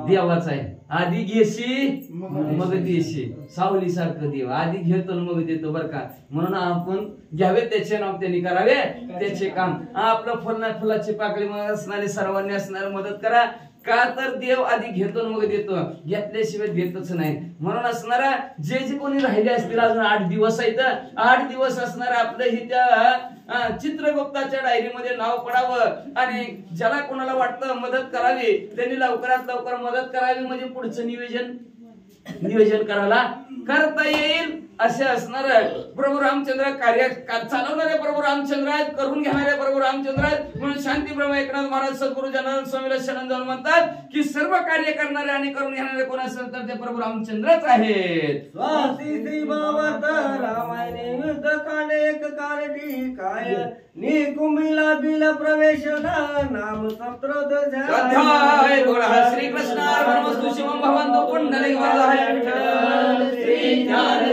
देवाच आहे. आधी घेशी मग देशी. सावली सारखं देव आधी घेतो मग देतो बरं का. म्हणून आपण घ्यावे त्याचे नाव, त्यांनी करावे त्याचे काम. आपलं फुलाची पाकळी असणारे सर्वांनी असणारे मदत करा. का तर देव आधी घेतो मग देतो, घेतल्याशिवाय देतच नाही. म्हणून असणारा जे कोणी राहिले असतील अजून 8 दिवस आहेत, 8 दिवस असणार आपलं ही त्या चित्रगुप्ताच्या डायरीमध्ये नाव पडावं. आणि ज्याला कोणाला वाटतं मदत करावी त्यांनी लवकरात लवकर मदत करावी. म्हणजे पुढचं नियोजन करायला करता येईल असे असणार प्रभू रामचंद्र कार्य चालवणारे प्रभू रामचंद्र आहेत, करून घेणारे प्रभू रामचंद्र आहेत. म्हणून शांती ब्रह्म एकनाथ महाराज सद्गुरु जनार्दन स्वामीला शरण जाऊन म्हणतात की सर्व कार्य करणारे आणि करून घेणारे कोण असेल तर ते प्रभू रामचंद्रच आहेत. रामायणे युद्ध कांडे एक कारटी काय निकुंभिला बिल प्रवेश नाम सप्रोद अध्याय बोला श्री कृष्ण अर्पणमस्तु शिवम भवन्तु पुंडलिक वरदाय विठ्ठल श्री ज्ञान